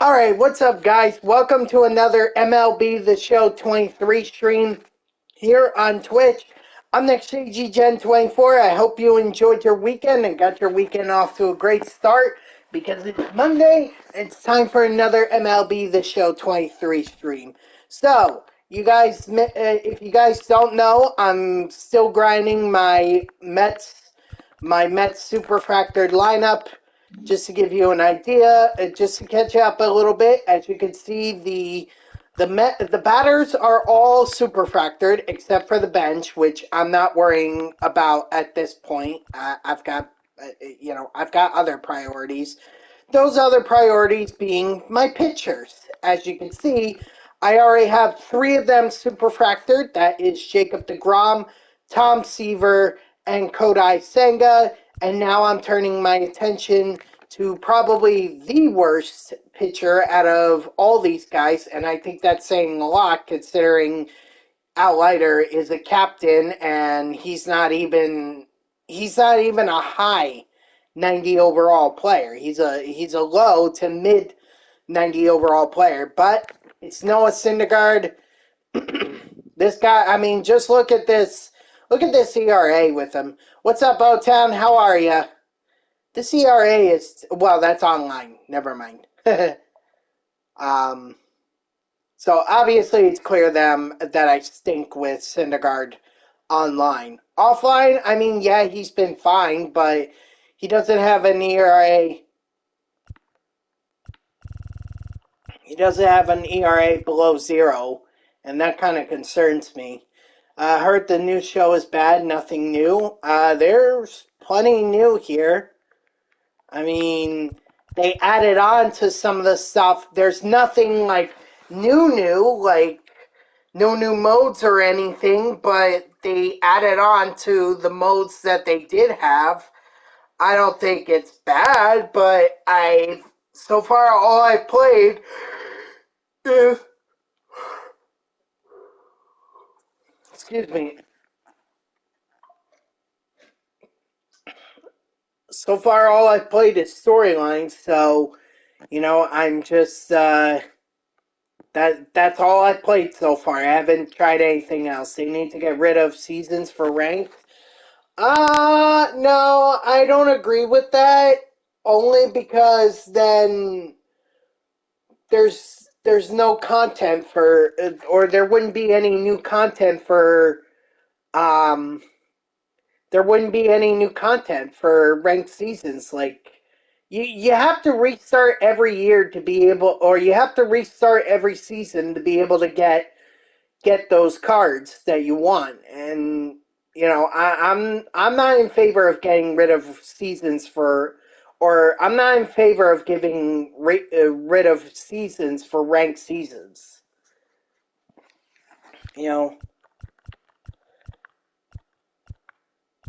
Alright, what's up guys? Welcome to another MLB The Show 23 stream here on Twitch. I'm NextGGen24. I hope you enjoyed your weekend and got your weekend off to a great start because it's Monday. It's time for another MLB The Show 23 stream. So, you guys, if you guys don't know, I'm still grinding my Mets Superfractored lineup. Just to give you an idea, just to catch up a little bit, as you can see, the batters are all superfractored except for the bench, which I'm not worrying about at this point. I've got, I've got other priorities. Those other priorities being my pitchers. As you can see, I already have 3 of them superfractored. That is Jacob deGrom, Tom Seaver, and Kodai Senga. And now I'm turning my attention to probably the worst pitcher out of all these guys, and I think that's saying a lot considering Outlighter is a captain and he's not even a high 90 overall player. He's a low to mid 90 overall player, but it's Noah Syndergaard. This guy, I mean, just look at this. Look at this ERA with him. What's up, O-Town? How are you? This ERA is, well, that's online. Never mind. So obviously it's clear that I stink with Syndergaard online. Offline, I mean, yeah, he's been fine, but he doesn't have an ERA. He doesn't have an ERA below 0, and that kind of concerns me. I heard the new show is bad, nothing new. There's plenty new here. I mean, they added on to some of the stuff. There's nothing like new, like no new modes or anything, but they added on to the modes that they did have. I don't think it's bad, but so far all I've played is, excuse me, so far all I've played is storylines, so, I'm just, that's all I've played so far. I haven't tried anything else. They need to get rid of seasons for ranked. No, I don't agree with that. Only because then there's no content for, or there wouldn't be any new content for, um, there wouldn't be any new content for ranked seasons. Like, you have to restart every year to be able, or you have to restart every season to be able to get those cards that you want. And I'm not in favor of getting rid of seasons or I'm not in favor of giving rid of seasons for ranked seasons. You know,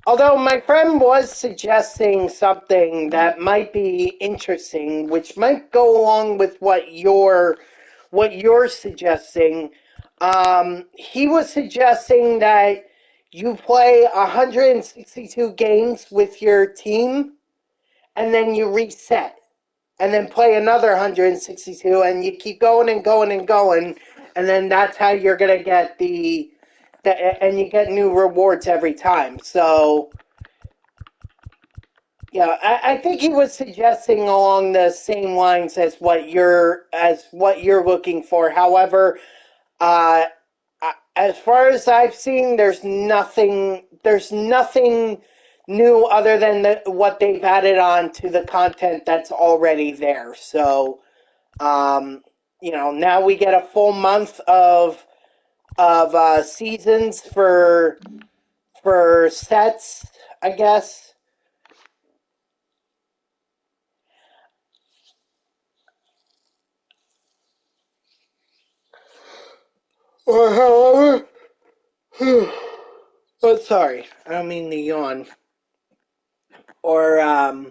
although my friend was suggesting something that might be interesting, which might go along with what you're suggesting. He was suggesting that you play 162 games with your team, and then you reset, and then play another 162, and you keep going and going and going, and then that's how you're gonna get and you get new rewards every time. So, yeah, I think he was suggesting along the same lines as what you're looking for. However, uh, as far as I've seen, there's nothing new other than what they've added on to the content that's already there. So, now we get a full month of seasons for sets, I guess. Or however, oh, sorry, I don't mean to yawn. Or, I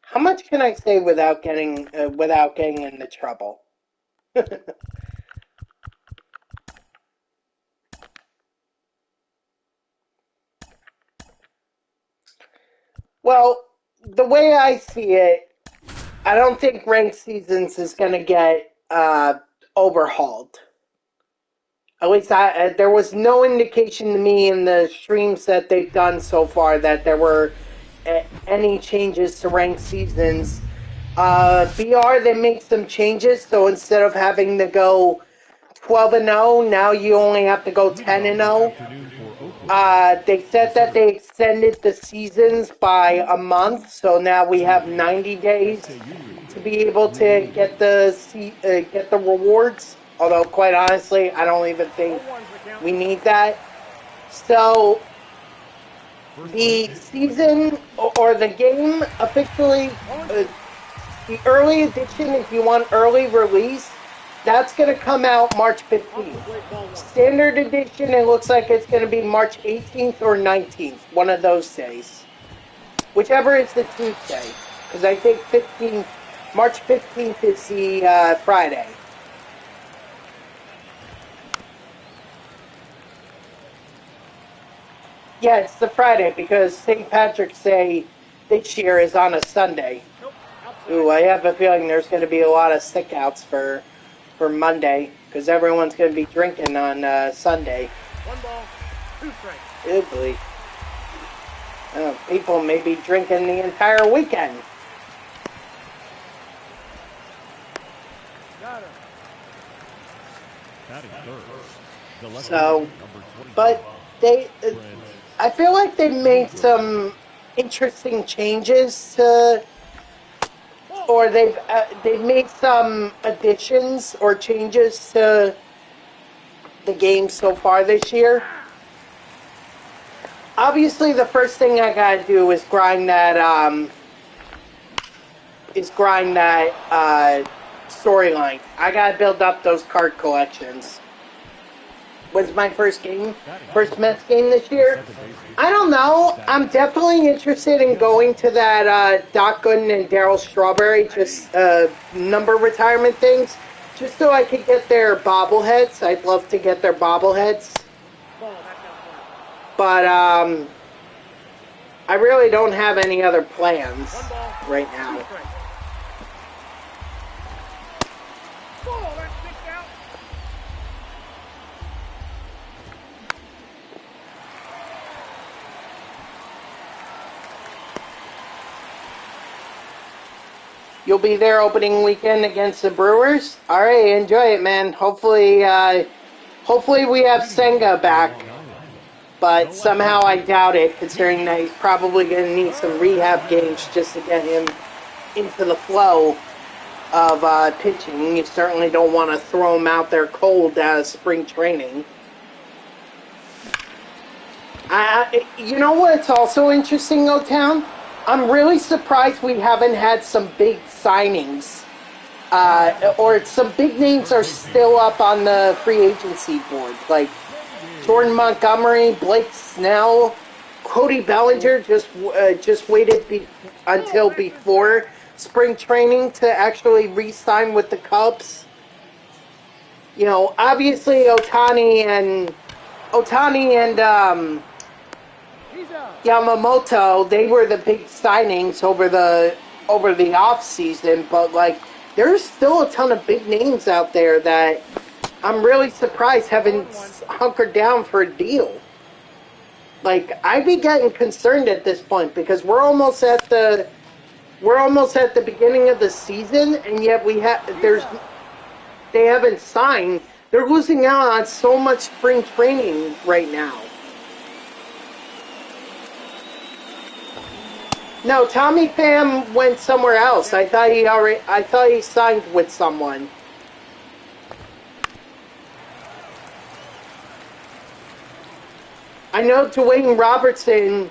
how much can I say without getting into trouble? Well, the way I see it, I don't think ranked seasons is going to get overhauled. At least there was no indication to me in the streams that they've done so far that there were any changes to ranked seasons. BR, they made some changes, so instead of having to go 12-0, now you only have to go 10-0. They said that they extended the seasons by a month, so now we have 90 days to be able to get the rewards. Although, quite honestly, I don't even think we need that. So, the season or the game officially, the early edition, if you want early release, that's going to come out March 15th. Standard edition, it looks like it's going to be March 18th or 19th, one of those days. Whichever is the Tuesday, because I think March 15th is the Friday. Yeah, it's the Friday because St. Patrick's Day this year is on a Sunday. Ooh, I have a feeling there's going to be a lot of stickouts for Monday because everyone's going to be drinking on Sunday. 1 ball, 2 strikes. Ugly. People may be drinking the entire weekend. Got her. So, but I feel like they made some interesting changes to, or they've made some additions or changes to the game so far this year. Obviously, the first thing I gotta do is grind that storyline. I gotta build up those card collections. Was my first Mets game this year? I don't know. I'm definitely interested in going to that Doc Gooden and Darryl Strawberry number retirement things, just so I could get their bobbleheads. I'd love to get their bobbleheads. But I really don't have any other plans right now. You'll be there opening weekend against the Brewers? Alright, enjoy it, man. Hopefully we have Senga back. But somehow I doubt it, considering that he's probably going to need some rehab games just to get him into the flow of pitching. You certainly don't want to throw him out there cold out of spring training. You know what's also interesting, O-Town? I'm really surprised we haven't had some big signings. Or some big names are still up on the free agency board. Like Jordan Montgomery, Blake Snell, Cody Bellinger just waited until before spring training to actually re-sign with the Cubs. You know, obviously Ohtani and Yamamoto, they were the big signings over the off season, but like there's still a ton of big names out there that I'm really surprised haven't hunkered down for a deal. Like I'd be getting concerned at this point because we're almost at the beginning of the season, and yet they haven't signed. They're losing out on so much spring training right now. No, Tommy Pham went somewhere else. I thought he signed with someone. I know Dwayne Robertson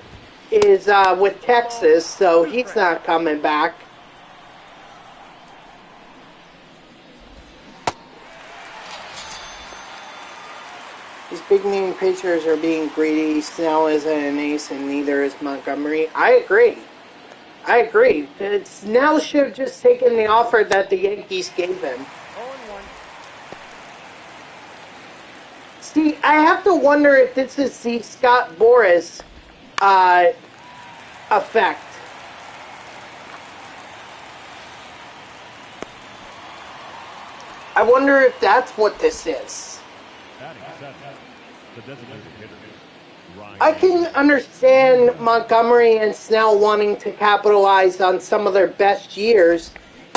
is with Texas, so he's not coming back. These big name pitchers are being greedy. Snell isn't an ace, and neither is Montgomery. I agree. Snell should have just taken the offer that the Yankees gave him. 0-1. See, I have to wonder if this is the Scott Boras effect. I wonder if that's what this is. Batting seventh, the designated hitter, Ryan. I can understand Montgomery and Snell wanting to capitalize on some of their best years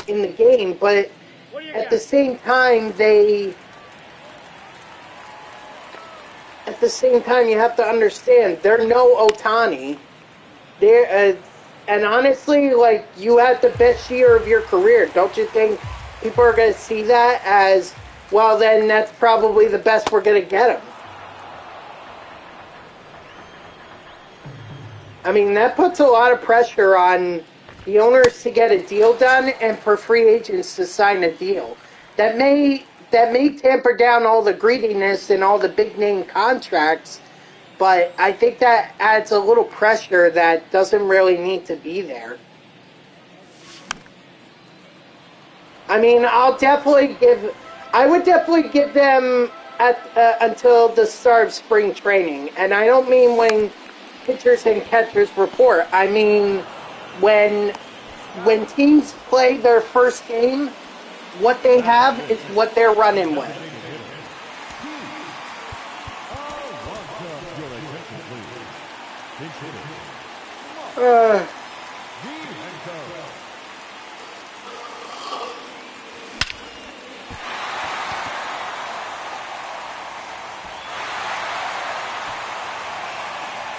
in the game, but at the same time, you have to understand they're no Ohtani. And honestly, like, you had the best year of your career. Don't you think people are going to see that as, well, then that's probably the best we're going to get him? I mean, that puts a lot of pressure on the owners to get a deal done and for free agents to sign a deal. That may tamper down all the greediness and all the big name contracts, but I think that adds a little pressure that doesn't really need to be there. I mean, I would definitely give them until the start of spring training, and I don't mean when pitchers and catchers report. I mean, when teams play their first game, what they have is what they're running with.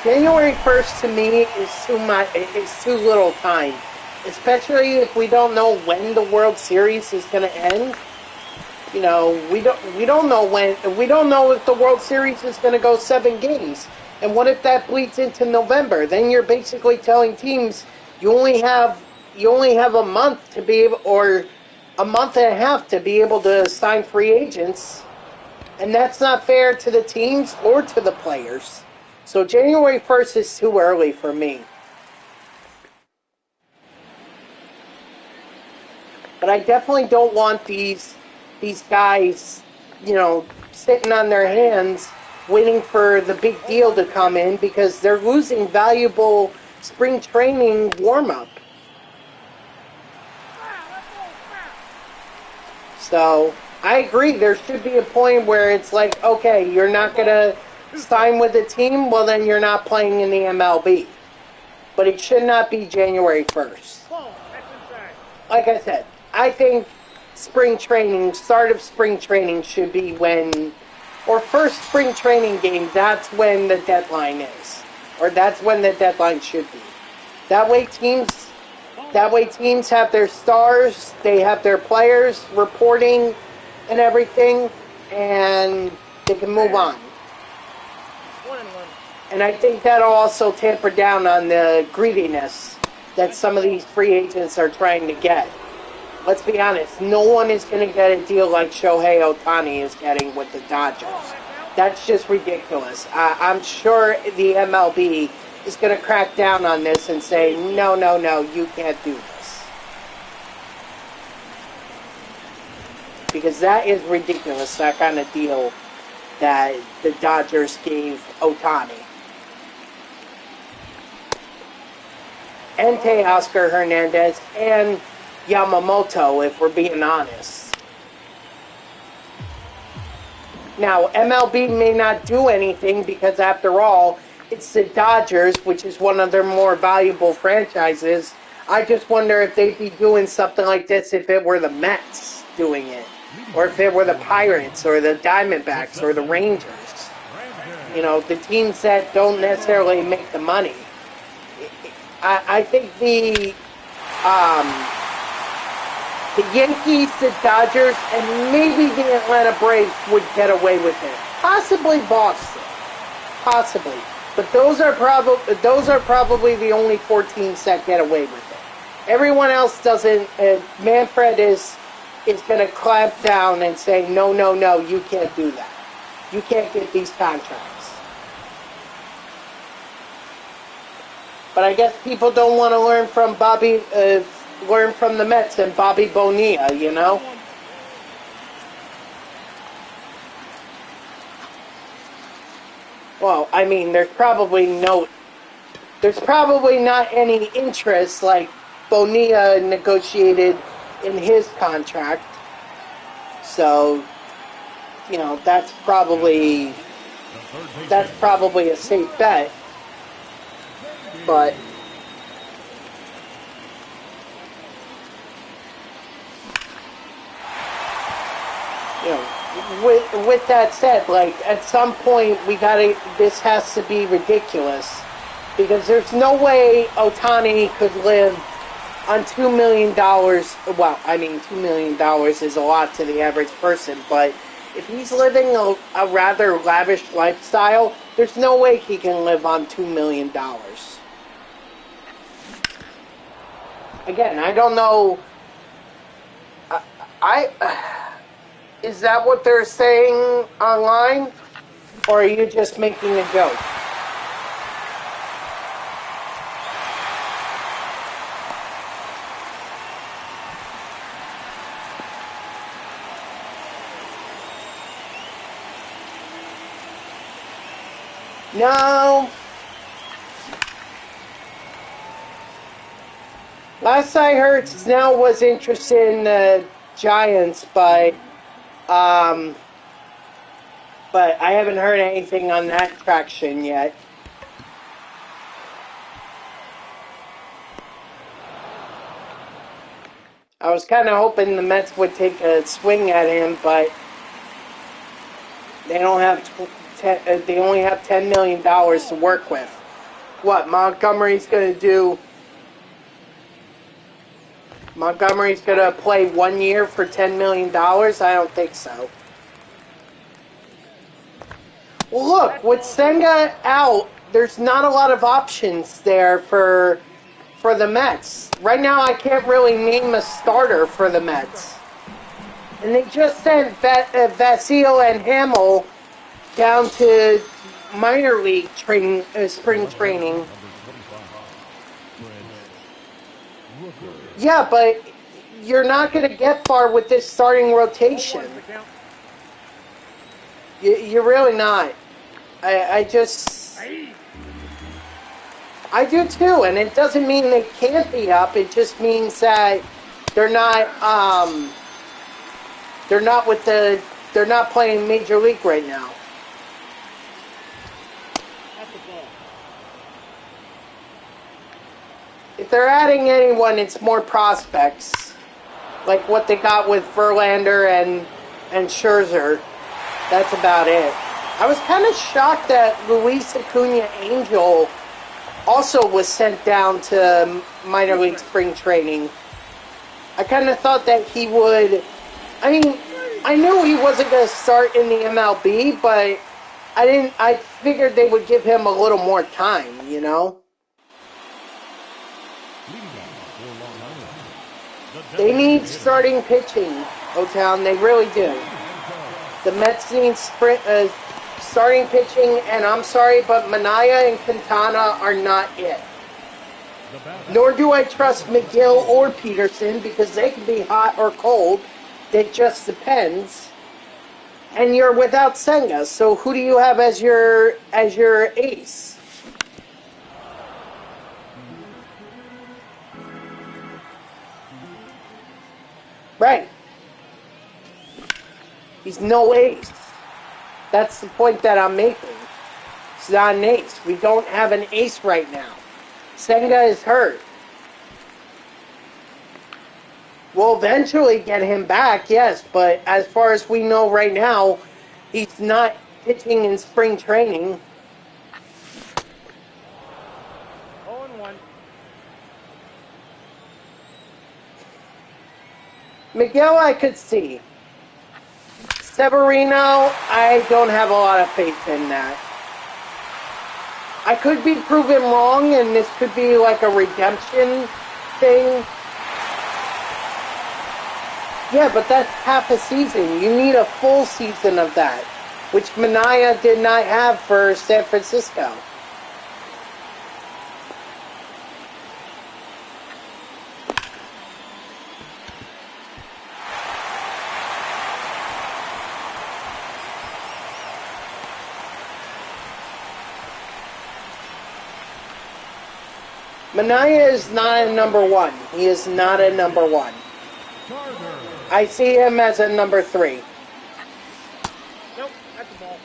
January 1st to me is too little time, especially if we don't know when the World Series is going to end. You know, we don't know if the World Series is going to go 7 games. And what if that bleeds into November? Then you're basically telling teams you only have a month to be able, or a month and a half to be able to sign free agents, and that's not fair to the teams or to the players. So January 1st is too early for me. But I definitely don't want these guys, you know, sitting on their hands waiting for the big deal to come in, because they're losing valuable spring training warm-up. So I agree, there should be a point where it's like, okay, you're not going to sign with the team, well then you're not playing in the MLB. But it should not be January 1st. Like I said, I think start of spring training should be when, or first spring training game, that's when the deadline is. Or that's when the deadline should be. That way teams have their stars, they have their players reporting and everything, and they can move on. And I think that'll also tamper down on the greediness that some of these free agents are trying to get. Let's be honest, no one is going to get a deal like Shohei Ohtani is getting with the Dodgers. That's just ridiculous. I'm sure the MLB is going to crack down on this and say, no, you can't do this. Because that is ridiculous, that kind of deal that the Dodgers gave Ohtani. And Teoscar Hernandez and Yamamoto, if we're being honest. Now, MLB may not do anything because, after all, it's the Dodgers, which is one of their more valuable franchises. I just wonder if they'd be doing something like this if it were the Mets doing it, or if it were the Pirates, or the Diamondbacks, or the Rangers. You know, the teams that don't necessarily make the money. I think the Yankees, the Dodgers, and maybe the Atlanta Braves would get away with it. Possibly Boston. Possibly. But those are probably the only 4 teams that get away with it. Everyone else doesn't. Manfred is going to clamp down and say, no, you can't do that. You can't get these contracts. But I guess people don't want to learn from the Mets and Bobby Bonilla, you know? Well, I mean, there's probably not any interest like Bonilla negotiated in his contract. So, you know, that's probably a safe bet. But you know, with that said, like at some point this has to be ridiculous, because there's no way Ohtani could live on $2 million. Well, I mean, $2 million is a lot to the average person, but if he's living a rather lavish lifestyle, there's no way he can live on $2 million. Again, I don't know. Is that what they're saying online? Or are you just making a joke? No. Last I heard, Snell was interested in the Giants, but I haven't heard anything on that traction yet. I was kind of hoping the Mets would take a swing at him, but they don't have they only have $10 million to work with. What Montgomery's going to do? Montgomery's going to play 1 year for $10 million? I don't think so. Well, look, with Senga out, there's not a lot of options there for the Mets. Right now, I can't really name a starter for the Mets. And they just sent Vasil and Hamill down to minor league spring training. Yeah, but you're not going to get far with this starting rotation. You're really not. I do too, and it doesn't mean they can't be up. It just means that they're not playing Major League right now. If they're adding anyone, it's more prospects, like what they got with Verlander and Scherzer. That's about it. I was kind of shocked that Luis Acuna Angel also was sent down to minor league spring training. I kind of thought that he would. I mean, I knew he wasn't going to start in the MLB, but I figured they would give him a little more time, you know? They need starting pitching, O-Town. They really do. The Mets need starting pitching, and I'm sorry, but Minaya and Quintana are not it. Nor do I trust McGill or Peterson, because they can be hot or cold. It just depends. And you're without Senga, so who do you have as your ace? Right. He's no ace. That's the point that I'm making. He's not an ace. We don't have an ace right now. Senga is hurt. We'll eventually get him back, yes, but as far as we know right now, he's not pitching in spring training. 0-1. Miguel, I could see. Severino, I don't have a lot of faith in that. I could be proven wrong, and this could be like a redemption thing. Yeah, but that's half a season. You need a full season of that, which Minaya did not have for San Francisco. Minaya is not a number one. He is not a number one. I see him as a number 3. Nope, that's a ball.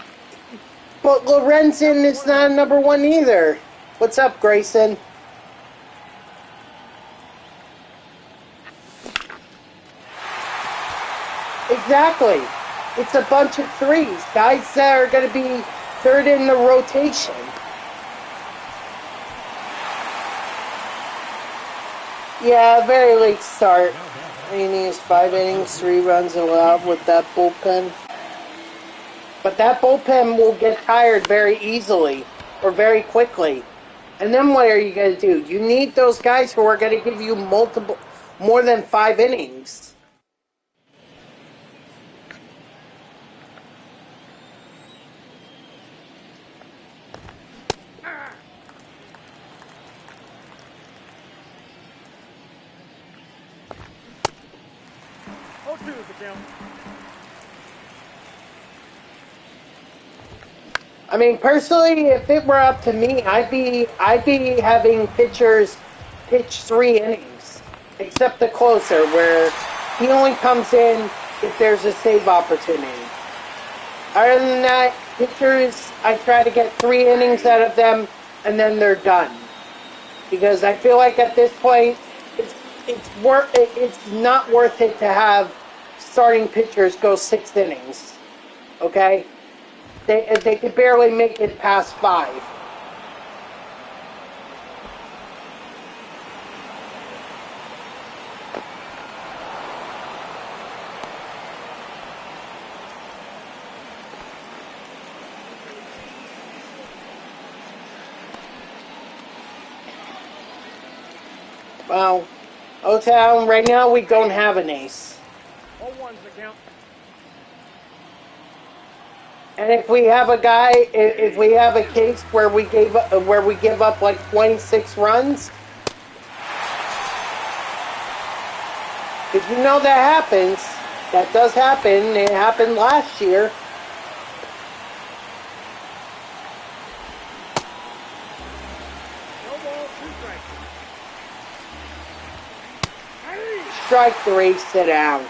But Lorenzen is not a number 1 either. What's up, Grayson? Exactly. It's a bunch of 3s. Guys that are going to be third in the rotation. Yeah, very late start. Innings, 5 innings, 3 runs allowed with that bullpen. But that bullpen will get tired very easily or very quickly. And then what are you going to do? You need those guys who are going to give you more than 5 innings. Oh, 2 is the count. I mean, personally, if it were up to me, I'd be having pitchers pitch 3 innings, except the closer, where he only comes in if there's a save opportunity. Other than that, pitchers, I try to get 3 innings out of them, and then they're done. Because I feel like at this point, it's not worth it to have starting pitchers go 6 innings. Okay? They could barely make it past 5. Well, O-Town, right now we don't have an ace. 0-1's the count. And if we have a guy, if we have a case where we give up like 26 runs, because you know that happens, that does happen. It happened last year. No ball, 2 strikes. Strike 3, sit down.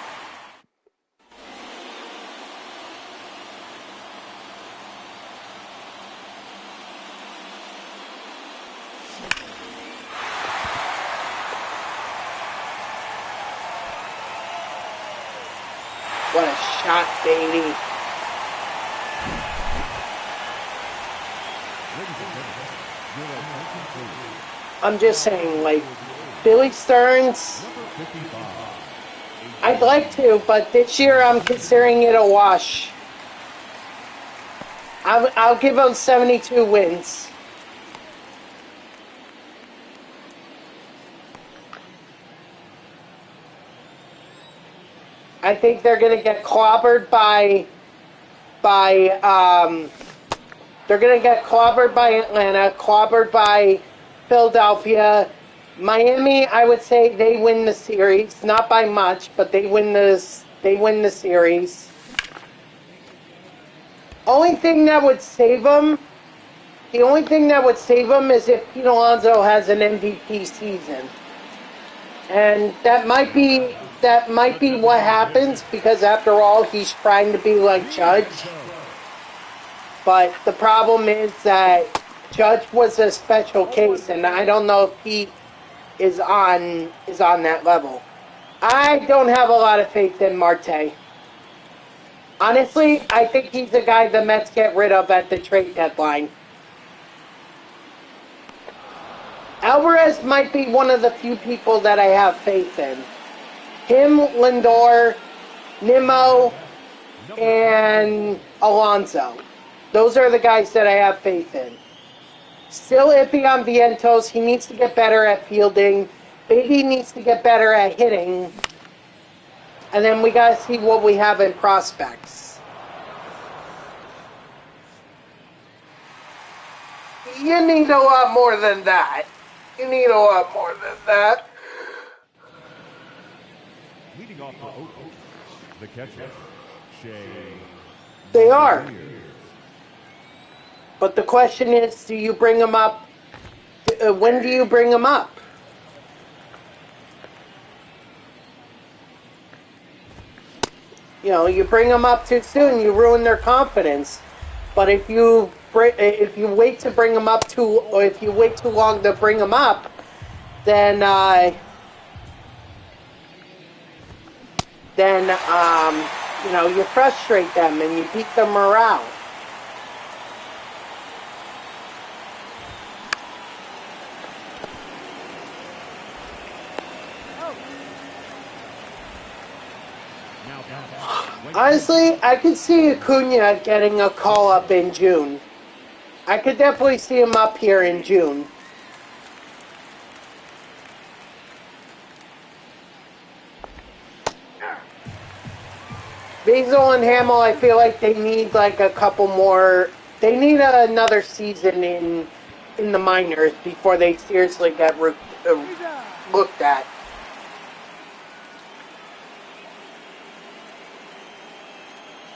What a shot, baby. I'm just saying, like, Billy Stearns, I'd like to, but this year I'm considering it a wash. I'll give him 72 wins. I think they're going to get clobbered by they're going to get clobbered by Atlanta, clobbered by Philadelphia. Miami, I would say they win the series, not by much, but they win the series. Only thing that would save them, is if Pete Alonso has an MVP season. And that might be what happens, because after all, he's trying to be like Judge. But the problem is that Judge was a special case, and I don't know if Pete is on that level. I don't have a lot of faith in Marte. Honestly, I think he's the guy the Mets get rid of at the trade deadline. Alvarez might be one of the few people that I have faith in. Him, Lindor, Nimmo, and Alonso. Those are the guys that I have faith in. Still iffy on Vientos. He needs to get better at fielding. Beatty needs to get better at hitting. And then we got to see what we have in prospects. You need a lot more than that. Leading off for Oakland, the catcher, Shea. They are. But the question is, do you bring them up? When do you bring them up? You bring them up too soon, you ruin their confidence. But if you wait to bring them up or if you wait too long to bring them up, then you frustrate them and you beat their morale. Honestly, I could see Acuna getting a call up in June. I could definitely see him up here in June. Basil and Hamill, I feel like they need like a couple more. They need another season in the minors before they seriously get looked at.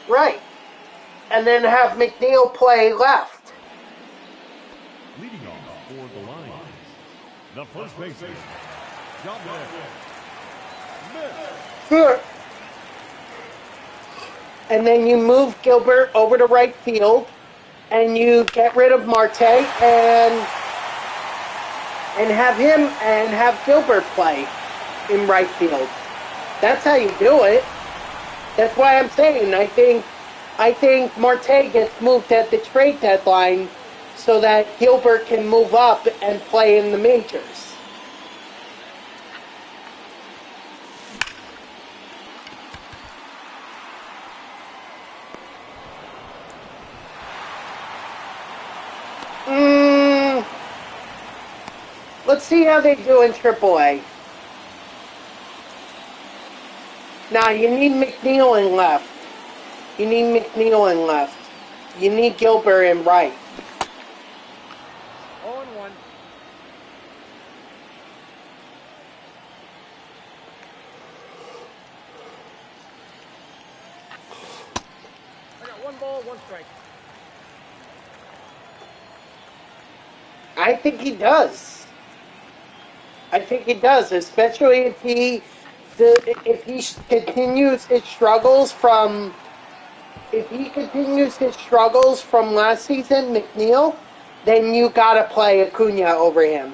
Right. And then have McNeil play left. Leading off for the Lions, the first baseman, John Sure. And then you move Gilbert over to right field, and you get rid of Marte and have Gilbert play in right field. That's how you do it. That's why I'm saying I think Marte gets moved at the trade deadline so that Gilbert can move up and play in the majors. Let's see how they do in AAA. Now, you need McNeil in left. You need Gilbert in right. 0-1. I got 1 ball, 1 strike. I think he does. Especially if he continues his struggles from last season, McNeil, then you gotta play Acuna over him.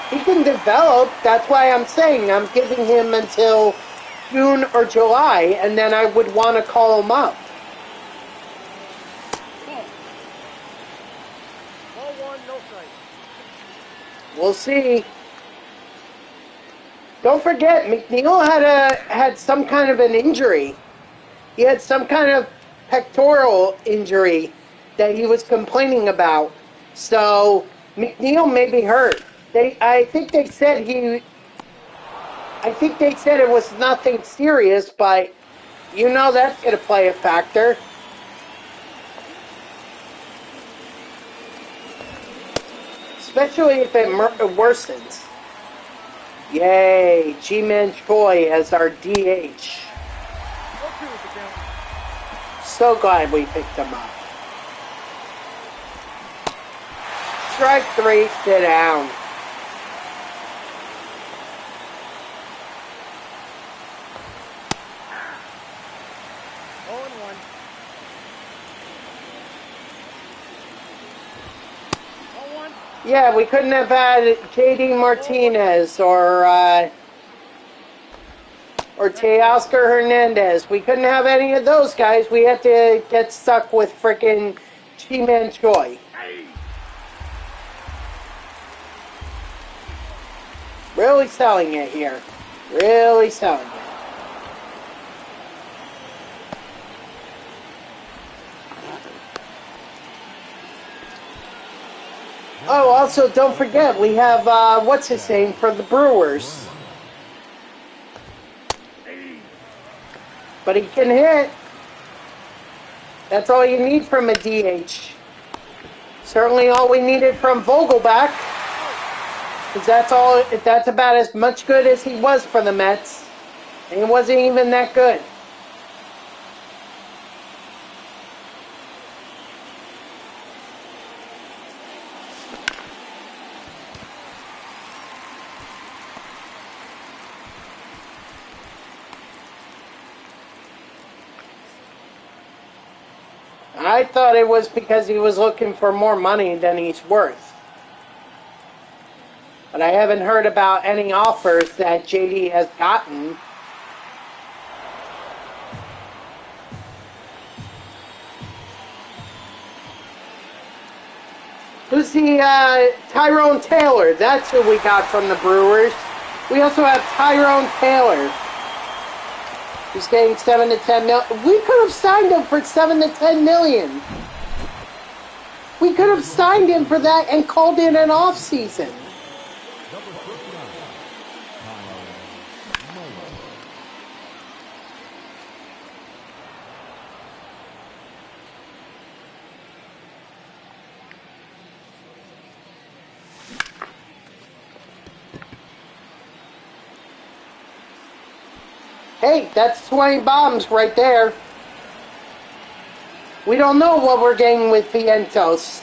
He can develop. That's why I'm saying I'm giving him until June or July, and then I would want to call him up. Ball 1, no strike. We'll see. Don't forget, McNeil had some kind of an injury. He had some kind of pectoral injury that he was complaining about. So McNeil may be hurt. I think they said it was nothing serious, but that's going to play a factor. Especially if it worsens. Yay, G-Man Choi as our DH. 0-2 is the count. So glad we picked him up. Strike 3, sit down. Yeah, we couldn't have had J.D. Martinez or Teoscar Hernandez. We couldn't have any of those guys. We had to get stuck with frickin' G-Man Choi. Really selling it here. Really selling it. Oh, also, don't forget, we have, what's his name for the Brewers. But he can hit. That's all you need from a DH. Certainly all we needed from Vogelback. Because that's about as much good as he was for the Mets. And he wasn't even that good. I thought it was because he was looking for more money than he's worth. But I haven't heard about any offers that JD has gotten. Who's the Tyrone Taylor? That's who we got from the Brewers. We also have Tyrone Taylor. He's getting 7 to 10 million. We could have signed him for 7 to 10 million. We could have signed him for that and called in an off season. Hey, that's 20 bombs right there. We don't know what we're getting with Vientos.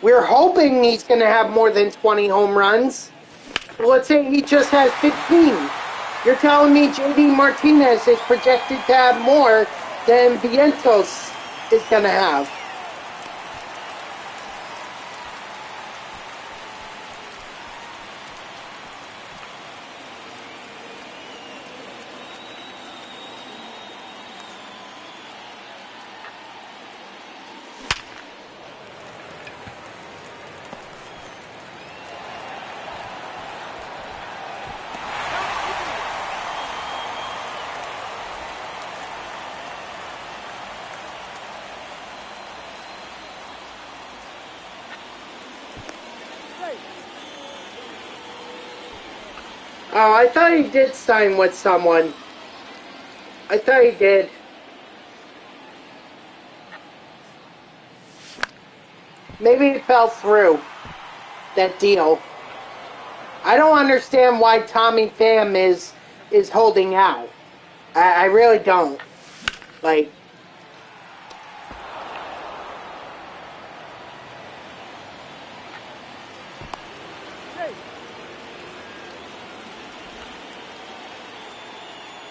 We're hoping he's going to have more than 20 home runs. But let's say he just has 15. You're telling me JD Martinez is projected to have more than Vientos is going to have. Oh, I thought he did sign with someone. I thought he did. Maybe it fell through, that deal. I don't understand why Tommy Pham is holding out. I really don't. Like...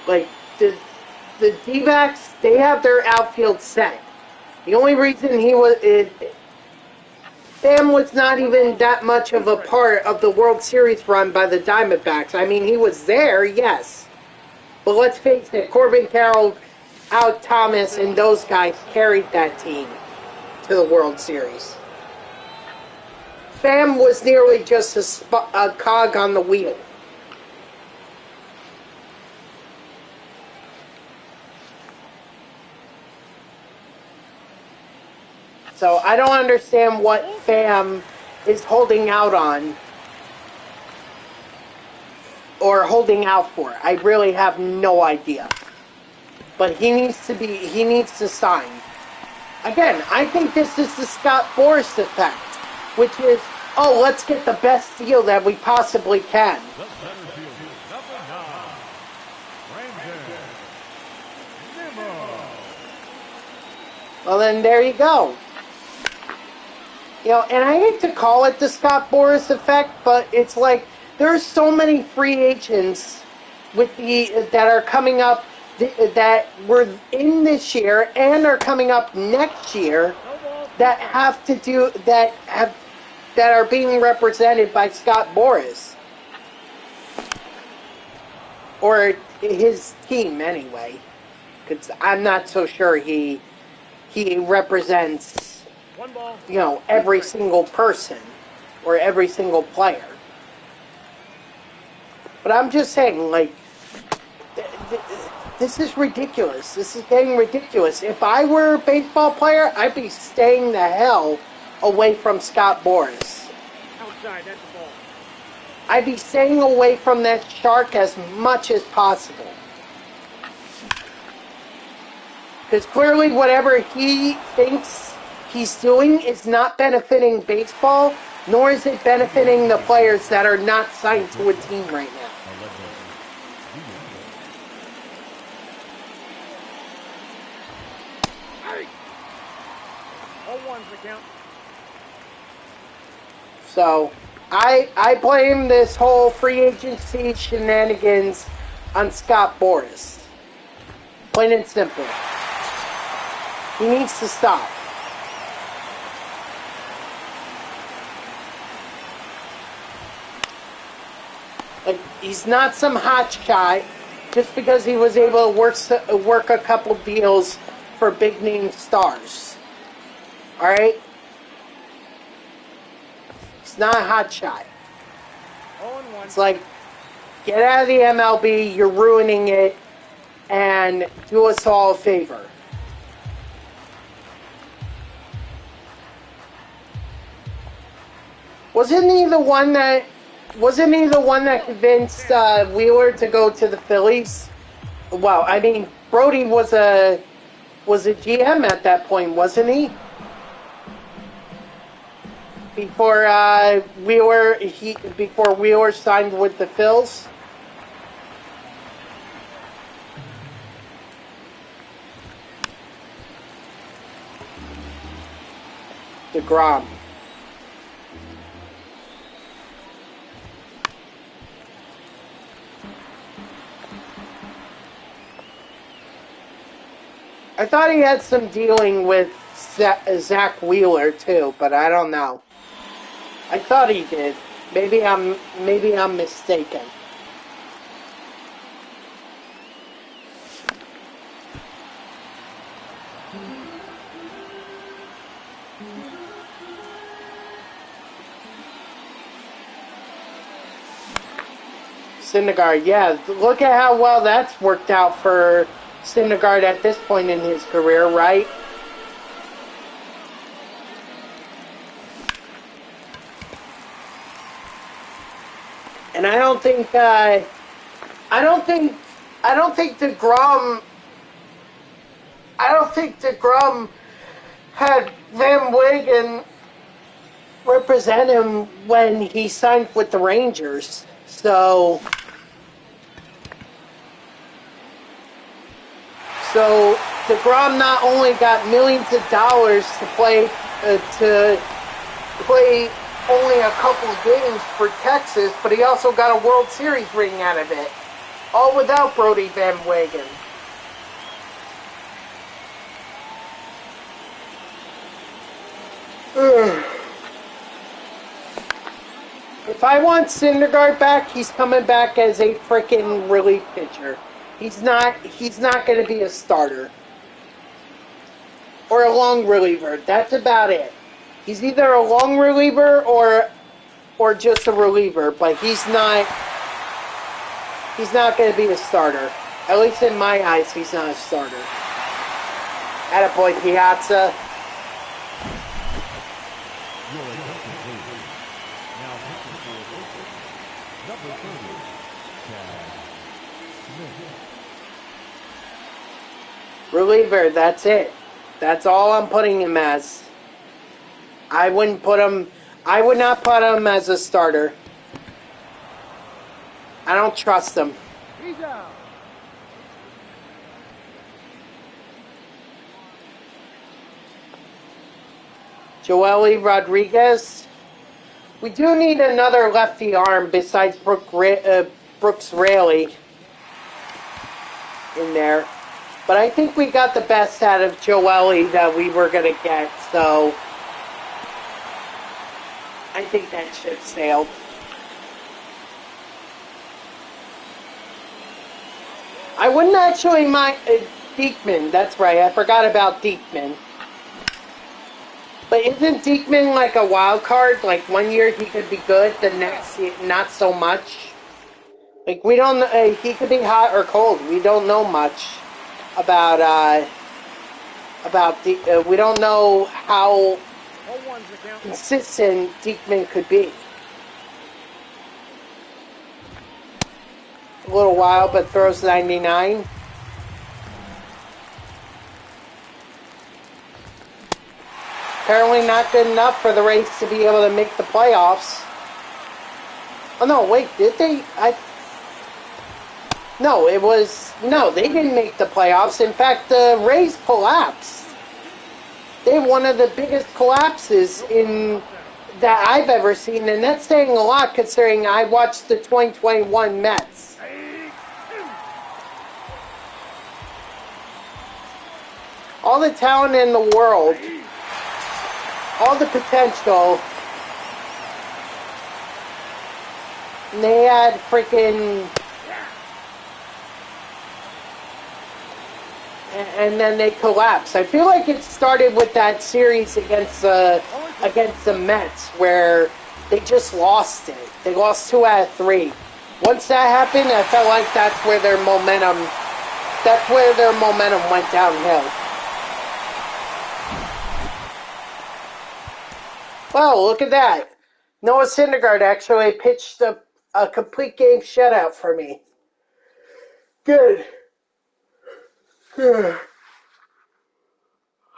Like, the D-backs, they have their outfield set. The only reason Pham was not even that much of a part of the World Series run by the Diamondbacks. I mean, he was there, yes. But let's face it, Corbin Carroll, Alec Thomas, and those guys carried that team to the World Series. Pham was nearly just a cog on the wheel. So I don't understand what Pham is holding out on or holding out for. I really have no idea. But he needs to sign. Again, I think this is the Scott Boras effect, which is, oh, let's get the best deal that we possibly can. Well, then there you go. You know, and I hate to call it the Scott Boras effect, but it's like there's so many free agents that are coming up that were in this year and are coming up next year that are being represented by Scott Boras or his team anyway. Because I'm not so sure he represents, you know, every single person or every single player. But I'm just saying, like, this is ridiculous. This is getting ridiculous. If I were a baseball player, I'd be staying the hell away from Scott Boras. Outside, that's the ball. I'd be staying away from that shark as much as possible. Because clearly whatever he thinks he's doing is not benefiting baseball, nor is it benefiting the players that are not signed to a team right now. All ones the count. So, I blame this whole free agency shenanigans on Scott Boras. Plain and simple. He needs to stop. Like, he's not some hot shot just because he was able to work a couple deals for big name stars. Alright? He's not a hot shot. It's like, get out of the MLB, you're ruining it, and do us all a favor. Wasn't he the one that convinced Wheeler to go to the Phillies? Well, I mean, Brody was a GM at that point, wasn't he? Before Wheeler signed with the Phils. DeGrom. I thought he had some dealing with Zach Wheeler too, but I don't know. I thought he did. Maybe I'm mistaken. Syndergaard, yeah. Look at how well that's worked out for Syndergaard at this point in his career, right? And I don't think DeGrom had Van Wegen represent him when he signed with the Rangers. So DeGrom not only got millions of dollars to play only a couple of games for Texas, but he also got a World Series ring out of it, all without Brodie Van Wegen. If I want Syndergaard back, he's coming back as a freaking relief pitcher. He's not going to be a starter. Or a long reliever. That's about it. He's either a long reliever or just a reliever, but he's not going to be a starter. At least in my eyes, he's not a starter. Attaboy Piazza. Reliever, that's it. That's all I'm putting him as. I would not put him as a starter. I don't trust him. He's out. Joely Rodriguez. We do need another lefty arm besides Brooks Raley in there. But I think we got the best out of Joely that we were going to get, so I think that ship sailed. I wouldn't actually mind Diekman. That's right, I forgot about Diekman. But isn't Diekman like a wild card? Like 1 year he could be good, the next year not so much. Like we don't. He could be hot or cold. We don't know much about we don't know how consistent Diekman could be. A little while, but throws 99. Apparently not good enough for the Rays to be able to make the playoffs. Oh no, wait, did they? No, they didn't make the playoffs. In fact, the Rays collapsed. They had one of the biggest collapses that I've ever seen, and that's saying a lot considering I watched the 2021 Mets. all the talent in the world, all the potential. And they had freaking... And then they collapsed. I feel like it started with that series against the Mets where they just lost it. They lost 2 out of 3. Once that happened, I felt like that's where their momentum went downhill. Wow, look at that. Noah Syndergaard actually pitched a complete game shutout for me. Good. Good.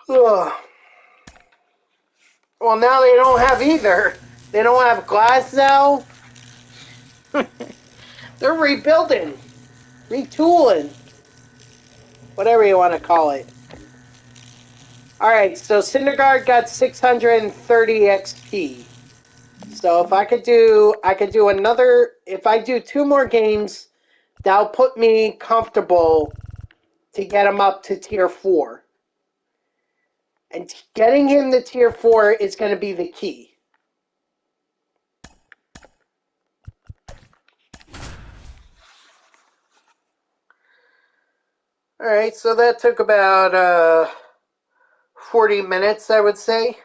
Ugh. Well, now they don't have either. They don't have Glass now. They're rebuilding. Retooling. Whatever you want to call it. Alright, so Syndergaard got 630 XP. So if I could do another, if I do 2 more games, that'll put me comfortable to get him up to tier 4. And getting him to tier 4 is going to be the key. Alright, so that took about 40 minutes, I would say.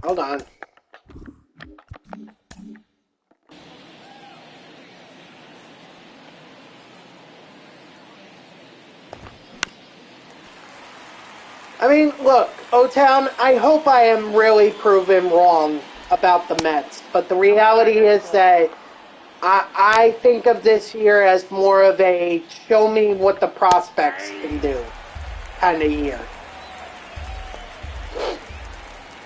Hold on. I mean, look, O-Town, I hope I am really proven wrong about the Mets, but the reality is that I think of this year as more of a show me what the prospects can do kind of year.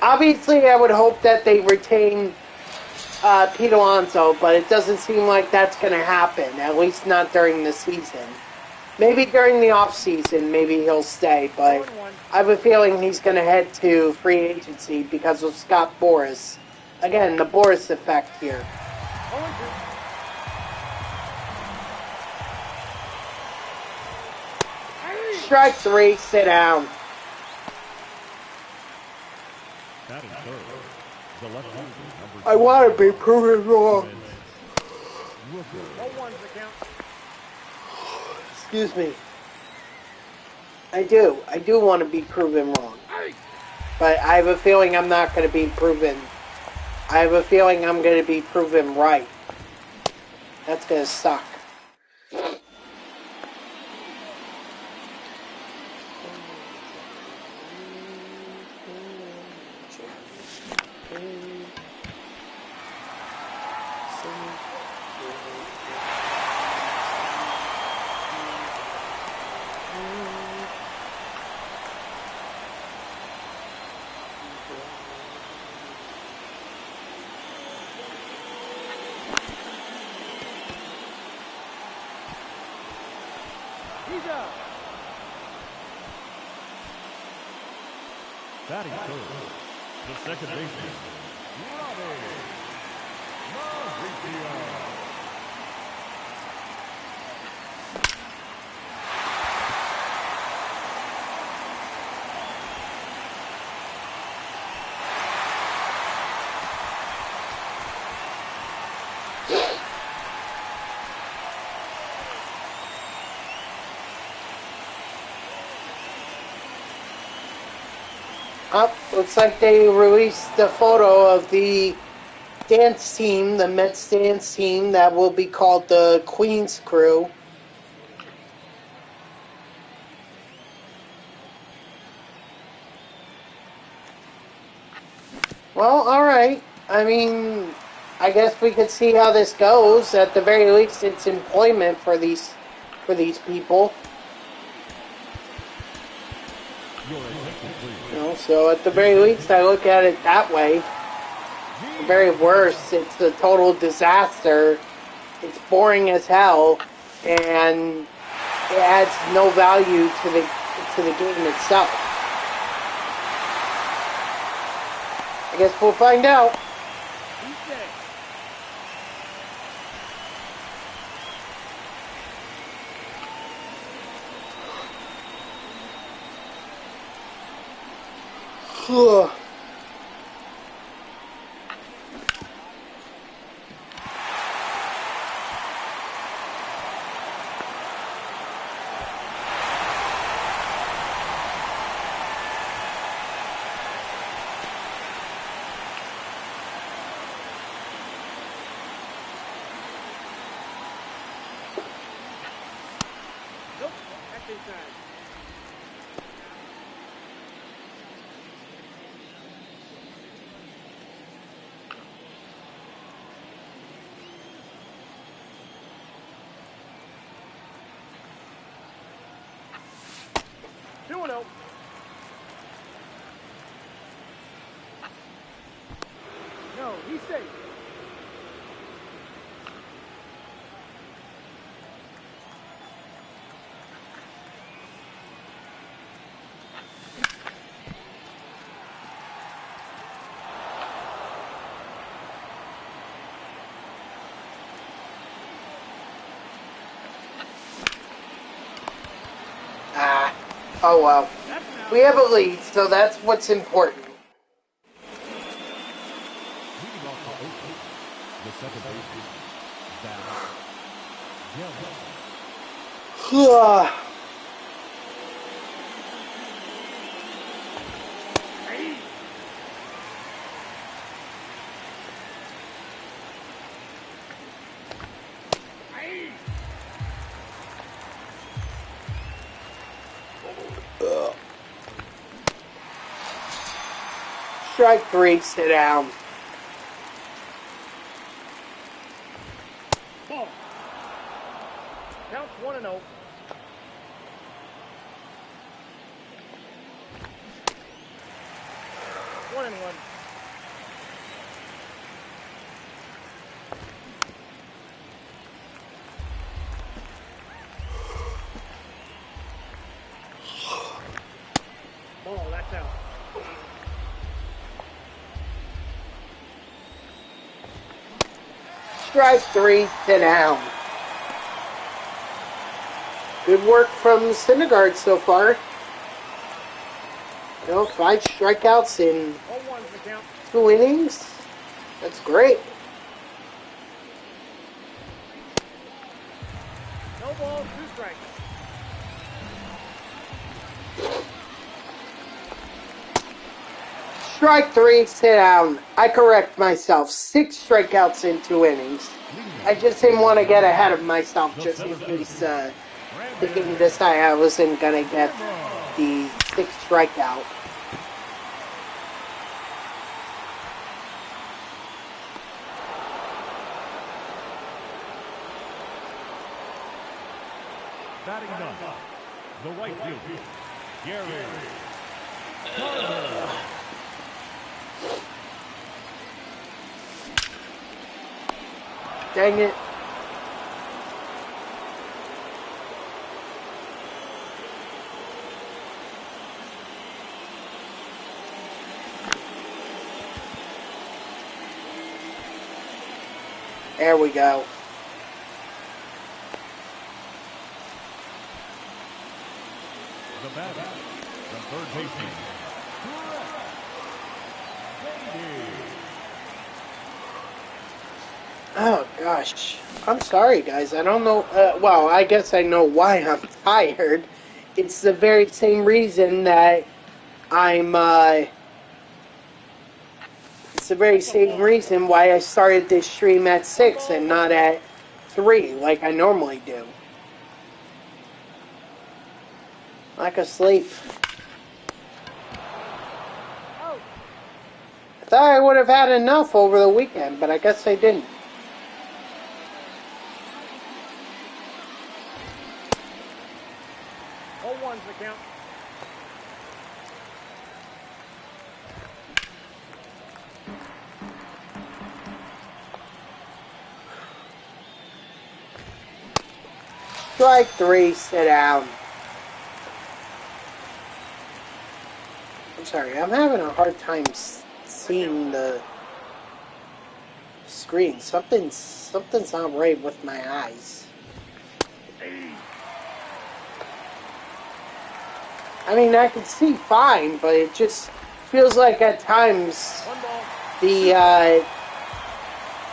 Obviously, I would hope that they retain Pete Alonso, but it doesn't seem like that's going to happen, at least not during the season. Maybe during the off-season, maybe he'll stay, but I have a feeling he's going to head to free agency because of Scott Boras. Again, the Boras effect here. Strike 3, sit down. I want to be proven wrong. Excuse me. I do want to be proven wrong. But I have a feeling I'm not going to be proven. I have a feeling I'm going to be proven right. That's going to suck. Batting third, the second baseman, Robbie Mauricio. Looks like they released a photo of the dance team, the Mets dance team, that will be called the Queen's Crew. Well, alright. I mean, I guess we could see how this goes. At the very least, it's employment for these people. You know, so at the very least, I look at it that way. At the very worst, it's a total disaster. It's boring as hell, and it adds no value to the game itself. I guess we'll find out. Nope. That's inside. Two and 0. No, he's safe. Oh well. That's an out. We have a lead, so that's what's important. Leading off the open, the second baseman, Hey. Hey. Strike 3, sit down. Ball. Counts 1 and 0. One and 1. Ball, that's out. Strike 3, sit down. Good work from Syndergaard so far. 5 strikeouts in 0-1's the count. 2 innings. That's great. No balls, 2 strikes. Strike 3, sit down. I correct myself. 6 strikeouts in 2 innings. I just didn't want to get ahead of myself just in case thinking this time I wasn't going to get the 6th strikeout. batting ninth, the right fielder, Gary. Dang it. There we go. The batter, the third baseman, Oh, gosh. I'm sorry, guys. I don't know. Well, I guess I know why I'm tired. It's the very same reason that I'm, it's the very same reason why I started this stream at 6 and not at 3 like I normally do. Lack of sleep. Out. I thought I would have had enough over the weekend, but I guess I didn't. One's the count. Strike 3, sit down. I'm sorry, I'm having a hard time seeing the screen. Something's not right with my eyes. I mean, I can see fine, but it just feels like at times One ball.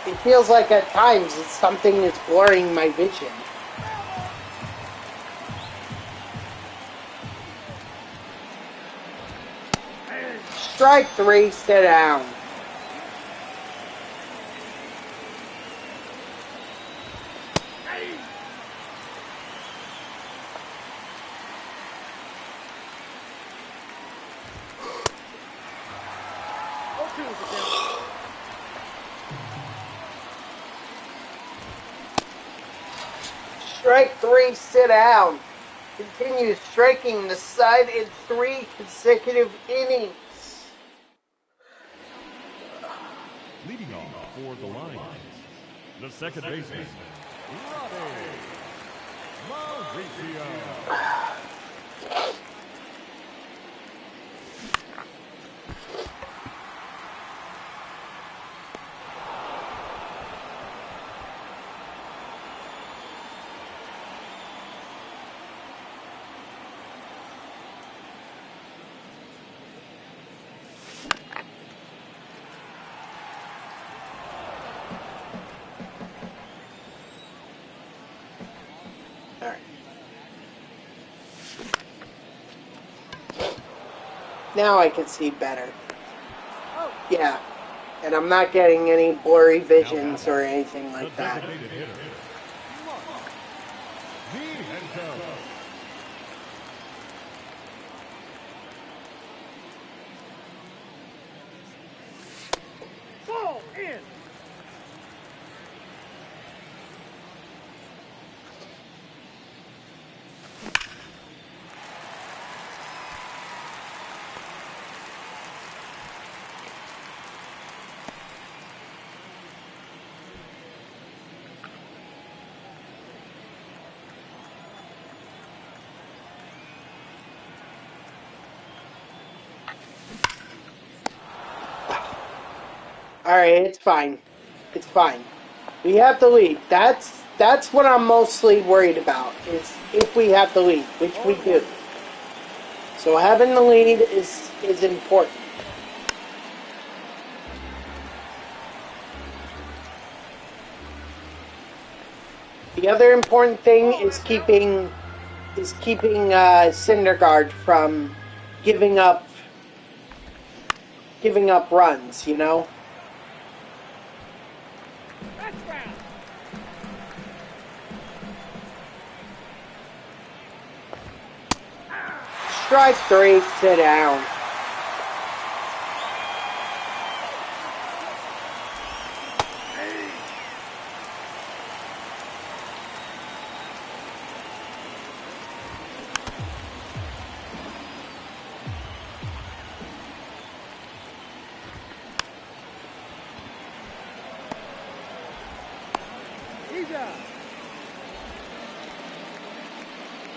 it feels like at times it's something that's blurring my vision. Strike 3, sit down. Strike 3, sit down. Continues striking the side in 3 consecutive innings. Leading off for the Lions, the second baseman, Robbie Mauricio. Now I can see better. Yeah. And I'm not getting any blurry visions or anything like that. Ball in. Alright, it's fine. It's fine. We have the lead. That's what I'm mostly worried about, is if we have the lead, which we do. So having the lead is important. The other important thing is keeping Syndergaard from giving up runs, you know? Strike 3, sit down.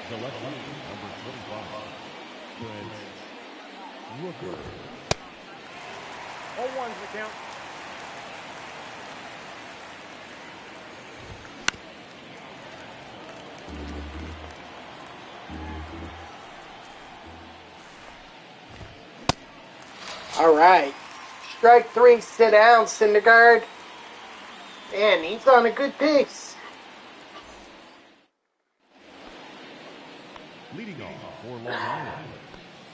The left fielder, number 25, Brent Rooker. 0-1's the count. All right. Strike 3, sit down, Syndergaard. Man, he's on a good pace. Leading off for Long Island,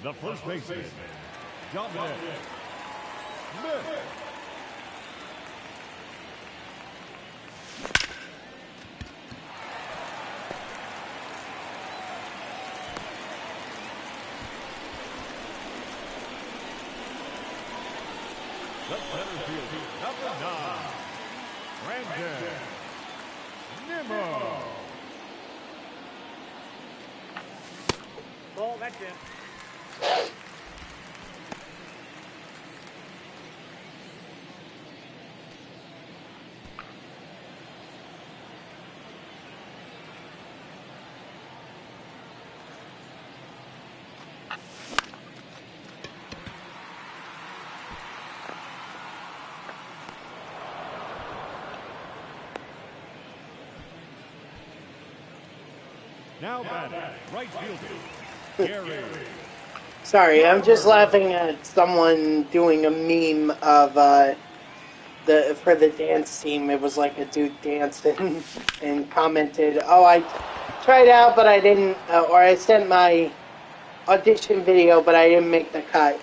the first baseman, Dominic Smith. The center fielder, number 9, Brandon Nimmo. Ball, that's in. Now batting, right fielder, Gary Sorry, I'm just laughing at someone doing a meme of for the dance team. It was like a dude dancing and commented, "Oh, I tried out, but I didn't," or I sent my audition video, but I didn't make the cut.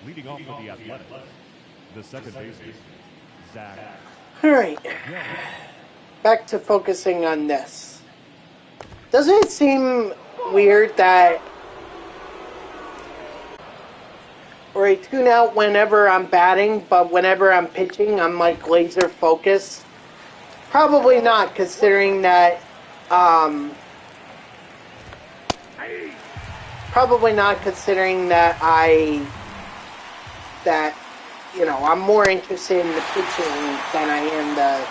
Leading off for the Athletics, the second baseman, Zach. All right, back to focusing on this. Doesn't it seem weird that or I tune out whenever I'm batting, but whenever I'm pitching, I'm like laser focused? Probably not, considering that. Probably not, considering that I'm more interested in the pitching than I am the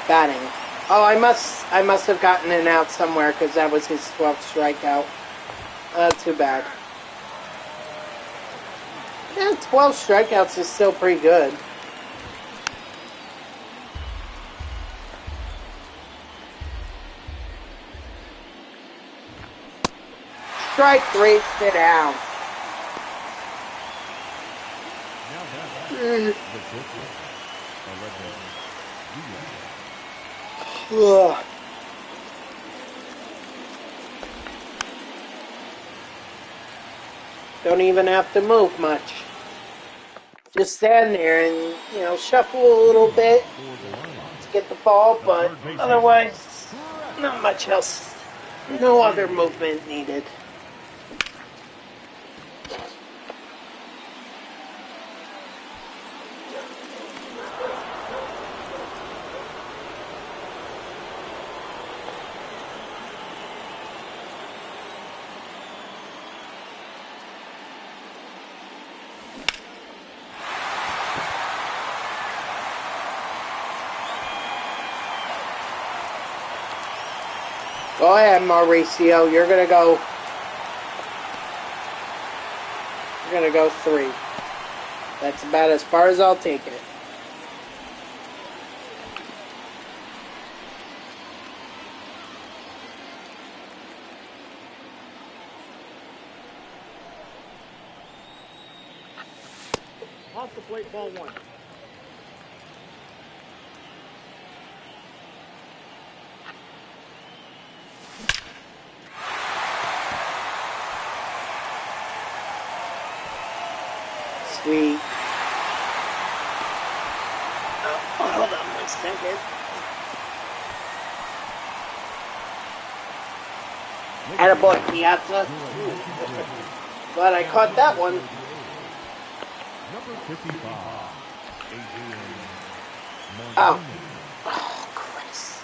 batting. Oh, I must have gotten an out somewhere because that was his 12th strikeout. Too bad. Yeah, 12 strikeouts is still pretty good. Strike 3, sit down. Ugh. Don't even have to move much. Just stand there and, shuffle a little bit to get the ball, but otherwise, not much else. No other movement needed. Go ahead, Mauricio. You're gonna go 3. That's about as far as I'll take it. Off the plate, ball 1. Sweet. Oh, hold on 1 second. Attaboy, Piazza. Glad I caught that one. Number 55, Oh. Oh, Christ.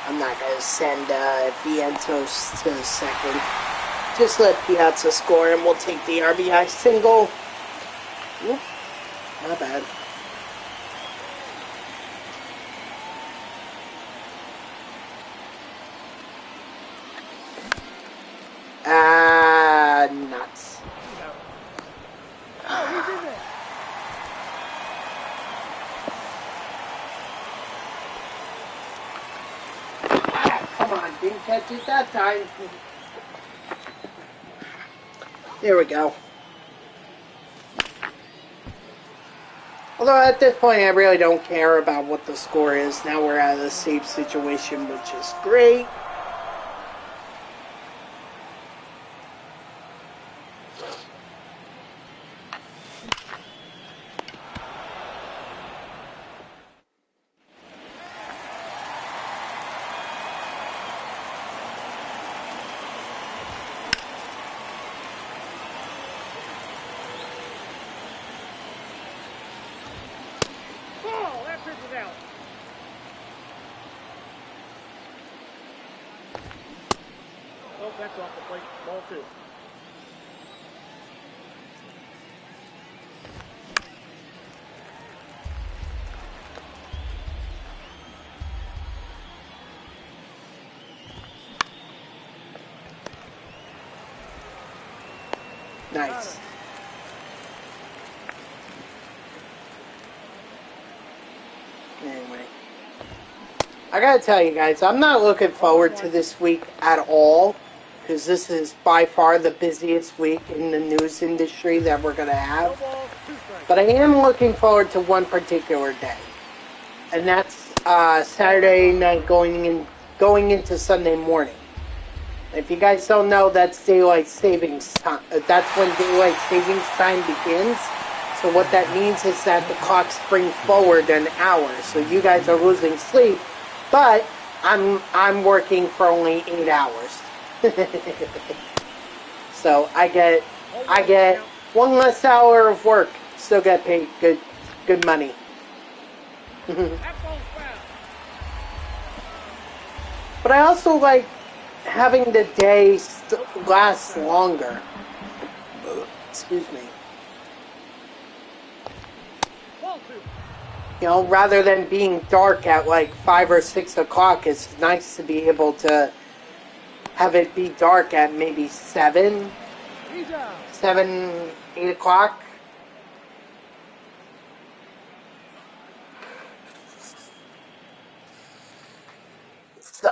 I'm not going to send Vientos to second. Just let Piazza score and we'll take the RBI single. Oop, not bad. Nuts. Oh, he's in there. Come on, didn't catch it that time. There we go. Although at this point I really don't care about what the score is. Now we're out of the save situation, which is great. Ball, that pitch is out. Oh, that's off the plate, ball 2. Nice. Anyway. I gotta tell you guys, I'm not looking forward to this week at all. Because this is by far the busiest week in the news industry that we're gonna have. But I am looking forward to one particular day. And that's Saturday night going into Sunday morning. If you guys don't know, that's daylight savings time. That's when daylight savings time begins. So what that means is that the clocks bring forward an hour. So you guys are losing sleep, but I'm working for only 8 hours. So I get 1 less hour of work. Still get paid good money. But I also like having the day last longer. Excuse me. You know, rather than being dark at like 5 or 6 o'clock, it's nice to be able to have it be dark at maybe 7, 8 o'clock. So,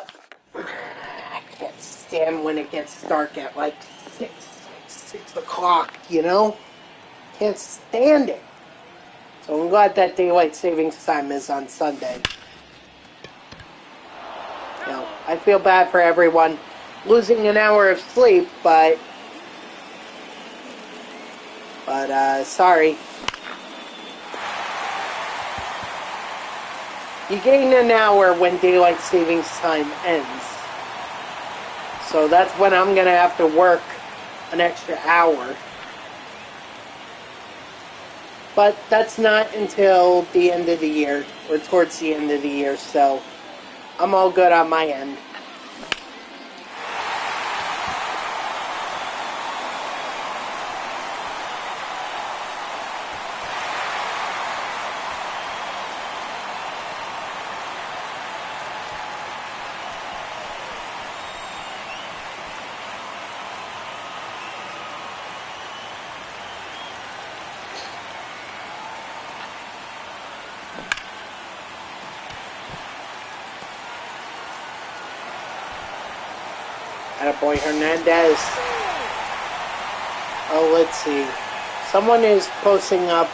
I can't stand when it gets dark at like 6 o'clock, you know? Can't stand it. So I'm glad that daylight savings time is on Sunday. You know, I feel bad for everyone losing an hour of sleep, but sorry. You gain an hour when daylight savings time ends. So that's when I'm going to have to work an extra hour. But that's not until the end of the year, or towards the end of the year, so I'm all good on my end. Attaboy Hernandez. Oh, let's see. Someone is posting up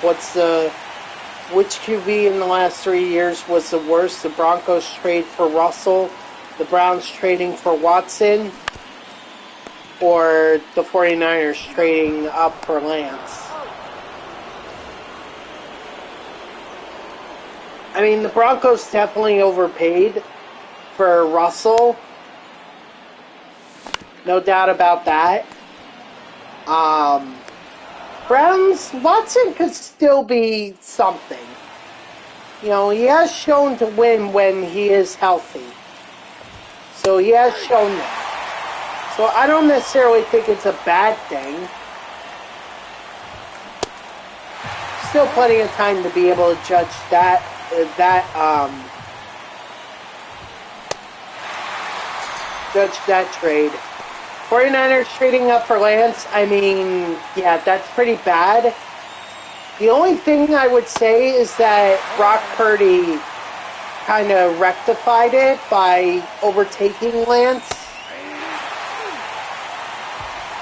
which QB in the last 3 years was the worst. The Broncos trade for Russell, the Browns trading for Watson, or the 49ers trading up for Lance. I mean, the Broncos definitely overpaid for Russell. No doubt about that. Browns, Watson could still be something. You know, he has shown to win when he is healthy. So he has shown that. So I don't necessarily think it's a bad thing. Still plenty of time to be able to judge that trade. 49ers trading up for Lance, I mean, yeah, that's pretty bad. The only thing I would say is that Brock Purdy kind of rectified it by overtaking Lance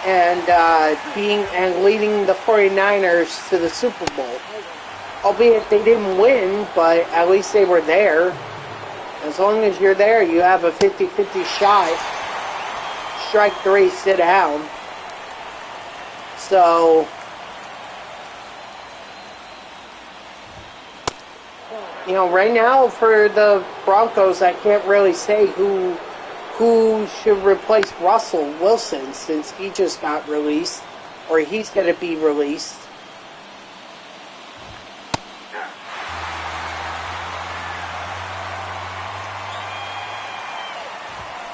and leading the 49ers to the Super Bowl. Albeit they didn't win, but at least they were there. As long as you're there, you have a 50-50 shot. Strike 3, sit down. So, you know, right now for the Broncos, I can't really say who should replace Russell Wilson since he just got released, or he's going to be released.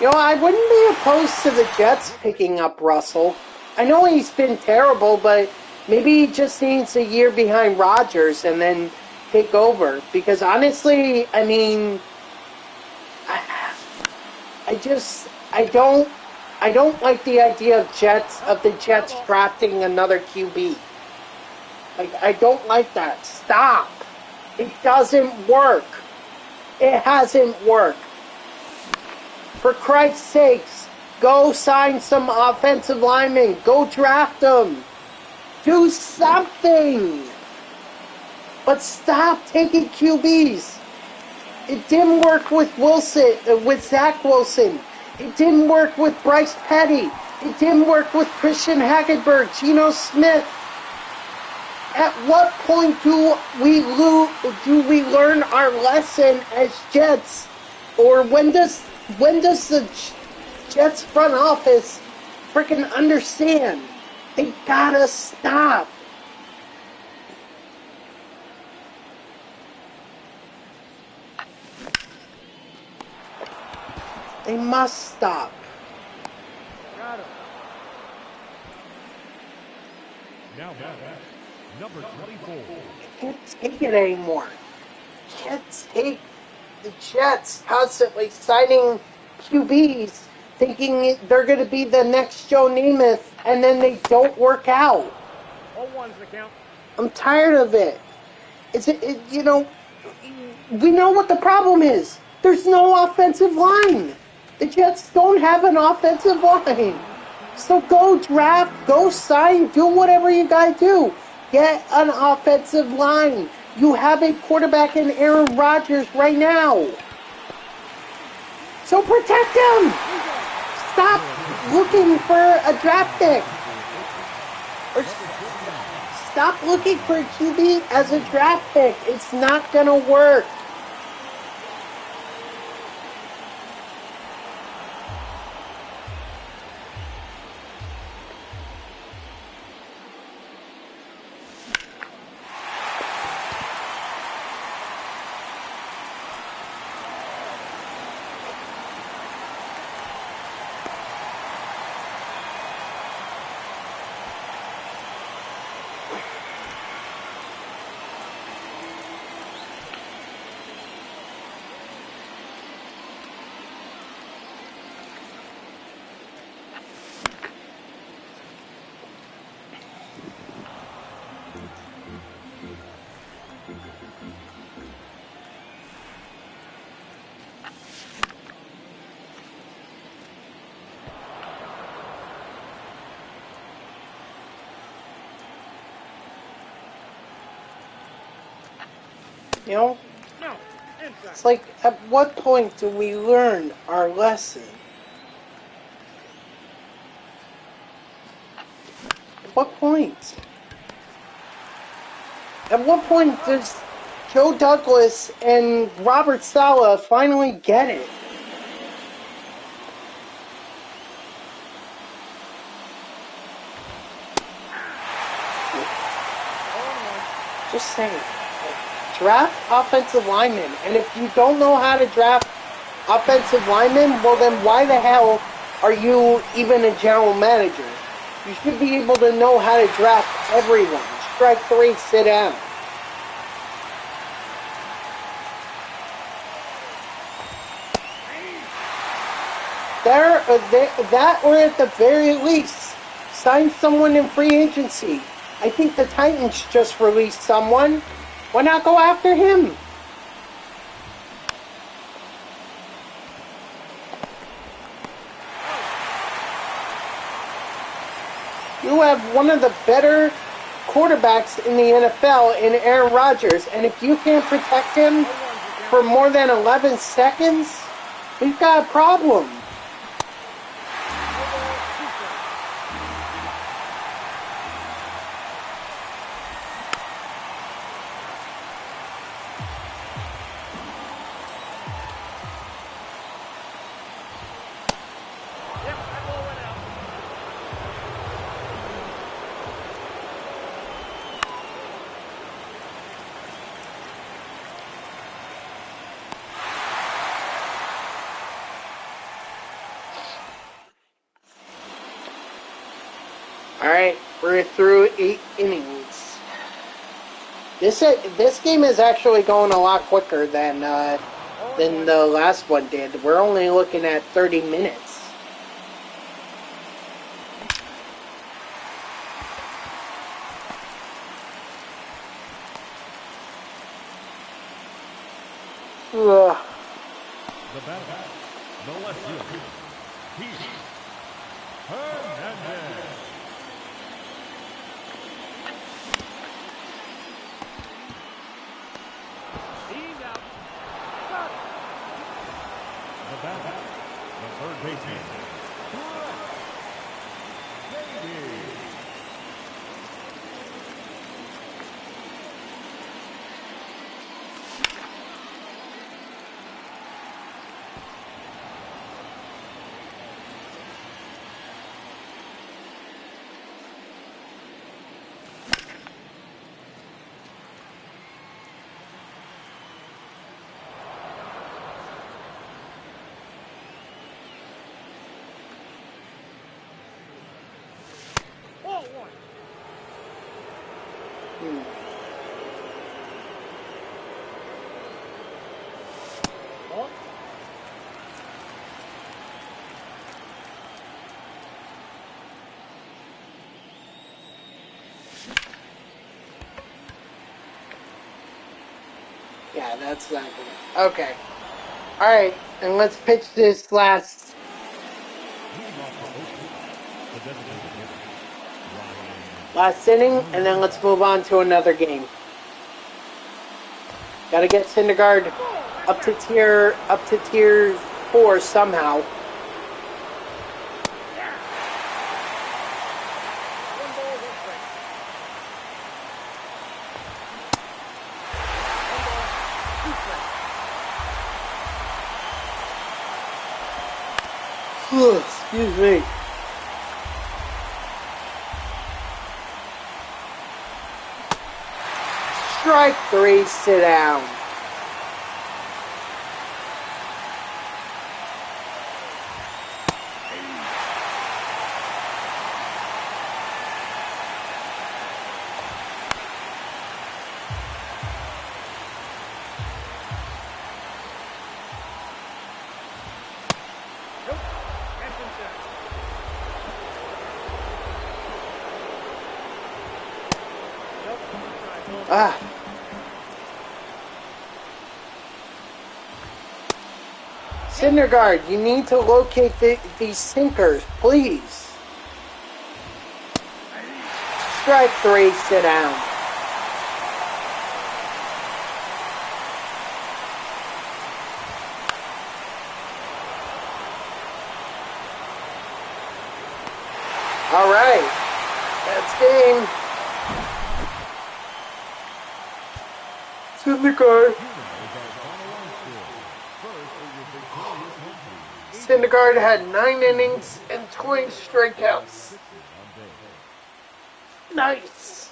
You know, I wouldn't be opposed to the Jets picking up Russell. I know he's been terrible, but maybe he just needs a year behind Rodgers and then take over. Because honestly, I mean, I I don't like the idea of the Jets drafting another QB. Like, I don't like that. Stop. It doesn't work. It hasn't worked. For Christ's sakes, go sign some offensive linemen. Go draft them. Do something. But stop taking QBs. It didn't work with Zach Wilson. It didn't work with Bryce Petty. It didn't work with Christian Hackenberg, Geno Smith. At what point do we learn our lesson as Jets? Or when does the Jets front office freaking understand? They gotta stop. They must stop. Got him. Now back, number 24. I can't take it anymore. Can't take the Jets constantly signing QBs, thinking they're going to be the next Joe Namath, and then they don't work out. 0-1's the count. I'm tired of it. We know what the problem is. There's no offensive line. The Jets don't have an offensive line. So go draft, go sign, do whatever you gotta do. Get an offensive line. You have a quarterback in Aaron Rodgers right now. So protect him. Stop looking for a draft pick. Or stop looking for a QB as a draft pick. It's not gonna work. You know? No. Inside. It's like, at what point do we learn our lesson? At what point? At what point does Joe Douglas and Robert Saleh finally get it? Just saying. Draft offensive linemen. And if you don't know how to draft offensive linemen, well then why the hell are you even a general manager? You should be able to know how to draft everyone. Strike three, sit down. That or at the very least, sign someone in free agency. I think the Titans just released someone. Why not go after him? You have one of the better quarterbacks in the NFL in Aaron Rodgers, and if you can't protect him for more than 11 seconds, we've got a problem. Alright, we're through 8 innings. This game is actually going a lot quicker than the last one did. We're only looking at 30 minutes. The left fielder, Team Hernandez. He's out. Got it. The batter, the third baseman, David. Ball one. Ball. Yeah, that's not good. Okay. Alright, and let's pitch this last. Leading off the opener, the designated hitter, Ryan. Last inning, and then let's move on to another game. Gotta get Syndergaard up to tier 4 somehow. One ball, one strike. One ball, two strikes. Excuse me. Strike 3, sit down. Nope. That's inside. Nope. Inside. Ah. Syndergaard, you need to locate these sinkers, please. Strike 3, sit down. All right, that's game. Syndergaard. Syndergaard had 9 innings and 20 strikeouts. Nice.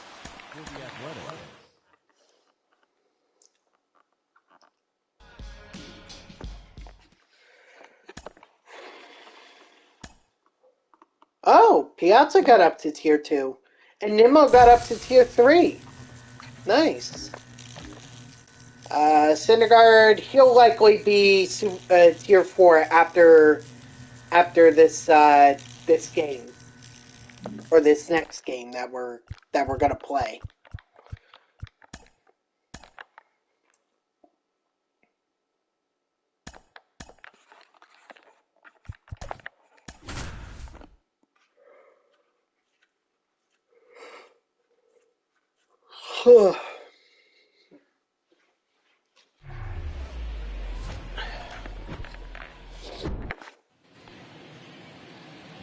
Oh, Piazza got up to tier 2. And Nimmo got up to tier 3. Nice. Syndergaard, he'll likely be tier 4 after this this game. Or this next game that we're gonna play.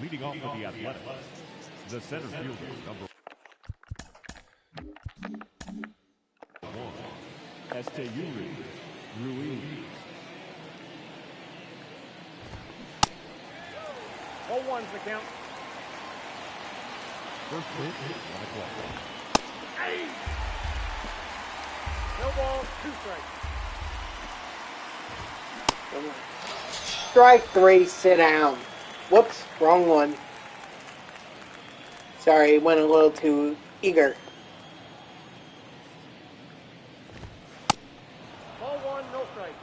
Leading off for the Athletics, the center fielder, number 1, Esteyuri Ruiz. Ball one's the count. First pitch, 1 o'clock. No ball, two strikes. Strike 3, sit down. Whoops, wrong one. Sorry, went a little too eager. Ball one, no strike.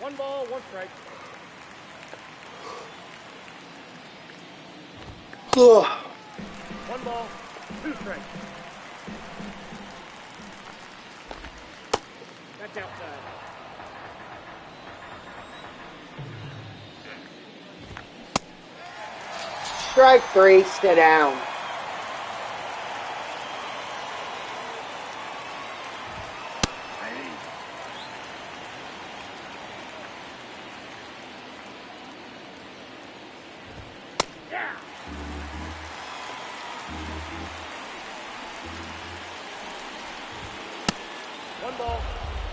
One ball, one strike. One ball, two strikes. That's outside. Strike 3, sit down. Yeah. One ball,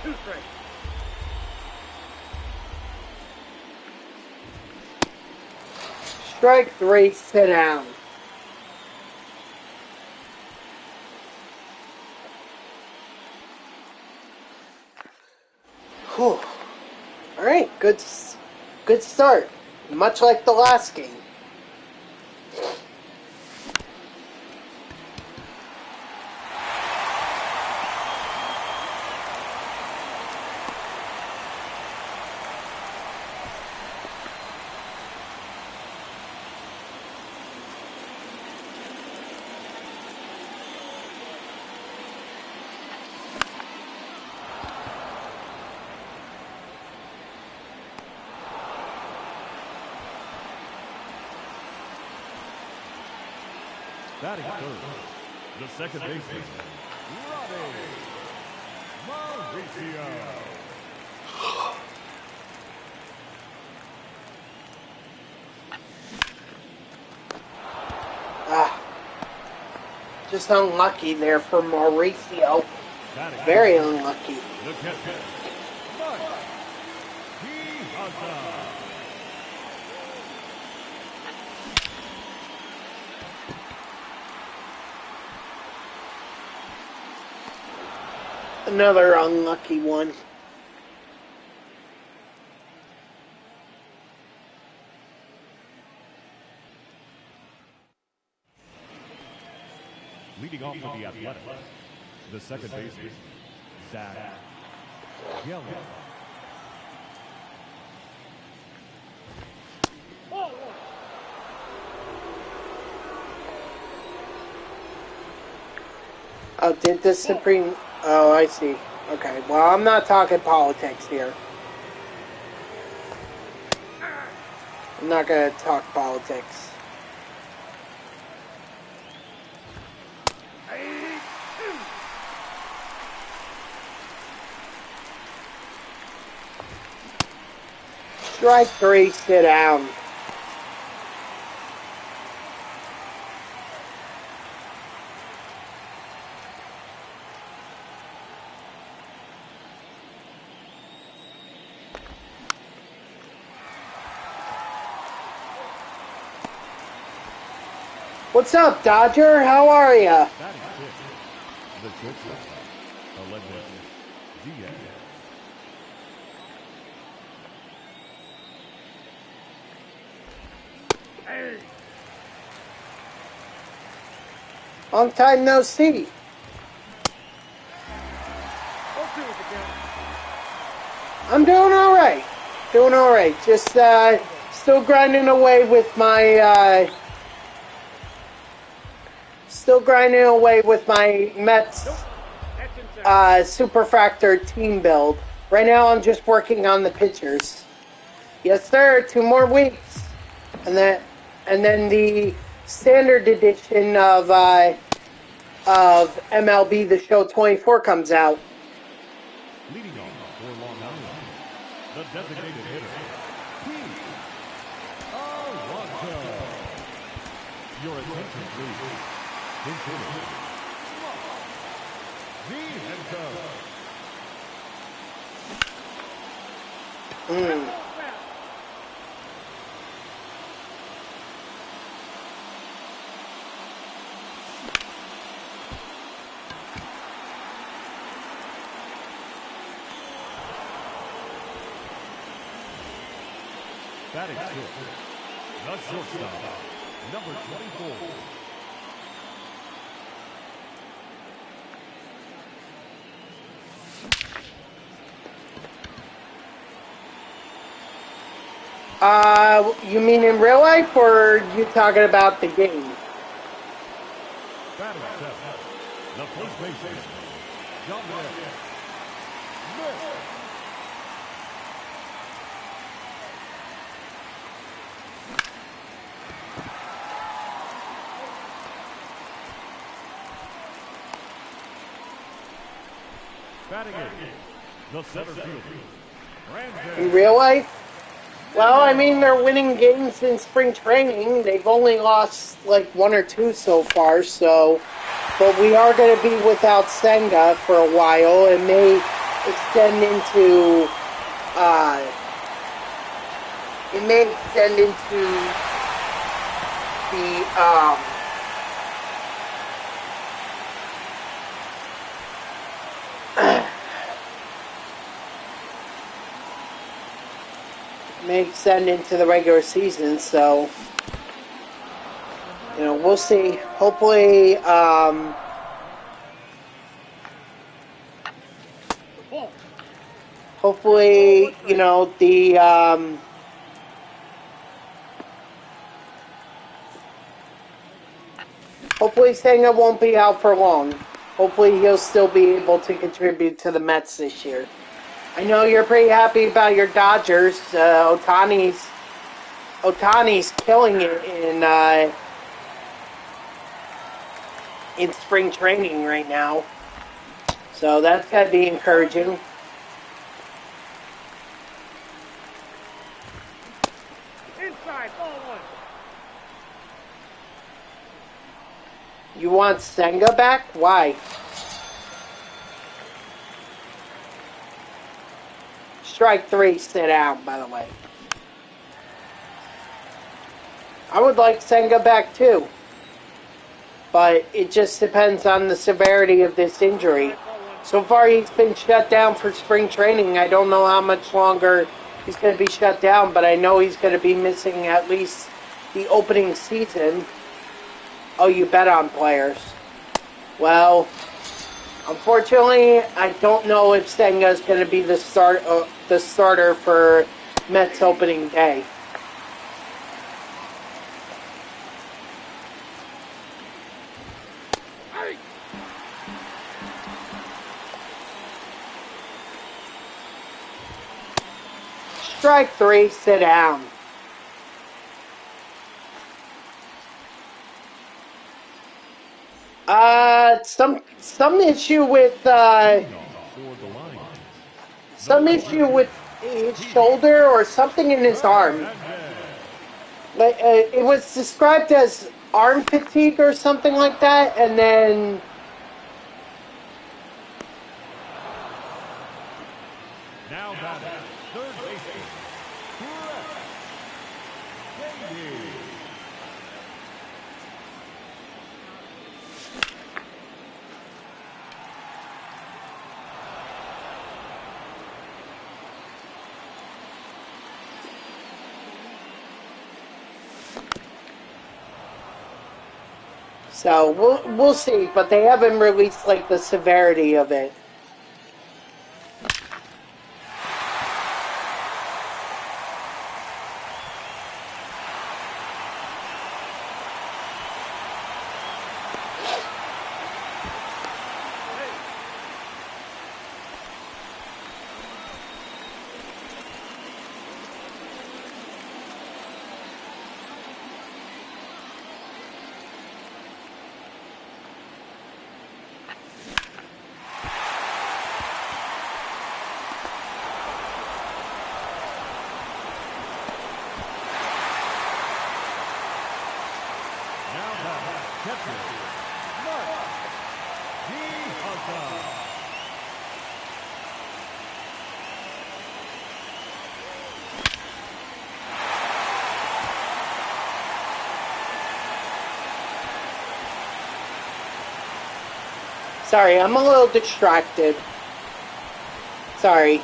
2 strikes. Strike 3, sit down. Whew. All right, good start. Much like the last game. Batting third, the second baseman, Robbie Mauricio. Just unlucky there for Mauricio. Very unlucky. The catcher, Mike Piazza. Another unlucky one. Leading off for the Athletics, the second baseman, Zach Gelman. Ball 1. Oh, did the Supreme... Oh, I see. Okay, well, I'm not talking politics here. I'm not going to talk politics. Strike 3, sit down. What's up, Dodger? How are ya? Batting fifth, the shortstop, Alexis Diaz. Long time no see. 0-2 is the count. I'm doing all right. Doing all right. Just still grinding away with my Mets That's inside. Superfractored team build. Right now, I'm just working on the pitchers. Yes, sir. 2 more weeks, and then the standard edition of MLB The Show 24 comes out. Leading off for Long Island, the designated hitter, Team Affinity. Your attention, please. Consider Batting fifth, the shortstop, number 24. You mean in real life, or are you talking about the game? Batting seventh, the first baseman, Dominic. Batting in, the center fielder, In Brandon. real life, well, I mean, they're winning games in spring training. They've only lost like 1 or 2 so far, so. But we are going to be without Senga for a while. It may extend into. It may extend into the. May extend into the regular season, so. You know, we'll see. Hopefully, hopefully, you know, the, hopefully Senga won't be out for long. Hopefully he'll still be able to contribute to the Mets this year. I know you're pretty happy about your Dodgers. Ohtani's killing it in spring training right now. So that's got to be encouraging. Inside, ball 1. You want Senga back? Why? Strike 3, sit down, by the way. I would like Senga back too. But it just depends on the severity of this injury. So far, he's been shut down for spring training. I don't know how much longer he's going to be shut down, but I know he's going to be missing at least the opening season. Oh, you bet on players. Well, unfortunately, I don't know if Senga is going to be the starter for Mets opening day. Strike 3, sit down. Some issue with his shoulder or something in his arm. Like it was described as arm fatigue or something like that, and then Now batting, third baseman, Brandon. so we'll see, but they haven't released like the severity of it. Sorry, I'm a little distracted. Sorry.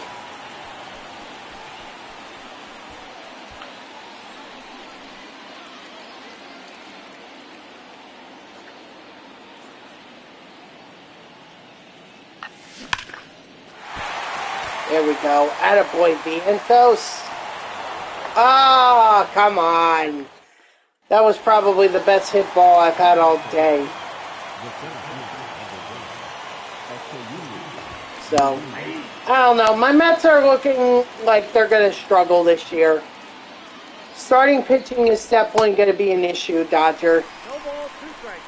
There we go. Attaboy, Vientos. Ah, come on. That was probably the best hit ball I've had all day. So, I don't know. My Mets are looking like they're going to struggle this year. Starting pitching is definitely going to be an issue, Dodger. No ball, 2 strikes.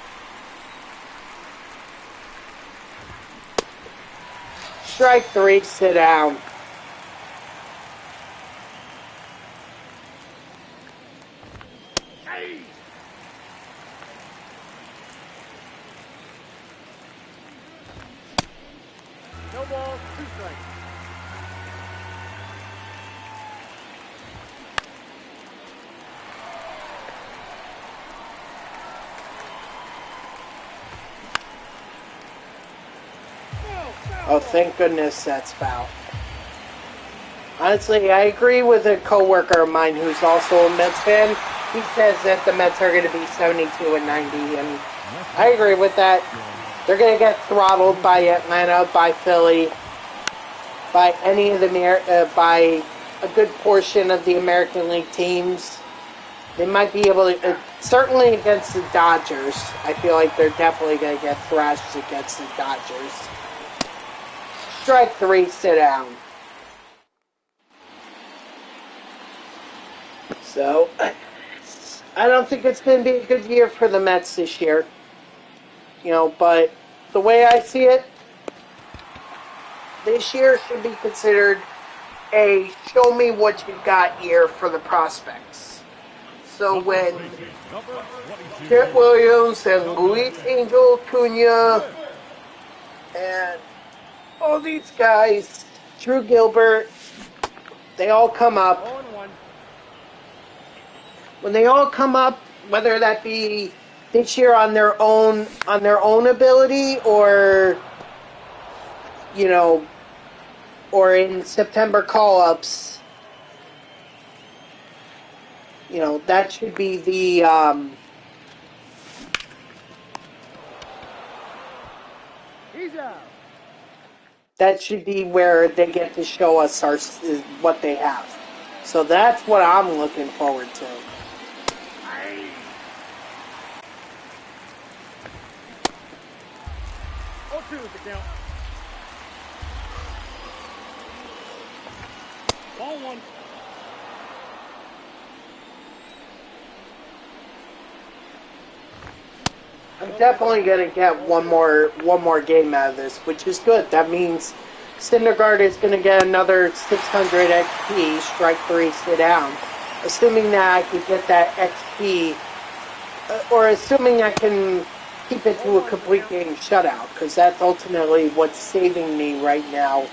Strike three, sit down. Hey. No balls, 2 strikes. Oh, thank goodness that's foul. Honestly, I agree with a coworker of mine who's also a Mets fan. He says that the Mets are going to be 72 and 90, and I agree with that. They're going to get throttled by Atlanta, by Philly, by any of the by a good portion of the American League teams. They might be able to, certainly against the Dodgers. I feel like they're definitely going to get thrashed against the Dodgers. Strike three, sit down. So, I don't think it's going to be a good year for the Mets this year. You know, but the way I see it, this year should be considered a show me what you got year for the prospects. So when Kent Williams and Luis Angel Cunha and all these guys, Drew Gilbert, they all come up. When they all come up, whether that be this year on their own ability, or you know, or in September call-ups, you know, that should be the that should be where they get to show us what they have. So that's what I'm looking forward to. 0-2 is the count. Ball 1. I'm definitely going to get one more game out of this, which is good. That means Syndergaard is going to get another 600 XP, strike three, sit down. Assuming that I could get that XP, or assuming I can keep it to a complete game shutout, because that's ultimately what's saving me right now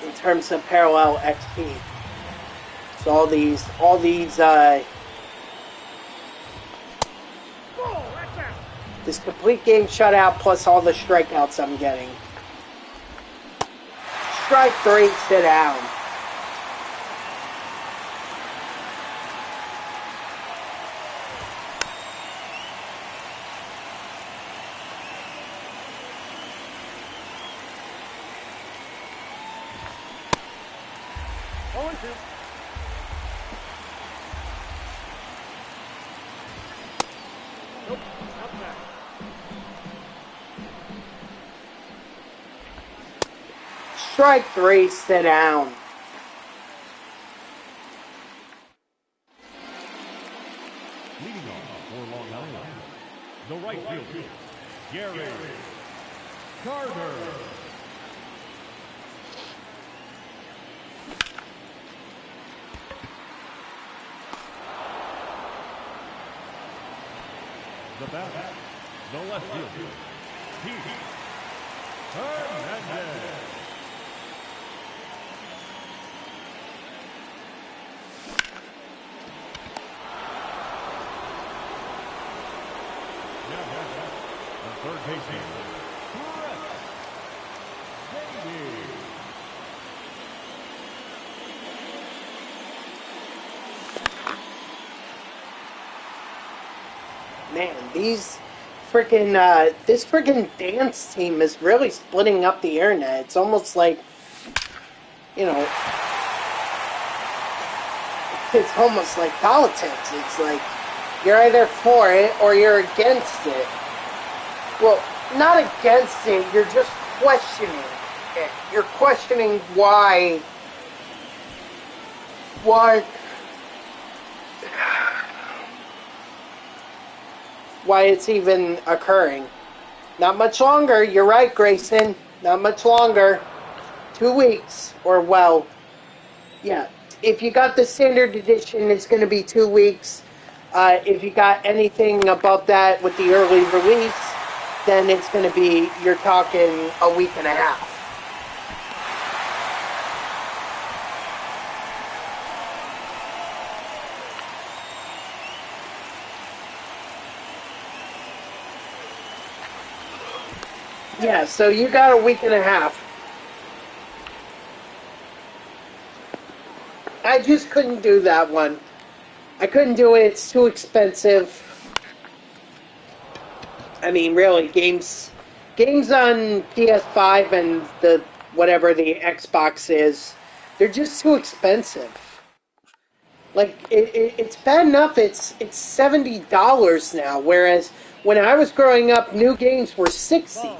in terms of parallel XP. So all these this complete game shutout plus all the strikeouts I'm getting. Strike three, sit down. Strike three, sit down. Leading off for Long Island, the right fielder, Gary Carter. The batter, the left fielder, Pete Hernandez. The third baseman, Man, this freaking dance team is really splitting up the internet. It's almost like, you know, it's almost like politics. It's like you're either for it or you're against it. Well, not against it, you're just questioning it. You're questioning why it's even occurring. Not much longer, you're right, Grayson. Not much longer. 2 weeks, or well, yeah. If you got the standard edition, it's going to be 2 weeks. If you got anything above that with the early release, then it's going to be, you're talking a week and a half. Yeah, so you got a week and a half. I just couldn't do that one. I couldn't do it. It's too expensive. I mean, really, games on PS5 and the whatever the Xbox is, they're just too expensive. Like it's bad enough. It's $70 now, whereas when I was growing up, new games were $60.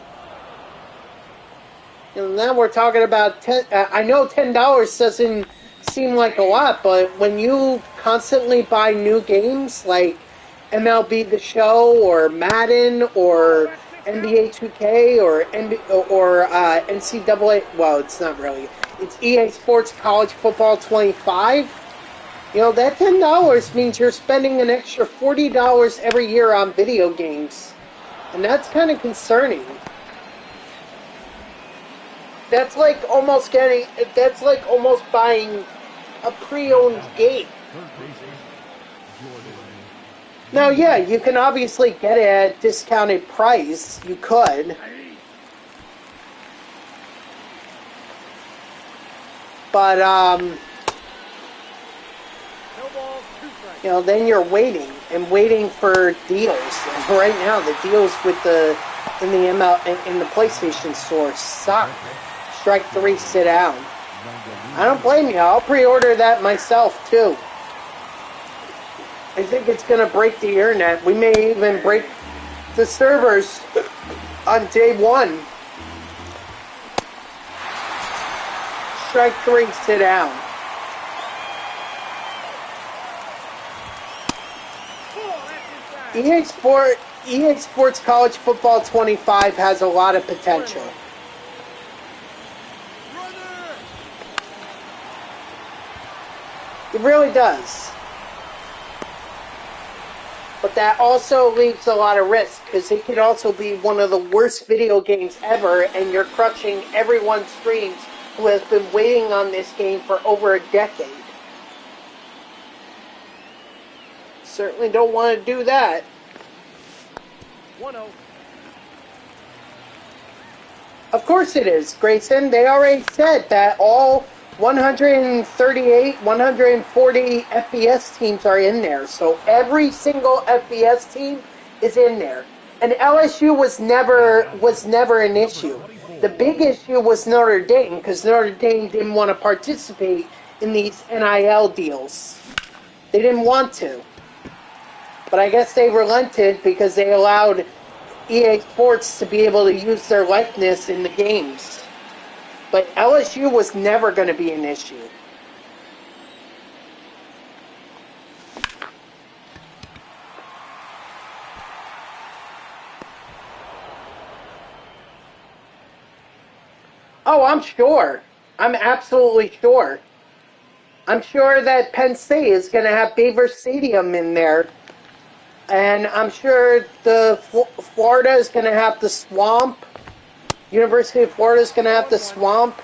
And now we're talking about $10. I know $10 doesn't seem like a lot, but when you constantly buy new games like MLB The Show or Madden or NBA 2K or NCAA, well, it's not really. It's EA Sports College Football 25. You know, that $10 means you're spending an extra $40 every year on video games. And that's kind of concerning. That's like almost buying a pre-owned game. Now, yeah, you can obviously get it at a discounted price. You could. But, you know, then you're waiting for deals. And right now, the deals in the PlayStation Store suck. Strike 3, sit down. I don't blame you. I'll pre-order that myself, too. I think it's going to break the internet. We may even break the servers on day 1. Strike 3, sit down. EA Sports College Football 25 has a lot of potential. It really does. But that also leaves a lot of risk, because it could also be one of the worst video games ever, and you're crushing everyone's dreams who has been waiting on this game for over a decade. Certainly don't want to do that. 1-0. Of course it is, Grayson. They already said that all 138, 140 FPS teams are in there. So every single FPS team is in there. And LSU was never an issue. The big issue was Notre Dame, because Notre Dame didn't want to participate in these NIL deals. They didn't want to. But I guess they relented because they allowed EA Sports to be able to use their likeness in the games. But LSU was never going to be an issue. Oh, I'm sure. I'm absolutely sure. I'm sure that Penn State is going to have Beaver Stadium in there. And I'm sure Florida is going to have the Swamp. University of Florida is going to have the Swamp.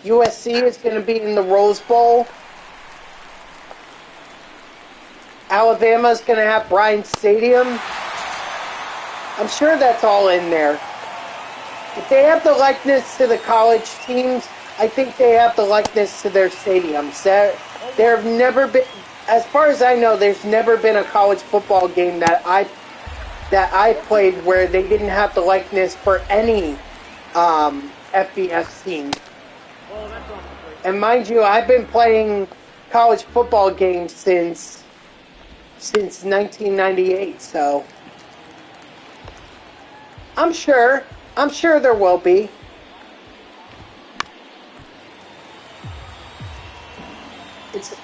USC is going to be in the Rose Bowl. Alabama is going to have Bryant Stadium. I'm sure that's all in there. If they have the likeness to the college teams, I think they have the likeness to their stadiums. There have never been, as far as I know, there's never been a college football game that I played where they didn't have the likeness for any FBS team. And mind you, I've been playing college football games since 1998, so I'm sure there will be.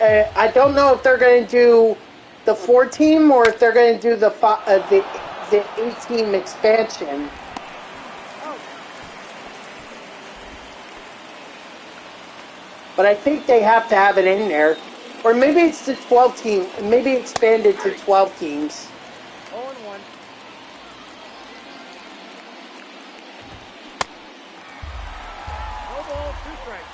I don't know if they're going to do the 4-team or if they're going to do the the 8-team expansion. But I think they have to have it in there. Or maybe it's the 12 team, maybe expanded to 12 teams. 0-1. No ball, 2 strikes.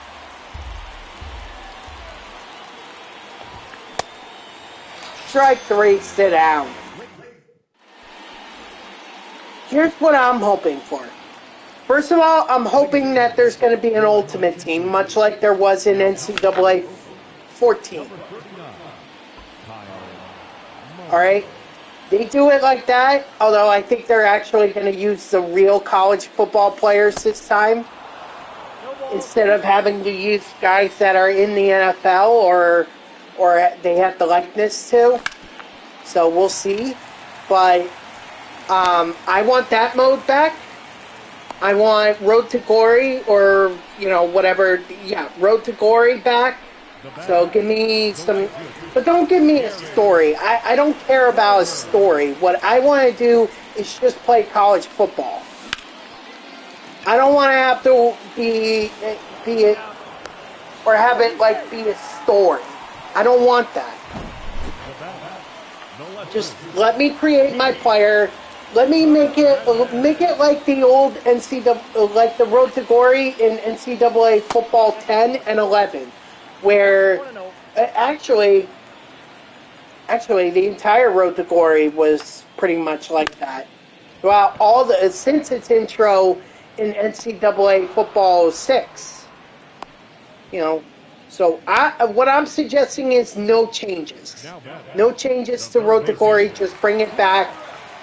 Strike 3, sit down. Here's what I'm hoping for. First of all, I'm hoping that there's going to be an ultimate team, much like there was in NCAA 14. Alright? They do it like that, although I think they're actually going to use the real college football players this time, instead of having to use guys that are in the NFL or they have the likeness to. So we'll see. But I want that mode back. I want Road to Glory, or, you know, whatever. Yeah, Road to Glory back. So give me some, but don't give me a story. I don't care about a story. What I want to do is just play college football. I don't want to have to be or have it like be a story. I don't want that. Just let me create my player. Let me make it like the old NCAA, like the Road to Glory in NCAA football 10 and 11, where actually the entire Road to Glory was pretty much like that. Throughout since its intro in NCAA football 6, you know. So what I'm suggesting is no changes. No changes to Road to Glory. Just bring it back.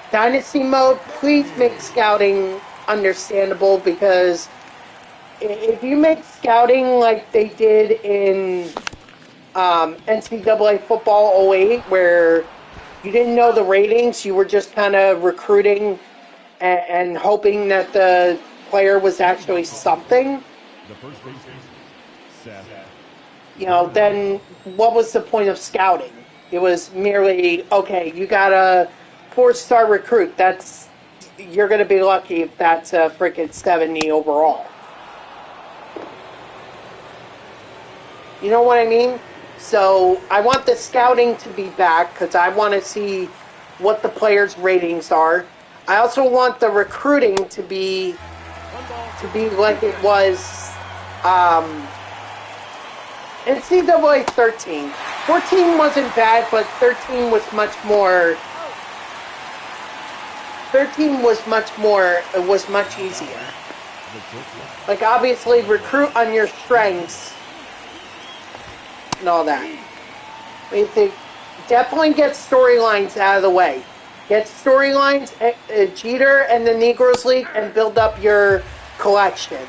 Dynasty mode, please make scouting understandable, because if you make scouting like they did in NCAA football 08, where you didn't know the ratings, you were just kind of recruiting and hoping that the player was actually something, you know, then what was the point of scouting? It was merely, okay, you got a 4-star recruit. You're going to be lucky if that's a freaking 70 overall. You know what I mean? So I want the scouting to be back, because I want to see what the players' ratings are. I also want the recruiting to be like it was NCAA 13. 14 wasn't bad, but 13 was much more. 13 was much easier. Like, obviously, recruit on your strengths and all that. I mean, definitely get storylines out of the way. Get storylines, Jeter and the Negroes League, and build up your collection.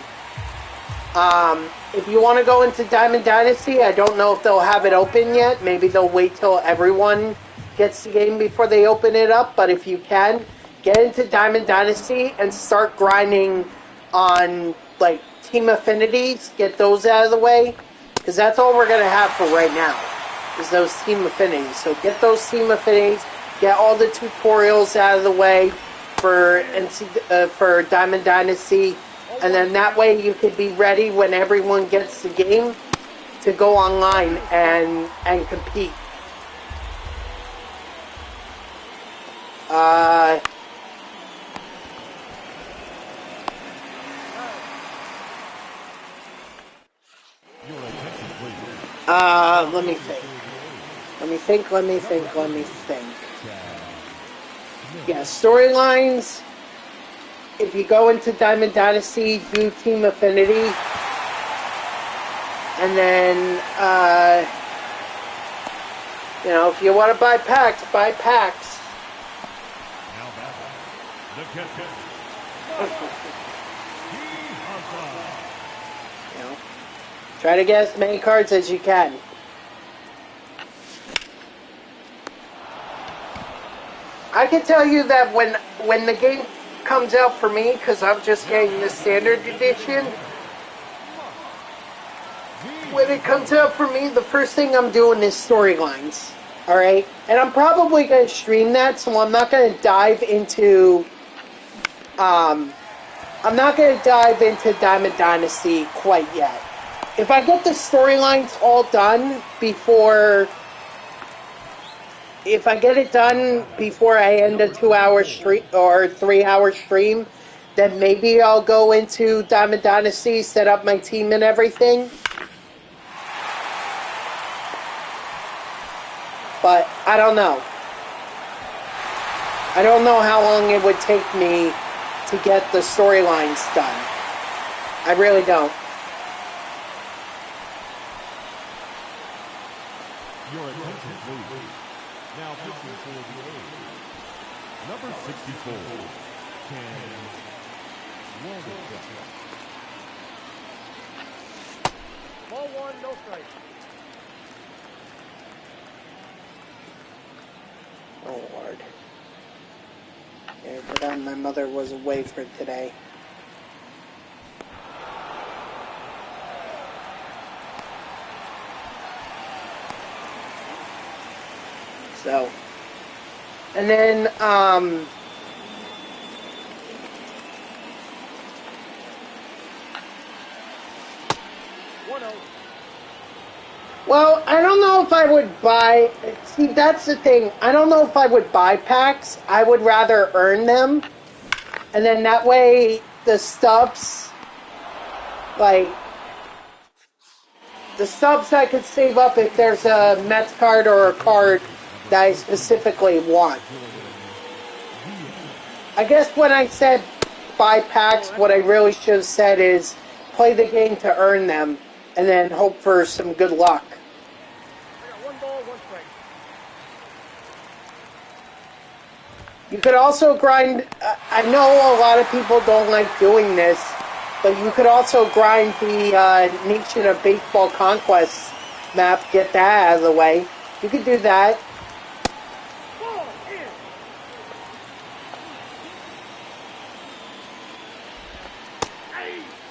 If you want to go into Diamond Dynasty, I don't know if they'll have it open yet. Maybe they'll wait till everyone gets the game before they open it up. But if you can, get into Diamond Dynasty and start grinding on, like, Team Affinities. Get those out of the way, because that's all we're going to have for right now, is those Team Affinities. So get those Team Affinities, get all the tutorials out of the way for Diamond Dynasty, and then that way you could be ready when everyone gets the game to go online and compete. Let me think. Yeah, storylines. If you go into Diamond Dynasty, do Team Affinity. And then, you know, if you want to buy packs, buy packs. You know, try to get as many cards as you can. I can tell you that when the game comes out for me, because I'm just getting the standard edition, when it comes out for me, the first thing I'm doing is storylines. Alright? And I'm probably going to stream that, so I'm not going to dive into... I'm not going to dive into Diamond Dynasty quite yet. If I get the storylines all done before... If I get it done before I end a 2-hour stream or 3-hour stream, then maybe I'll go into Diamond Dynasty, set up my team and everything. But I don't know. I don't know how long it would take me to get the storylines done. I really don't. Your attention, please. Now pitching for the A's. Number 64, Ken Waldichuk. Ball one, no strike. Oh, Lord. Yeah, I forgot my mother was away for today. So, and then, 1-0. well, I don't know if I would buy... See, that's the thing. I don't know if I would buy packs. I would rather earn them. And then that way, the stubs... Like... The stubs I could save up if there's a Mets card or a card that I specifically want. I guess when I said buy packs, what I really should have said is play the game to earn them and then hope for some good luck. I got 1 ball, 1 strike. You could also grind... I know a lot of people don't like doing this, but you could also grind the Nation of Baseball Conquest map, get that out of the way. You could do that. Ball in.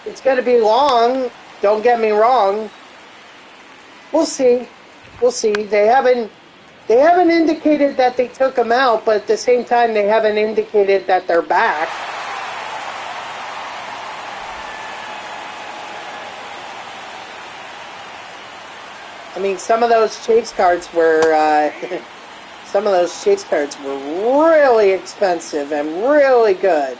It's going to be long, don't get me wrong. We'll see. We'll see. They haven't indicated that they took them out, but at the same time, they haven't indicated that they're back. I mean, some of those chase cards were really expensive and really good.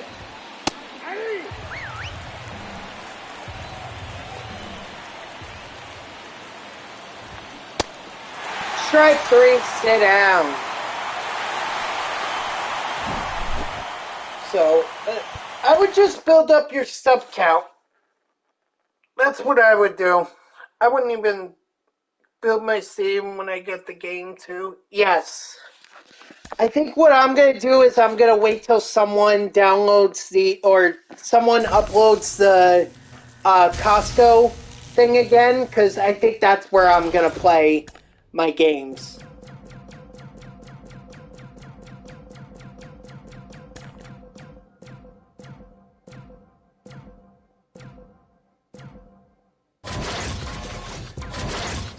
Strike 3, sit down. So, I would just build up your stub count. That's what I would do. I wouldn't even build my stadium when I get the game too. Yes. I think what I'm going to do is I'm going to wait till someone downloads someone uploads the Costco thing again, because I think that's where I'm going to play my games.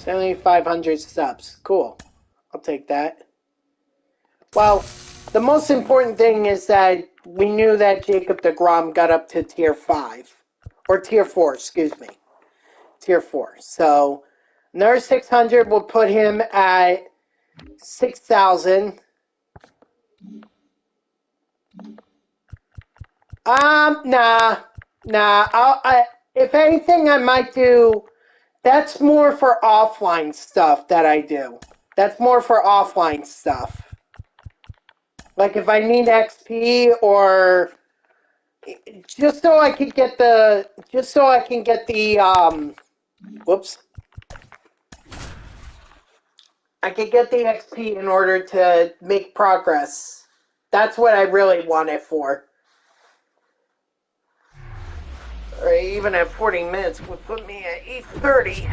$7,500 subs. Cool. I'll take that. Well, the most important thing is that we knew that Jacob deGrom got up to tier 5. Or tier 4, excuse me. Tier 4. So, another 600 will put him at 6,000. Nah. If anything, I might do... That's more for offline stuff that I do. That's more for offline stuff. Like if I need XP or... Just so I can get the... Whoops. I could get the XP in order to make progress. That's what I really want it for. Or even at 40 minutes would put me at 8:30.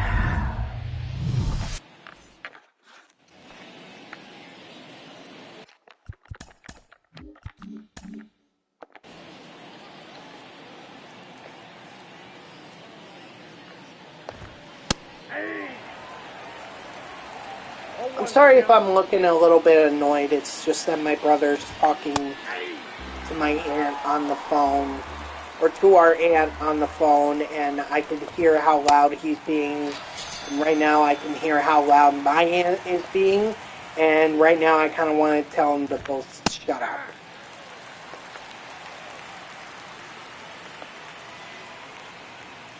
I'm sorry if I'm looking a little bit annoyed. It's just that my brother's talking to my aunt on the phone, or to our aunt on the phone, and I can hear how loud he's being. And right now I can hear how loud my aunt is being, and right now I kind of want to tell him to both shut up.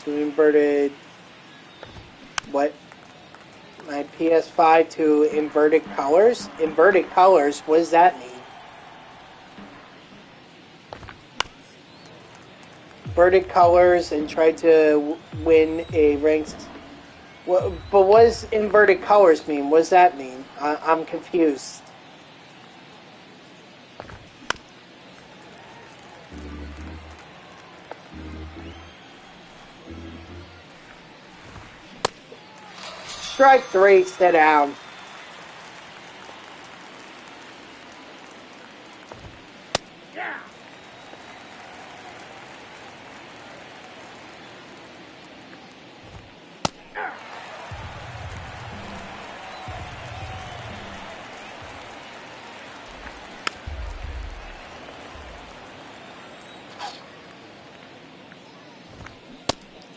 To inverted... What? My PS5 to inverted colors? Inverted colors? What does that mean? Inverted colors and try to win a ranked... But what does inverted colors mean? What does that mean? I'm confused. Strike 3, sit down. Yeah.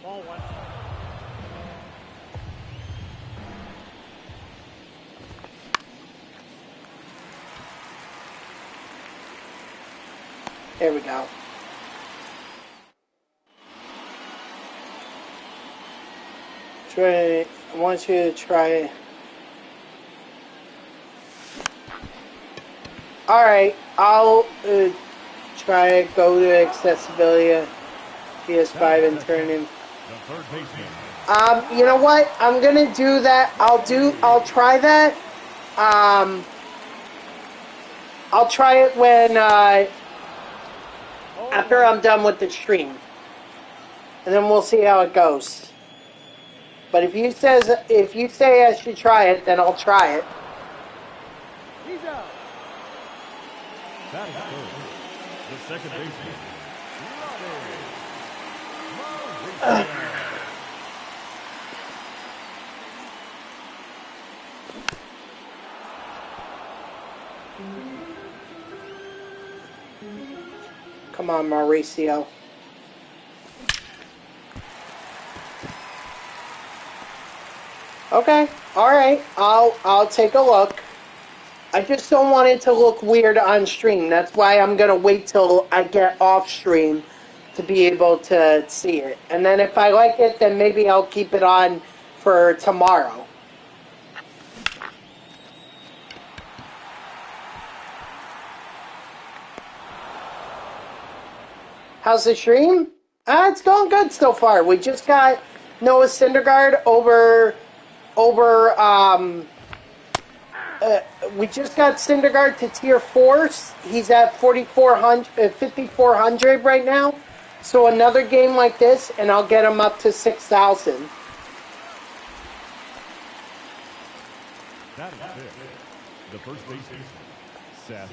Ball 1. There we go. I want you to try... Alright, I'll try go to accessibility PS5 and turn in. The third baseman. You know what? I'm gonna do that. I'll try that. I'll try it when, after I'm done with the stream. And then we'll see how it goes. But if you say I should try it, then I'll try it. He's out. That is third. The second baseman. Come on, Mauricio. Okay, alright. I'll take a look. I just don't want it to look weird on stream. That's why I'm gonna wait till I get off stream to be able to see it. And then if I like it, then maybe I'll keep it on for tomorrow. How's the stream? It's going good so far. We just got Noah Syndergaard we just got Syndergaard to tier 4. He's at 5,400 right now. So another game like this, and I'll get him up to 6,000. That is fifth. The first baseman. Seth.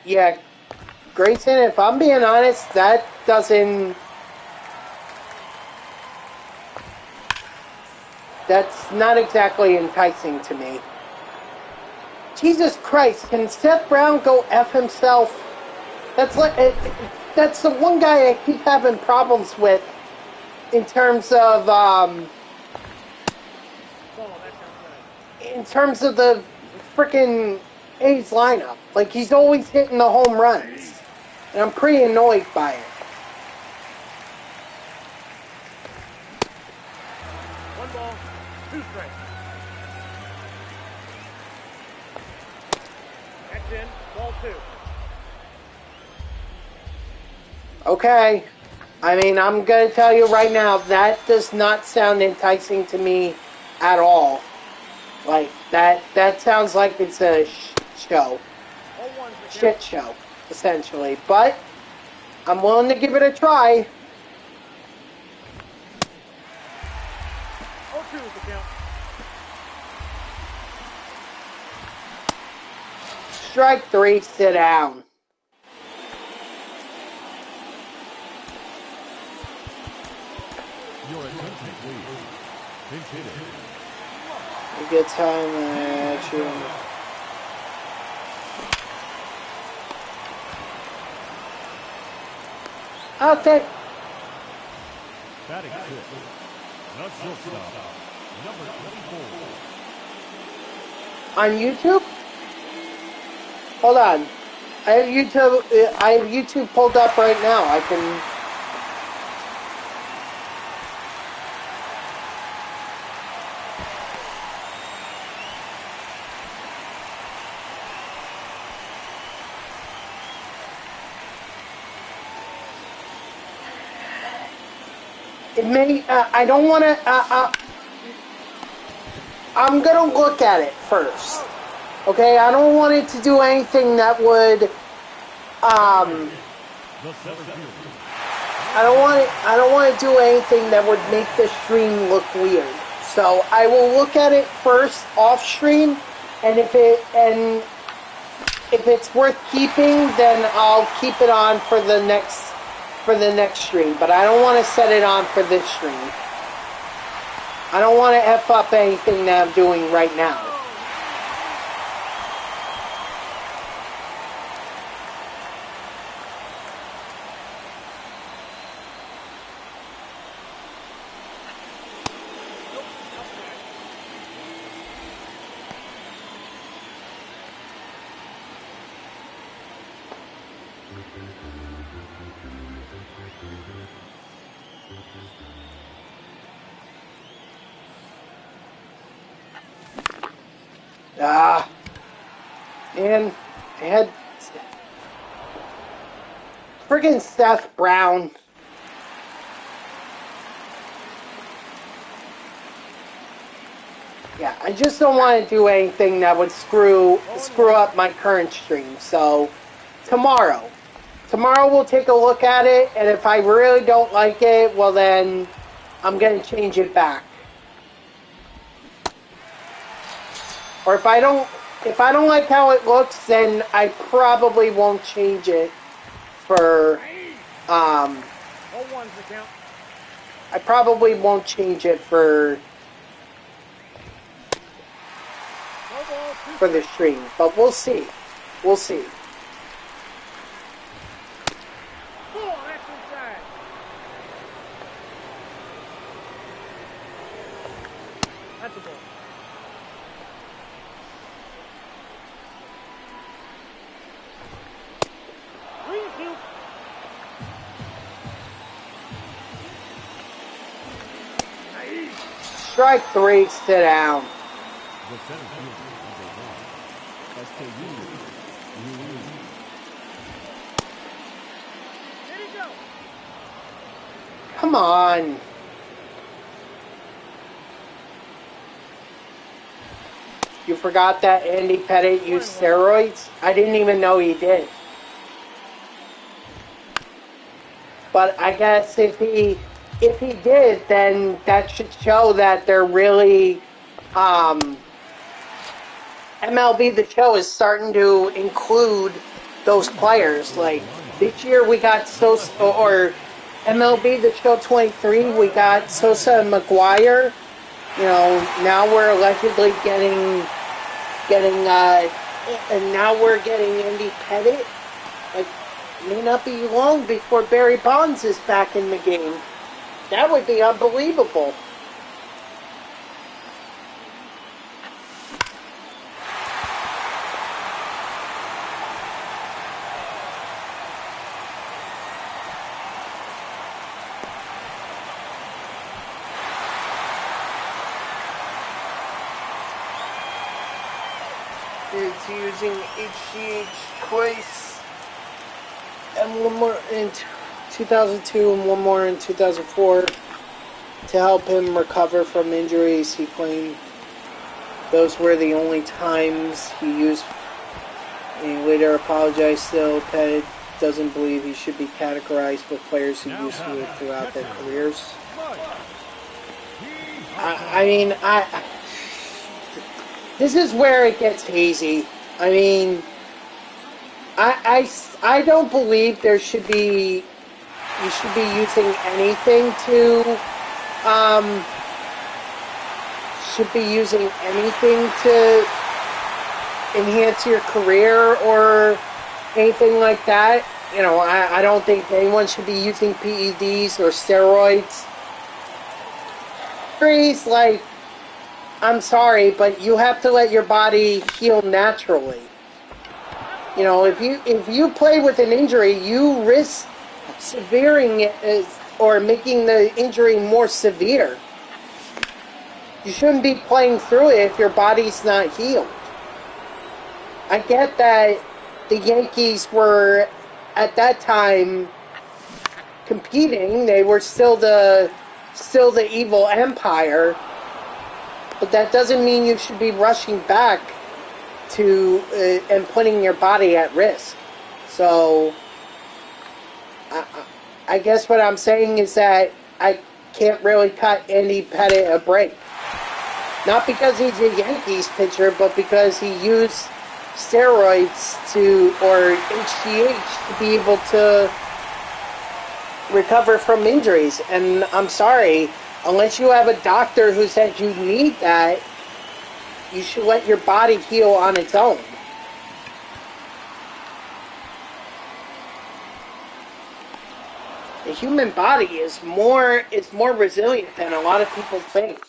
Yeah, Grayson, if I'm being honest, that doesn't... That's not exactly enticing to me. Jesus Christ, can Seth Brown go F himself? That's the one guy I keep having problems with in terms of the frickin' A's lineup. Like, he's always hitting the home runs. And I'm pretty annoyed by it. One ball, 2 strikes. That's in. Ball 2. Okay. I mean, I'm going to tell you right now, that does not sound enticing to me at all. Like, that sounds like it's a show. Shit show, essentially. But I'm willing to give it a try. 0-2 is the count. Strike 3, sit down. Your attention, please. Pinch hitter. A good time actually. Out there. Batting fifth, the shortstop, number 24. On YouTube? Hold on. I have YouTube pulled up right now. I can. It may. I don't want to. I'm gonna look at it first. Okay, I don't want it to do anything that would. I don't want to do anything that would make the stream look weird. So I will look at it first off stream, and if it's worth keeping, then I'll keep it on for the next stream. But I don't want to set it on for this stream. I don't want to F up anything that I'm doing right now. Man, I had friggin' Seth Brown. Yeah, I just don't want to do anything that would screw up my current stream. So tomorrow we'll take a look at it, and if I really don't like it, well then I'm gonna change it back. Or if I don't like how it looks, then I probably won't change it for, I probably won't change it for the stream, but we'll see. We'll see. That's a ball. Strike three, sit down. Come on. You forgot that Andy Pettit used steroids? I didn't even know he did. But I guess if he did, then that should show that they're really MLB The Show is starting to include those players. Like this year we got Sosa, or MLB The Show 23, we got Sosa and McGuire. You know, now we're allegedly getting and now we're getting Andy Pettit. Like, it may not be long before Barry Bonds is back in the game. That would be unbelievable. It's using HGH twice, and one more in 2002 and one more in 2004 to help him recover from injuries. He claimed those were the only times he used. He later apologized. Still, Pettit doesn't believe he should be categorized with players who used it throughout their careers. This is where it gets hazy. I mean, I don't believe there should be, you should be using anything to should be using anything to enhance your career or anything like that. You know, I don't think anyone should be using PEDs or steroids. Like, I'm sorry, but you have to let your body heal naturally. You know, if you play with an injury, you risk severing it or making the injury more severe. You shouldn't be playing through it if your body's not healed. I get that the Yankees were, at that time, competing. They were still the evil empire, but that doesn't mean you should be rushing back to and putting your body at risk. So, I guess what I'm saying is that I can't really cut Andy Pettitte a break. Not because he's a Yankees pitcher, but because he used steroids or HGH to be able to recover from injuries. And I'm sorry, unless you have a doctor who says you need that, you should let your body heal on its own. The human body is more resilient than a lot of people think.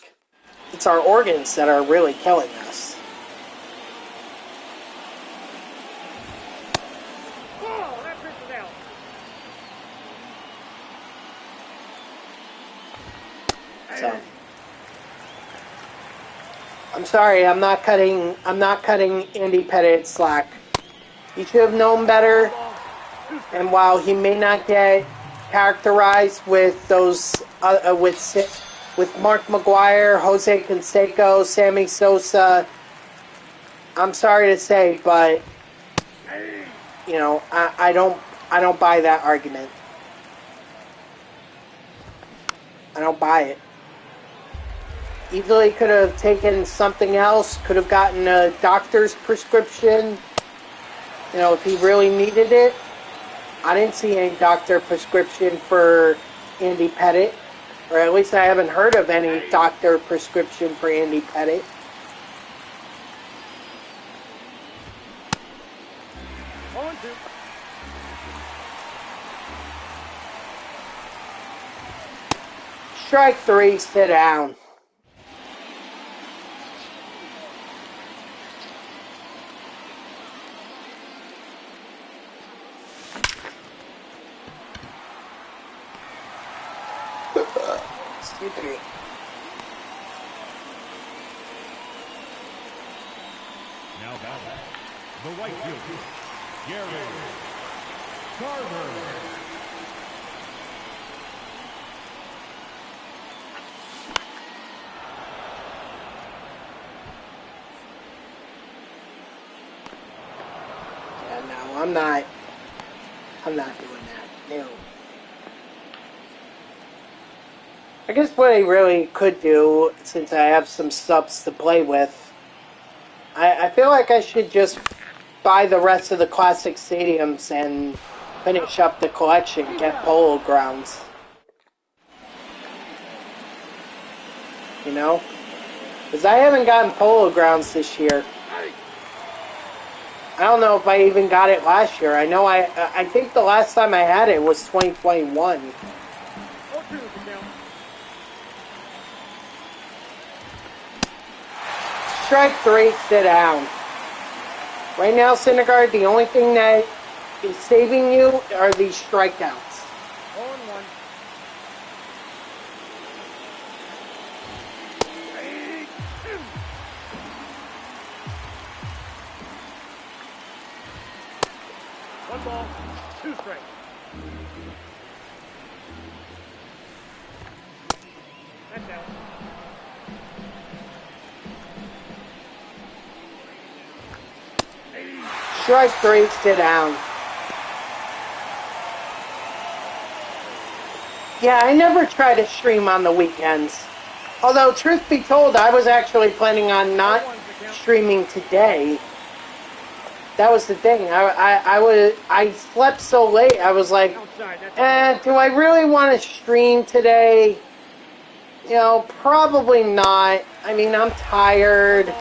It's our organs that are really killing us. Oh, that pitch is out. So, I'm sorry, I'm not cutting Andy Pettitte slack. He should have known better. And while he may not get characterized with those with Mark McGwire, Jose Canseco, Sammy Sosa, I'm sorry to say, but you know, I don't buy that argument. I don't buy it. Easily could have taken something else, could have gotten a doctor's prescription, you know, if he really needed it. I didn't see any doctor prescription for Andy Pettitte, or at least I haven't heard of any doctor prescription for Andy Pettitte. On to. Strike 3, sit down. Excuse me. Now batting, the right fielder, Gary Carter. Yeah, no, I'm not doing that. No. I guess what I really could do, since I have some subs to play with, I feel like I should just buy the rest of the classic stadiums and finish up the collection, get polo grounds. You know? Because I haven't gotten polo grounds this year. I don't know if I even got it last year. I know I think the last time I had it was 2021. Strike 3, sit down. Right now, Syndergaard, the only thing that is saving you are these strikeouts. On one. One ball, 2 strikes. That's out. Strike 3, sit down. Yeah, I never try to stream on the weekends. Although, truth be told, I was actually planning on not streaming today. That was the thing. I slept so late. I was like, do I really want to stream today? You know, probably not. I mean, I'm tired,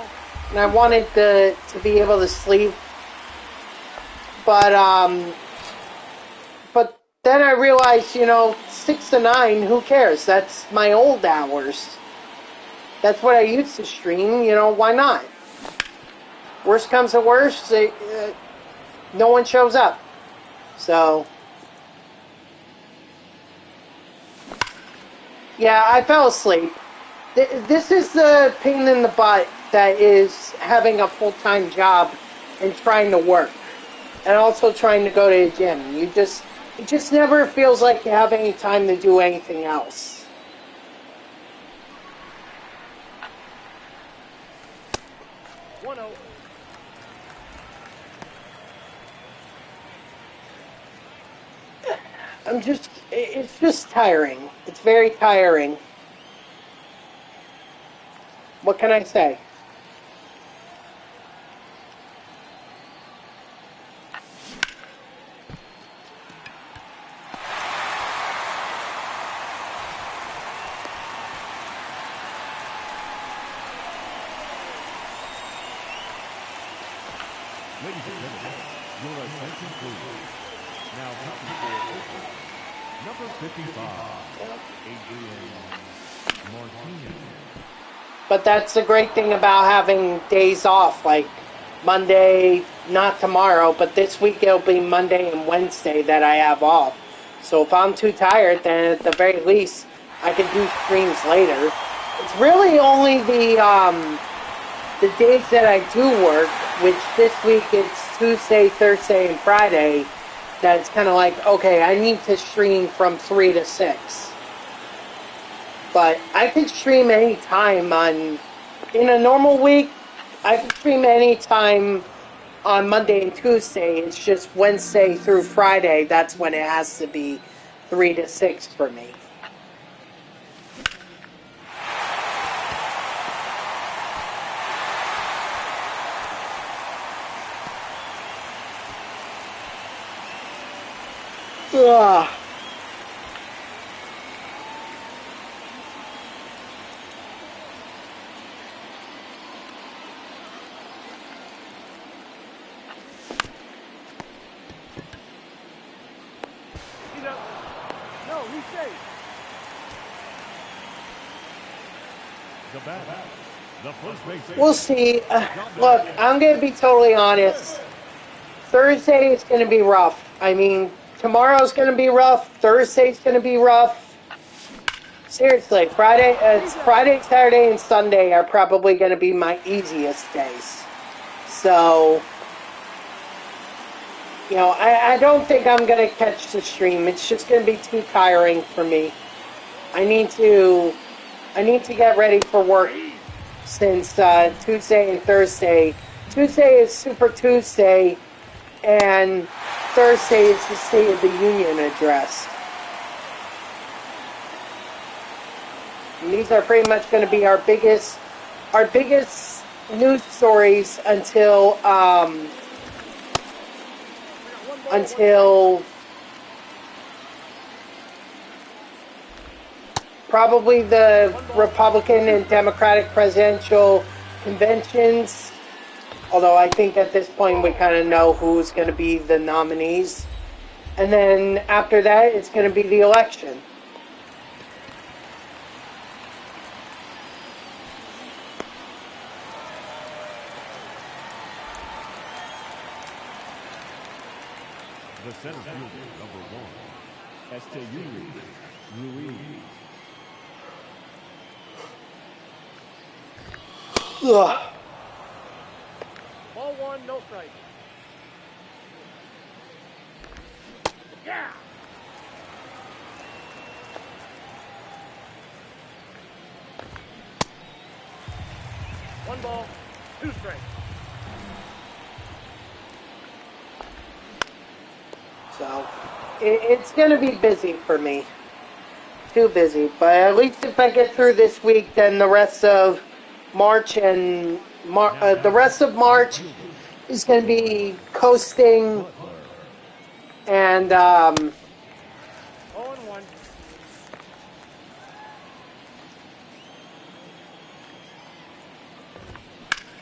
and I wanted to be able to sleep. But then I realized, you know, 6 to 9, who cares? That's my old hours. That's what I used to stream, you know, why not? Worst comes to worst, no one shows up. So, yeah, I fell asleep. This is the pain in the butt that is having a full-time job and trying to work. And also trying to go to the gym. It just never feels like you have any time to do anything else. It's just tiring. It's very tiring. What can I say? Ladies and gentlemen, your attention please. Now coming for number 55, Adrian Martinez. But that's the great thing about having days off, like Monday, not tomorrow, but this week it'll be Monday and Wednesday that I have off. So if I'm too tired, then at the very least, I can do streams later. It's really only the days that I do work, which this week it's Tuesday, Thursday, and Friday, that it's kind of like, okay, I need to stream from 3 to 6. But I can stream any time in a normal week, I can stream any time on Monday and Tuesday. It's just Wednesday through Friday, that's when it has to be 3 to 6 for me. Ugh. No, he's safe. The bat, the first baseman. We'll see. Look, I'm going to be totally honest. Thursday is going to be rough. I mean, tomorrow's going to be rough. Thursday's going to be rough. Seriously, Friday, Saturday, and Sunday are probably going to be my easiest days. So, you know, I don't think I'm going to catch the stream. It's just going to be too tiring for me. I need to get ready for work since Tuesday and Thursday. Tuesday is Super Tuesday, and Thursday is the State of the Union address. And these are pretty much going to be our biggest news stories until probably the Republican and Democratic presidential conventions. Although I think at this point we kind of know who's going to be the nominees. And then after that, it's going to be the election. The center fielder, number 1, Esteury Ruiz. Ugh. Ball 1, no strike. Yeah. One ball, 2 strikes. So, it's going to be busy for me. Too busy. But at least if I get through this week, then the rest of March is going to be coasting and 0-1.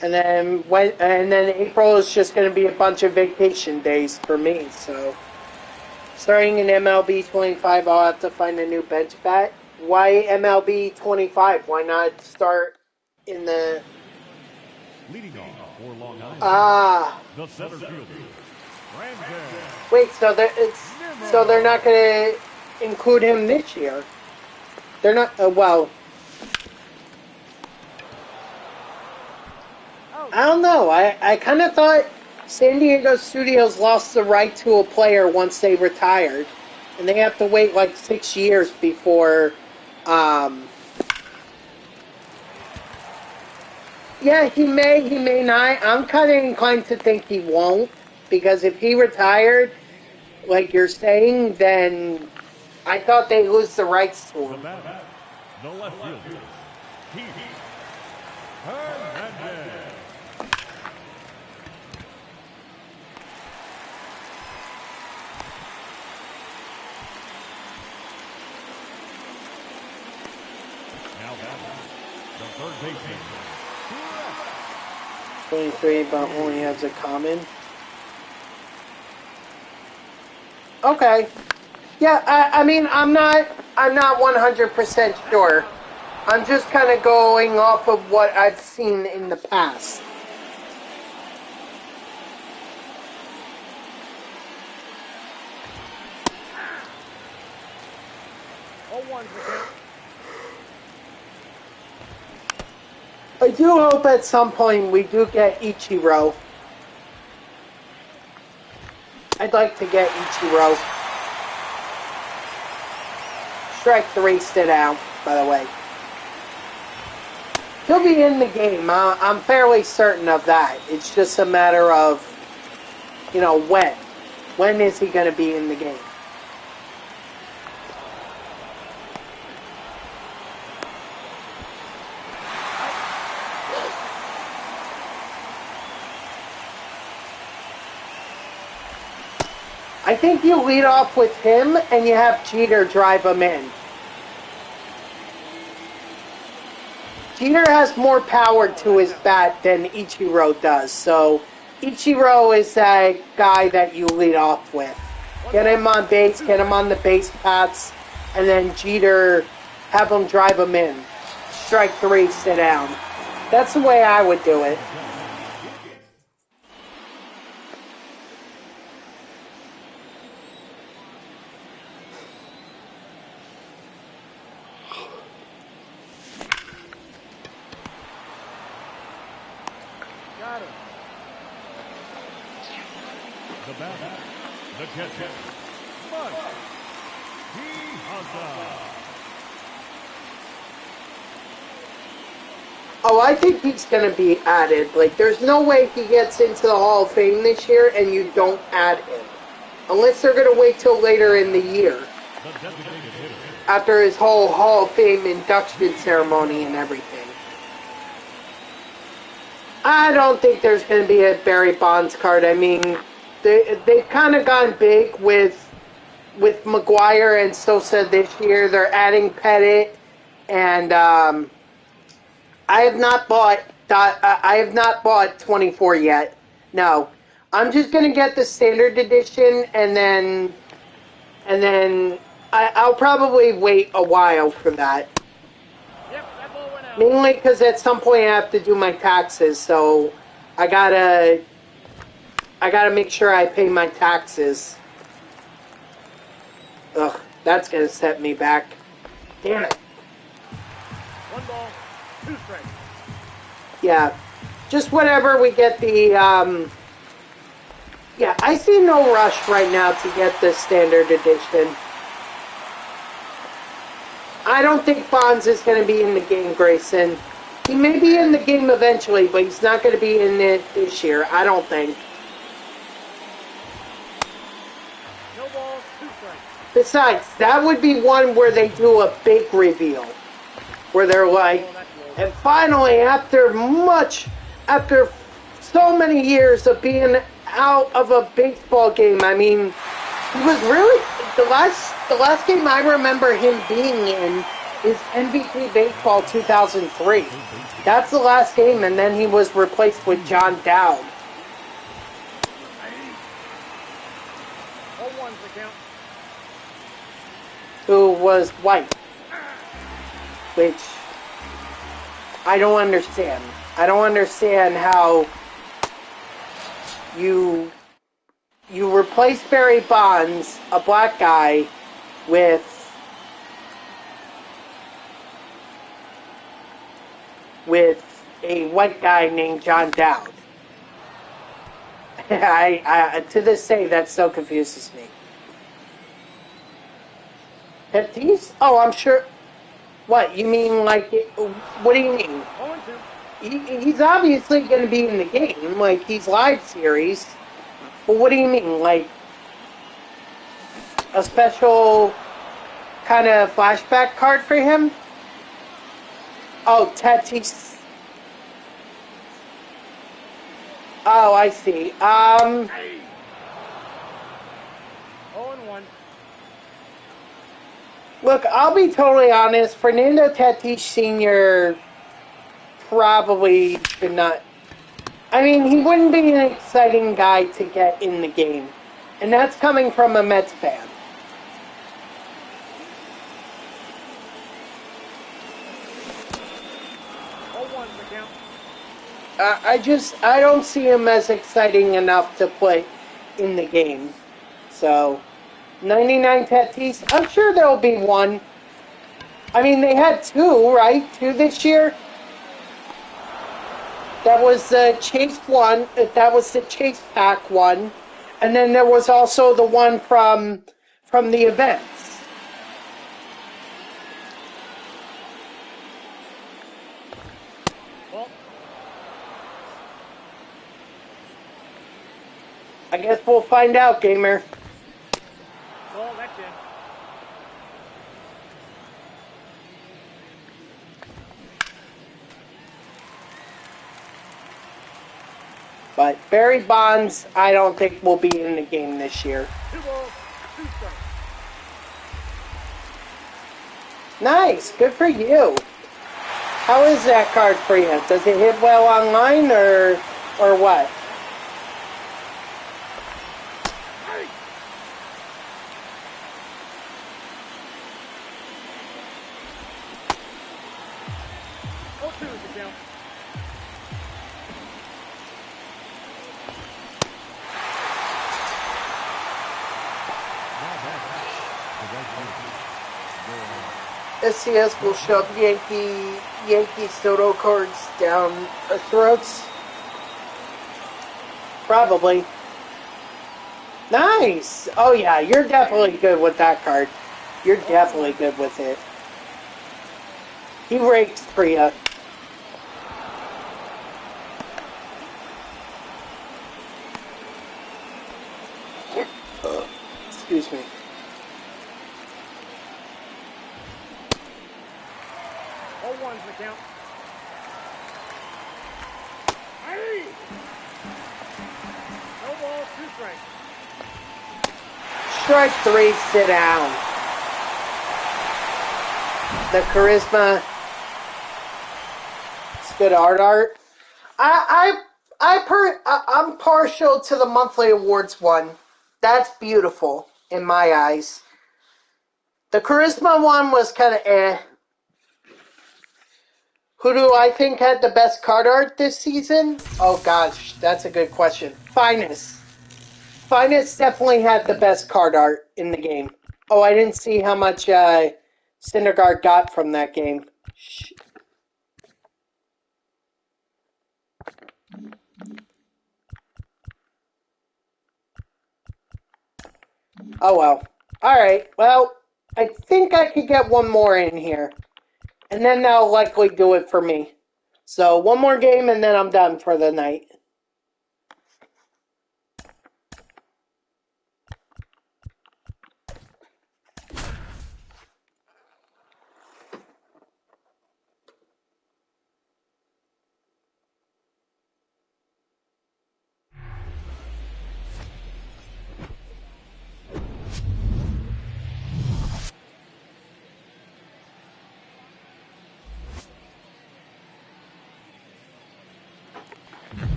And then April is just going to be a bunch of vacation days for me. So starting in MLB 25, I'll have to find a new bench bat. Why MLB 25? Why not start in the Leading off for Long Island, the center fielder, Brandon. wait, so they're not going to include him this year. They're not well. I don't know. I kind of thought San Diego Studios lost the right to a player once they retired, and they have to wait like 6 years before. Yeah, he may not. I'm kind of inclined to think he won't, because if he retired, like you're saying, then I thought they lose the rights to him. The left fielder, Keith Hernandez. Now the third baseman, 23, but only has a common. Okay. Yeah, I mean, I'm not 100% sure. I'm just kind of going off of what I've seen in the past. I do hope at some point we do get Ichiro. I'd like to get Ichiro. Strike 3, sit out, by the way. He'll be in the game. I'm fairly certain of that. It's just a matter of, when. When is he going to be in the game? I think you lead off with him and you have Jeter drive him in. Jeter has more power to his bat than Ichiro does, so Ichiro is that guy that you lead off with. Get him on base, get him on the base paths, and then Jeter, have him drive him in. Strike 3, sit down. That's the way I would do it. the batter, the catcher, Mike Piazza. Oh, I think he's going to be added. Like, there's no way he gets into the Hall of Fame this year and you don't add him. Unless they're going to wait till later in the year. After his whole Hall of Fame induction ceremony and everything. I don't think there's going to be a Barry Bonds card. I mean, they've kind of gone big with McGuire and Sosa this year. They're adding Pettit, and I have not bought 24 yet. No, I'm just going to get the standard edition, and then I'll probably wait a while for that. Mainly because at some point I have to do my taxes, so I gotta make sure I pay my taxes. Ugh, that's gonna set me back. Damn it. 1 ball, 2 strikes. Yeah, just whenever we get the yeah, I see no rush right now to get the standard edition. I don't think Bonds is going to be in the game, Grayson. He may be in the game eventually, but he's not going to be in it this year. I don't think. No balls, 2 strikes. Besides, that would be one where they do a big reveal. Where they're like, and finally, after so many years of being out of a baseball game, I mean, he was really, the last game I remember him being in is MVP Baseball 2003. That's the last game, and then he was replaced with John Dowd. 0-1's the count. Who was white. Which I don't understand. I don't understand how you replace Barry Bonds, a black guy, with a white guy named John Dowd. I to this day, that still confuses me. Tatis? Oh, I'm sure. What, you mean like, what do you mean? 0-2. He's obviously going to be in the game, like he's live series. But what do you mean, like a special kind of flashback card for him? Oh, Tatis. Oh, I see. 0-1. Look, I'll be totally honest. Fernando Tatis Sr. probably should not. I mean, he wouldn't be an exciting guy to get in the game. And that's coming from a Mets fan. I don't see him as exciting enough to play in the game. So, 99 Tatis, I'm sure there'll be one. I mean, they had two, right? Two this year. That was the Chase one. That was the Chase Pack one. And then there was also the one from the events. Well, I guess we'll find out, gamer. well, that's it. But Barry Bonds, I don't think will be in the game this year. 2 balls, 2 strikes. Nice, good for you. How is that card for you? Does it hit well online or what? SCS will shove Yankee Soto cards down our throats. Probably. Nice! Oh yeah, you're definitely good with that card. You're definitely good with it. He rakes for you. Excuse me. One's the count. No balls, 2 strikes. Strike 3, sit down. The charisma. It's good art. I'm partial to the monthly awards one. That's beautiful in my eyes. The charisma one was kind of eh. Who do I think had the best card art this season? Oh gosh, that's a good question. Finest. Finest definitely had the best card art in the game. Oh, I didn't see how much Syndergaard got from that game. Shh. Oh well. Alright, well, I think I could get one more in here. And then that'll likely do it for me. So, one more game and then I'm done for the night.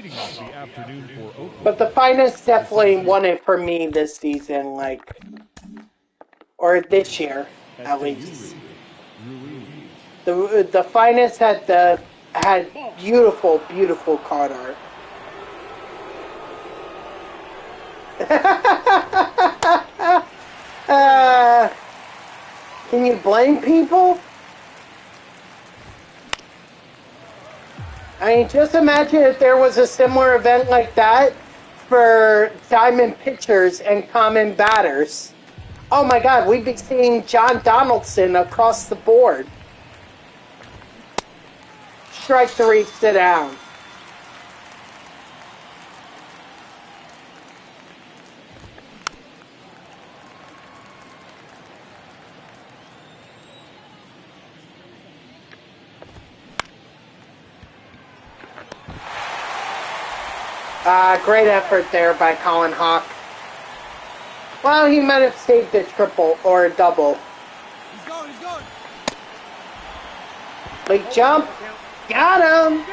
Leading off the afternoon for Oakland. But the finest definitely won it for me this season, like, or this year, at least. The finest had beautiful, beautiful card art. Can you blame people? I mean, just imagine if there was a similar event like that for diamond pitchers and common batters. Oh my God, we'd be seeing John Donaldson across the board. Strike 3, sit down. Great effort there by Colin Hawk. Well, he might have saved a triple or a double. He's going. Late jump. Got him.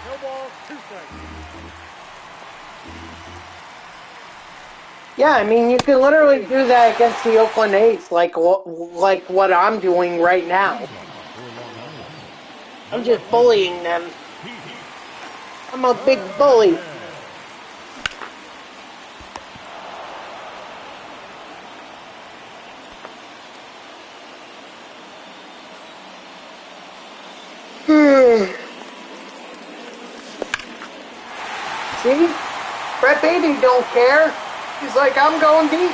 No balls, 2 strikes. Yeah, I mean, you can literally do that against the Oakland A's, like what I'm doing right now. I'm just bullying them. I'm a big bully. See? Brett Beatty don't care. He's like, I'm going deep.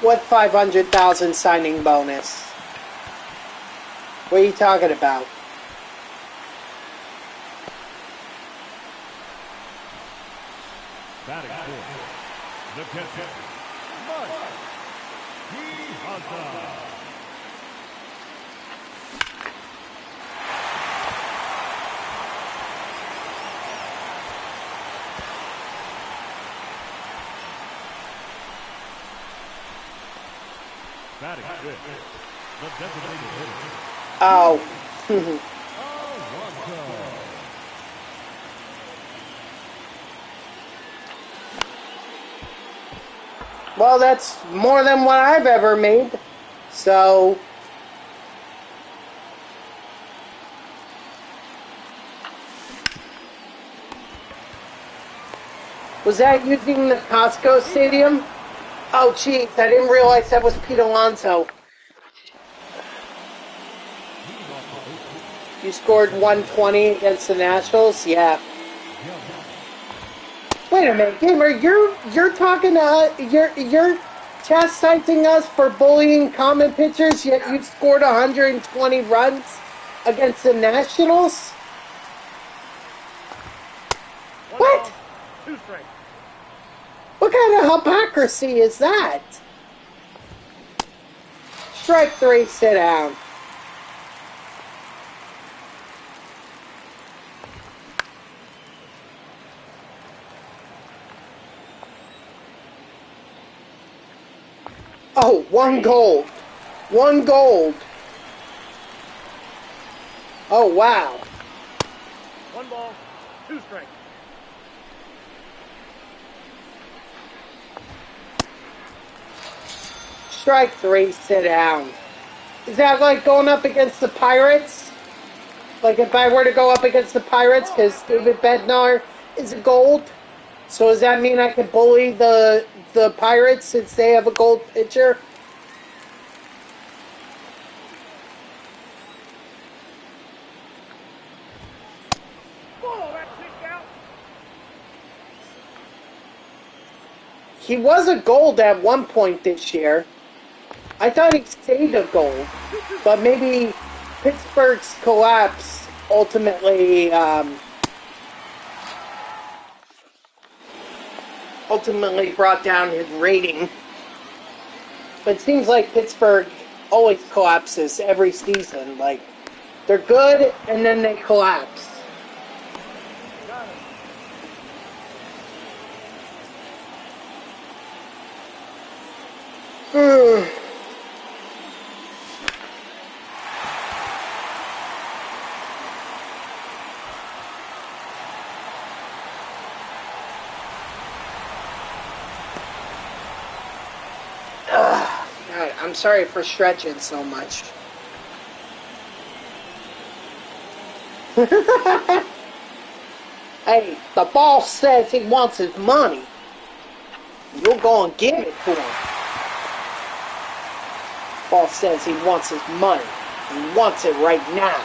What 500,000 signing bonus? What are you talking about? Batting fourth, the catcher, Mike Piazza. Batting fifth, the designated hitter. Oh. Well, that's more than what I've ever made. So, was that using the Costco Stadium? Oh, geez, I didn't realize that was Pete Alonso. You scored 120 against the Nationals? Yeah. Wait a minute, Gamer, you're talking to you're chastising us for bullying common pitchers, yet you scored 120 runs against the Nationals? What? 2 strikes. What kind of hypocrisy is that? Strike 3, sit down. Oh, 1 gold. 1 gold. Oh, wow. 1 ball, 2 strikes. Strike 3, sit down. Is that like going up against the Pirates? Like if I were to go up against the Pirates because David Bednar is a gold? So does that mean I can bully the Pirates since they have a gold pitcher? Whoa, that's kicked out. He was a gold at one point this year. I thought he stayed a gold, but maybe Pittsburgh's collapse ultimately brought down his rating. But it seems like Pittsburgh always collapses every season. Like, they're good, and then they collapse. Got it. God, I'm sorry for stretching so much. Hey, the boss says he wants his money. You'll go and give it to him. Boss says he wants his money. He wants it right now.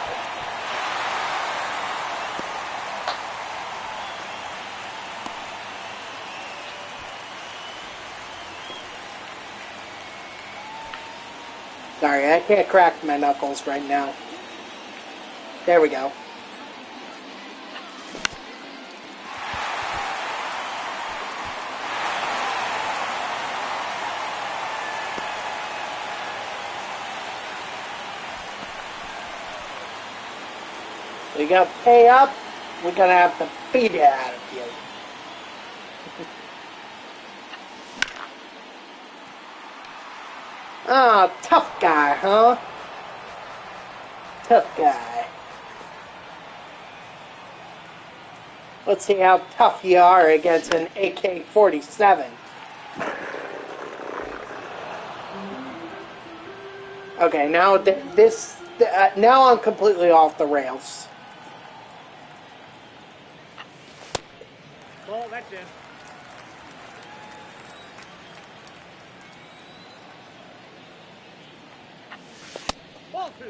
Sorry, I can't crack my knuckles right now. There we go. We gotta pay up. We're gonna have to beat it out of you. Ah, tough guy, huh? Tough guy. Let's see how tough you are against an AK-47. Okay, now now I'm completely off the rails. Ball, that's in. Ball 2.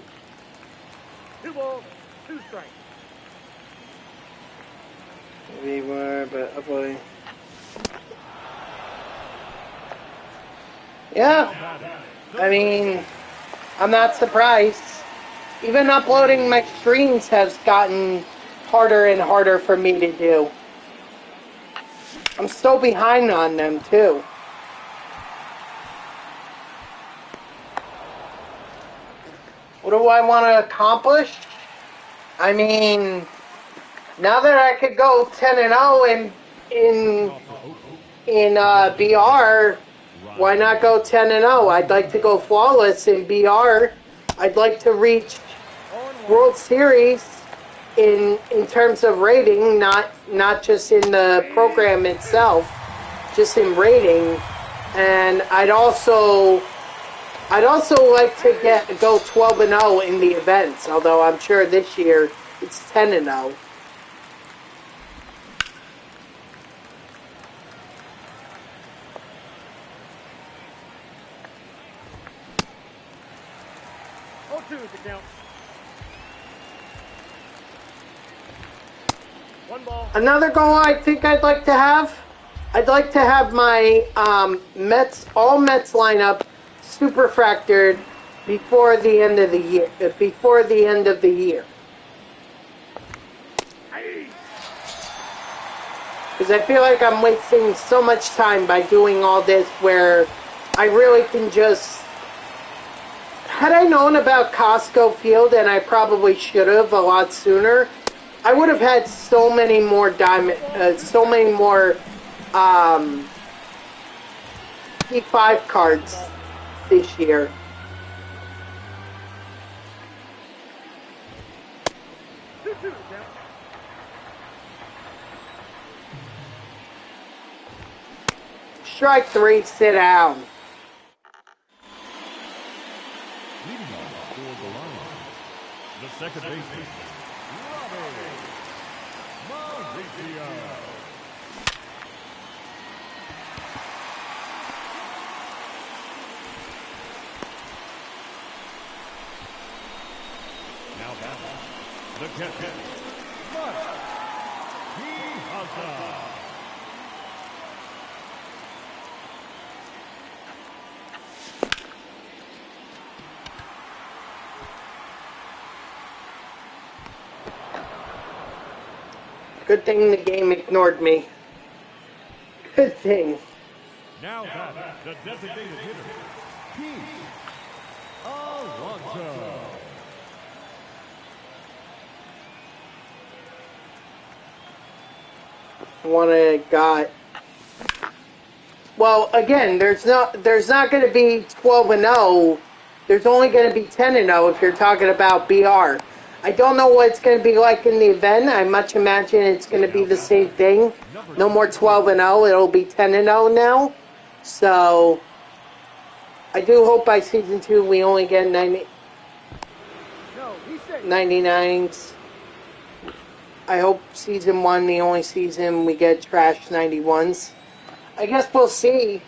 2 balls, 2 strikes. We were, but oh boy. Yeah, I mean, I'm not surprised. Even uploading my streams has gotten harder and harder for me to do. I'm so behind on them, too. What do I want to accomplish? I mean, now that I could go 10-0 in BR, why not go 10-0? I'd like to go flawless in BR. I'd like to reach World Series in terms of rating, not just in the program itself, just in rating. And I'd also like to go 12-0 in the events, although I'm sure this year it's 10-0. Oh, 2 is the count. 1 ball. Another goal I think I'd like to have. I'd like to have my all Mets lineup superfractored before the end of the year. Before the end of the year, because I feel like I'm wasting so much time by doing all this. Where I really can just. Had I known about Costco Field, and I probably should have a lot sooner, I would have had so many more P5 cards this year. Strike 3, sit down. Leading off for the line, the second baseman, Mauricio. Now batting, the catcher, Mauricio. Good thing the game ignored me. Good thing. Now batting, the designated hitter, Team Alonso. Got. Well, again, there's not going to be 12-0. There's only going to be 10-0 if you're talking about BR. I don't know what it's going to be like in the event. I much imagine it's going to be the same thing. No more 12-0. It'll be 10-0 now. So I do hope by season 2 we only get 99s. I hope season 1, the only season, we get trash 91s. I guess we'll see.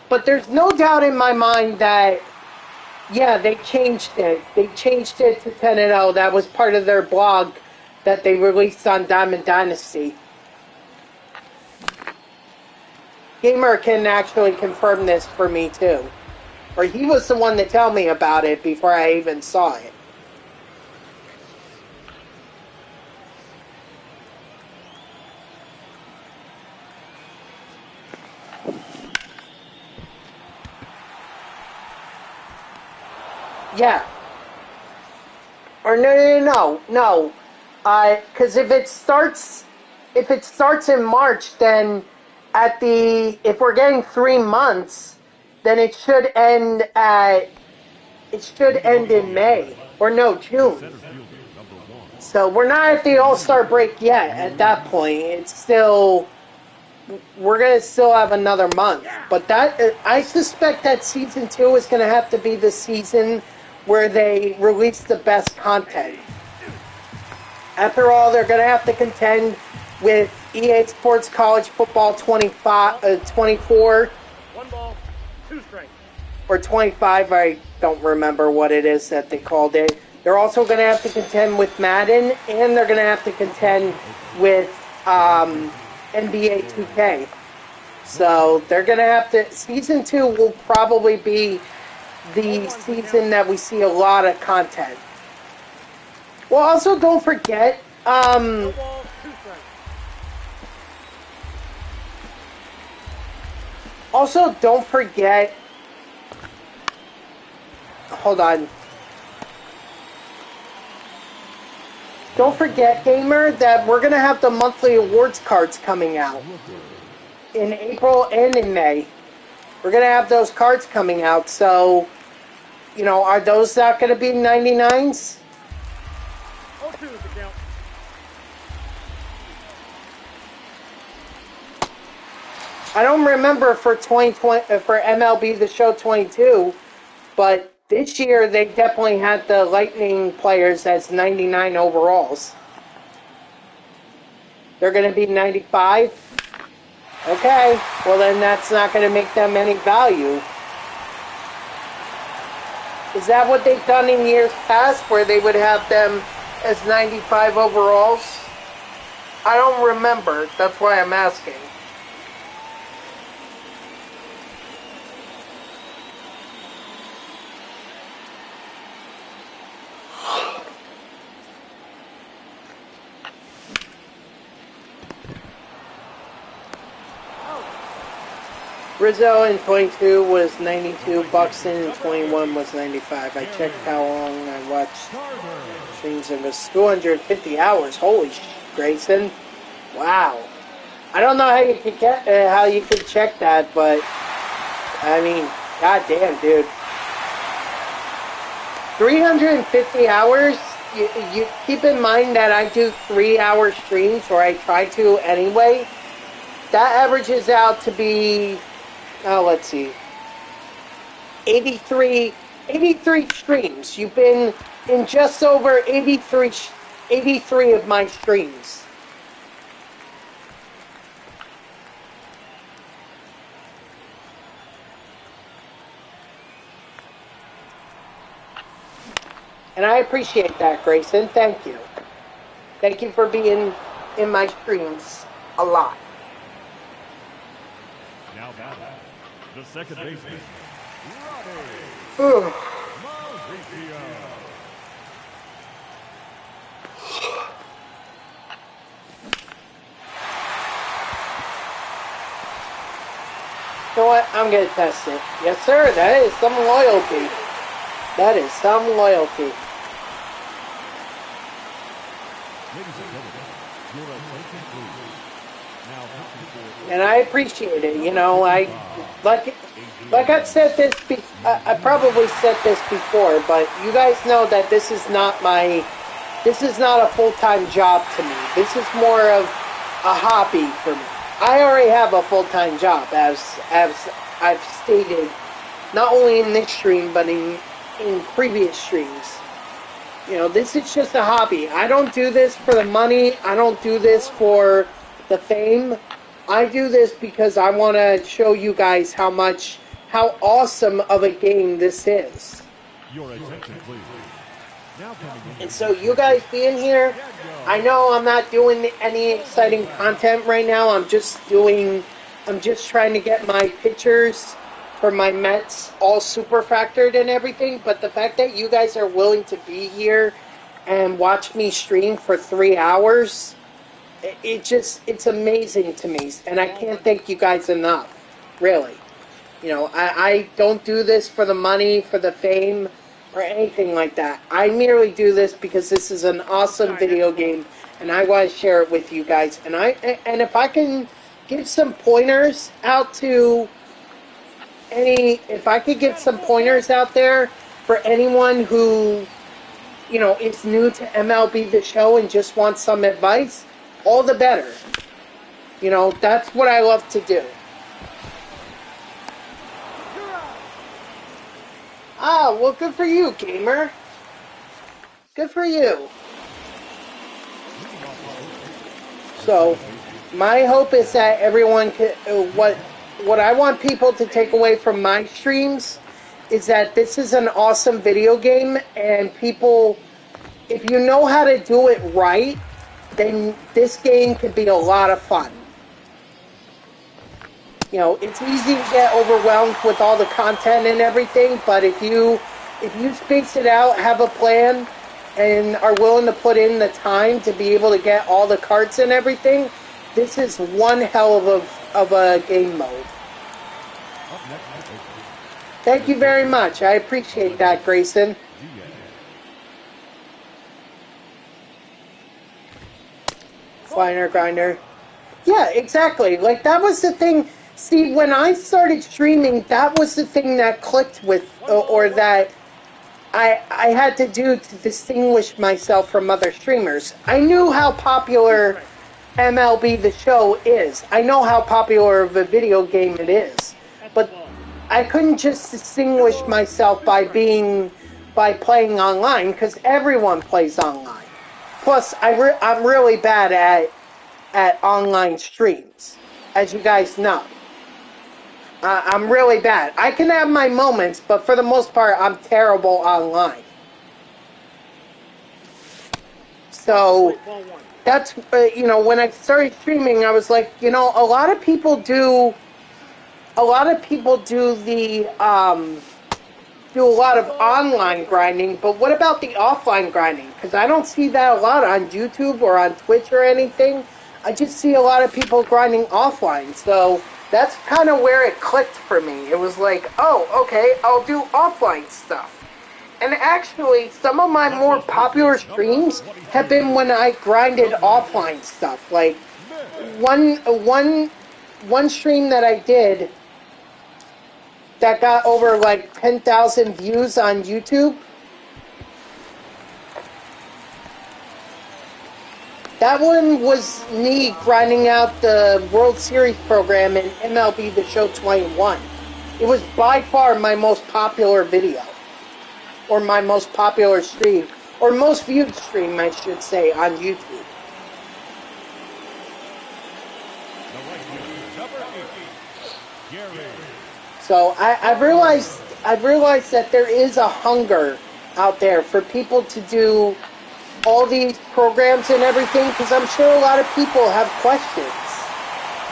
But there's no doubt in my mind that, yeah, they changed it. They changed it to 10-0. That was part of their blog that they released on Diamond Dynasty. Gamer can actually confirm this for me, too. Or he was the one to tell me about it before I even saw it. Yeah. Or no. Because if it starts in March, then if we're getting 3 months, then it should end in May or no, June. So we're not at the All-Star break yet. At that point, it's still. We're going to still have another month. But I suspect that season 2 is going to have to be the season where they release the best content. After all, they're going to have to contend with EA Sports College Football 24. 1 ball, 2 strikes. Or 25, I don't remember what it is that they called it. They're also going to have to contend with Madden, and they're going to have to contend with NBA 2K. So they're going to have to. Season 2 will probably be the season that we see a lot of content. Well, also don't forget. 1 ball, 2 strikes. Also, don't forget. Hold on. Don't forget, gamer, that we're going to have the monthly awards cards coming out in April and in May. We're going to have those cards coming out. So, are those not going to be 99s? 0-2 is the count. I don't remember for 2020 for MLB The Show 22, but this year they definitely had the Lightning players as 99 overalls. They're going to be 95? Okay, well then that's not going to make them any value. Is that what they've done in years past, where they would have them as 95 overalls? I don't remember. That's why I'm asking. Rizzo in 22 was 92, Buxton in 21 was 95. I checked how long I watched streams, and it was 250 hours. Holy Grayson. Wow. I don't know how you could check that, but I mean, goddamn, dude. 350 hours? You keep in mind that I do 3-hour streams, or I try to anyway. That averages out to be, let's see, 83 streams. You've been in just over 83 of my streams. And I appreciate that, Grayson. Thank you. Thank you for being in my streams a lot. Now batting, the second baseman, Robbie Ugh. Mauricio. You know what? I'm gonna test it. Yes, sir. That is some loyalty. That is some loyalty. Ladies and gentlemen, your attention please. Now pitching for And I appreciate it. You know, like I've said this. I probably said this before, but you guys know that this is not my. This is not a full-time job to me. This is more of a hobby for me. I already have a full-time job, as I've stated, not only in this stream but in previous streams. You know, this is just a hobby. I don't do this for the money. I don't do this for the fame. I do this because I want to show you guys how awesome of a game this is. your attention please. Now coming in. And so you guys being here, I know I'm not doing any exciting content right now. I'm just trying to get my pictures for my Mets all superfractored and everything. But the fact that you guys are willing to be here and watch me stream for 3 hours, it's amazing to me. And I can't thank you guys enough, really. You know, I don't do this for the money, for the fame, or anything like that. I merely do this because this is an awesome video game, and I want to share it with you guys. And if I can give some pointers out to if I could get some pointers out there for anyone who, you know, is new to MLB The Show and just wants some advice, all the better. You know, that's what I love to do. Ah, well, good for you, gamer. Good for you. So, my hope is that everyone can, what I want people to take away from my streams is that this is an awesome video game, and people, if you know how to do it right, then this game could be a lot of fun. You know, it's easy to get overwhelmed with all the content and everything, but if you space it out, have a plan, and are willing to put in the time to be able to get all the cards and everything, this is one hell of a game mode. Thank you very much. I appreciate that, Grayson. Flying grinder. Yeah, exactly. Like, that was the thing. See, when I started streaming, that was the thing that clicked with, or that I had to do to distinguish myself from other streamers. I knew how popular MLB The Show is. I know how popular of a video game it is. But I couldn't just distinguish myself by playing online, because everyone plays online. Plus, I'm really bad at online streams, as you guys know. I'm really bad. I can have my moments, but for the most part, I'm terrible online. So, that's, you know, when I started streaming, I was like, you know, a lot of people do a lot of online grinding, but what about the offline grinding? Because I don't see that a lot on YouTube or on Twitch or anything. I just see a lot of people grinding offline, so that's kind of where it clicked for me. It was like, oh, okay, I'll do offline stuff. And actually, some of my more popular streams have been when I grinded offline stuff. Like, one stream that I did that got over like 10,000 views on YouTube, that one was me grinding out the World Series program in MLB The Show 21. It was by far my most popular video, or my most popular stream, or most viewed stream, I should say, on YouTube. So I've realized that there is a hunger out there for people to do all these programs and everything, because I'm sure a lot of people have questions.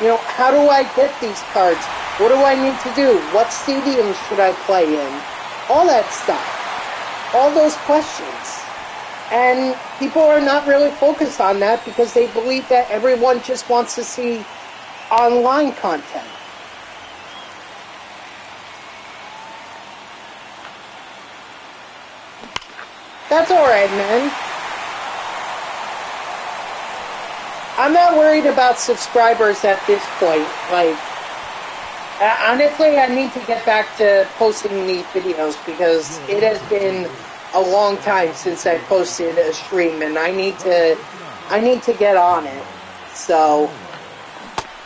You know, how do I get these cards? What do I need to do? What stadiums should I play in? All that stuff. All those questions. And people are not really focused on that because they believe that everyone just wants to see online content. That's alright, man. I'm not worried about subscribers at this point. Like, honestly, I need to get back to posting these videos because it has been a long time since I posted a stream, and I need to get on it. So,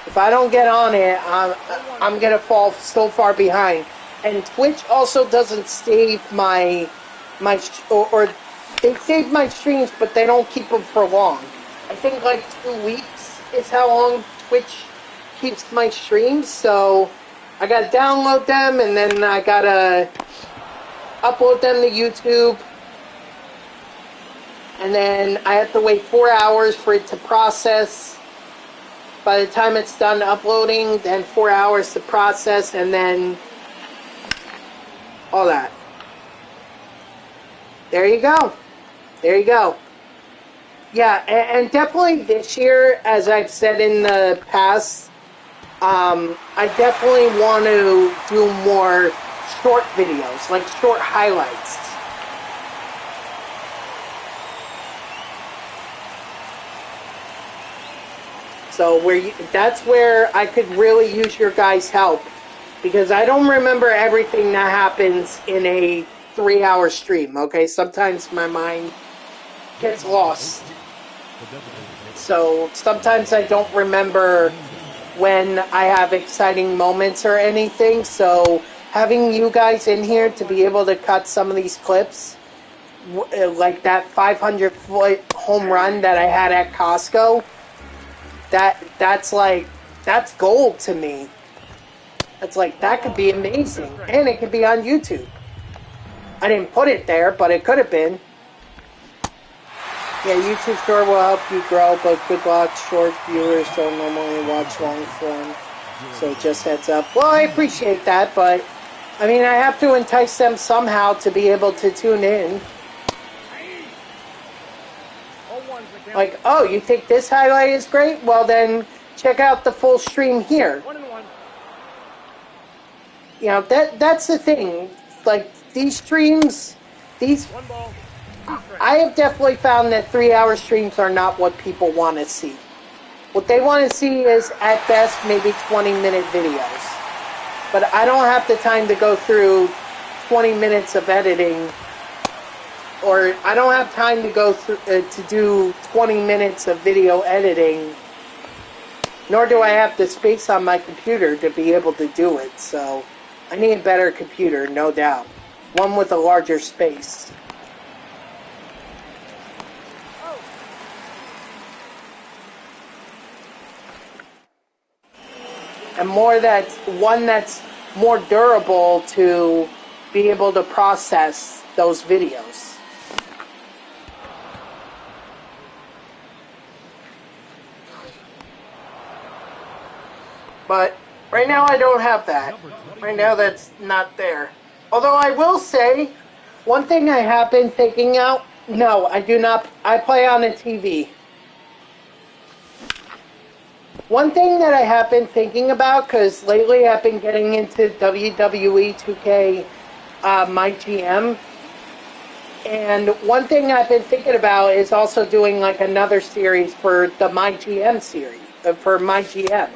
if I don't get on it, I'm gonna fall so far behind. And Twitch also doesn't save my or they save my streams, but they don't keep them for long. I think like 2 weeks is how long Twitch keeps my streams, so I gotta download them and then I gotta upload them to YouTube, and then I have to wait 4 hours for it to process. By the time it's done uploading, then 4 hours to process, and then all that. There you go. There you go. Yeah, and definitely this year, as I've said in the past, I definitely want to do more short videos, like short highlights. So that's where I could really use your guys' help, because I don't remember everything that happens in a 3-hour stream, okay? Sometimes my mind gets lost. So sometimes I don't remember when I have exciting moments or anything. So having you guys in here to be able to cut some of these clips, like that 500-foot home run that I had at Costco, that's gold to me. It's like, that could be amazing, and it could be on YouTube. I didn't put it there, but it could have been. Yeah, YouTube Store will help you grow, but good luck. Short viewers don't normally watch long form, so just heads up. Well, I appreciate that, but I mean, I have to entice them somehow to be able to tune in. Like, oh, you think this highlight is great? Well, then check out the full stream here. 1-1. You know, that's the thing. Like, these streams, One ball, 2 strikes. I have definitely found that 3-hour streams are not what people want to see. What they want to see is, at best, maybe 20-minute videos. But I don't have the time to go through 20 minutes of editing, or I don't have time to go through to do 20 minutes of video editing, nor do I have the space on my computer to be able to do it. So I need a better computer, no doubt. One with a larger space. And one that's more durable to be able to process those videos. But right now I don't have that. Right now that's not there. Although I will say, one thing I have been thinking out, no, I do not, I play on a TV. One thing that I have been thinking about, because lately I've been getting into WWE 2K My GM, and one thing I've been thinking about is also doing like another series for the My GM series, for My GM.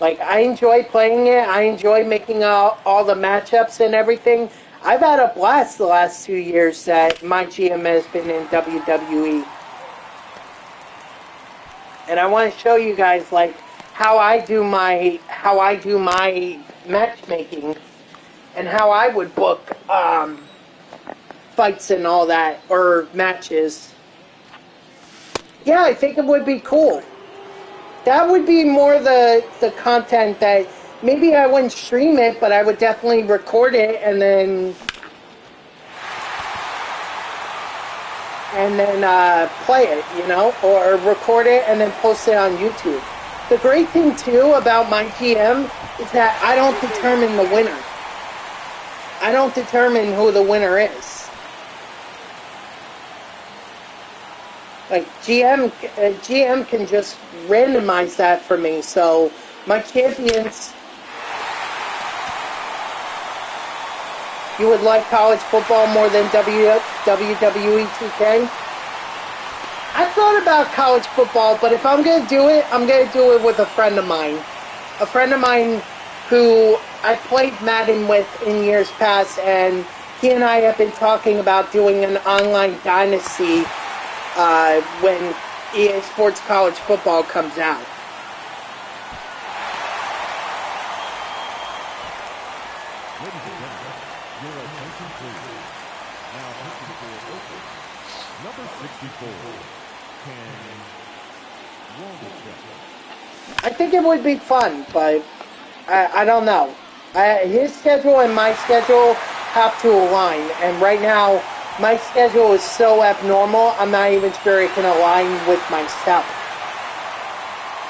Like, I enjoy playing it, I enjoy making all the matchups and everything. I've had a blast the last 2 years that My GM has been in WWE. And I want to show you guys like how I do my matchmaking and how I would book fights and all that, or matches. Yeah, I think it would be cool. That would be more the content that maybe I wouldn't stream it, but I would definitely record it and then play it, you know, or record it and then post it on YouTube. The great thing too about my GM is that I don't determine the winner. I don't determine who the winner is. Like, GM can just randomize that for me, so you would like college football more than WWE 2K? I thought about college football, but if I'm going to do it, I'm going to do it with a friend of mine. A friend of mine who I played Madden with in years past, and he and I have been talking about doing an online Dynasty when EA Sports College Football comes out. Ladies and gentlemen, your attention please. Now pitching for Oakland, number 64, Ken Waldachek. I think it would be fun, but I don't know. His schedule and my schedule have to align, and right now my schedule is so abnormal, I'm not even sure it can align with myself.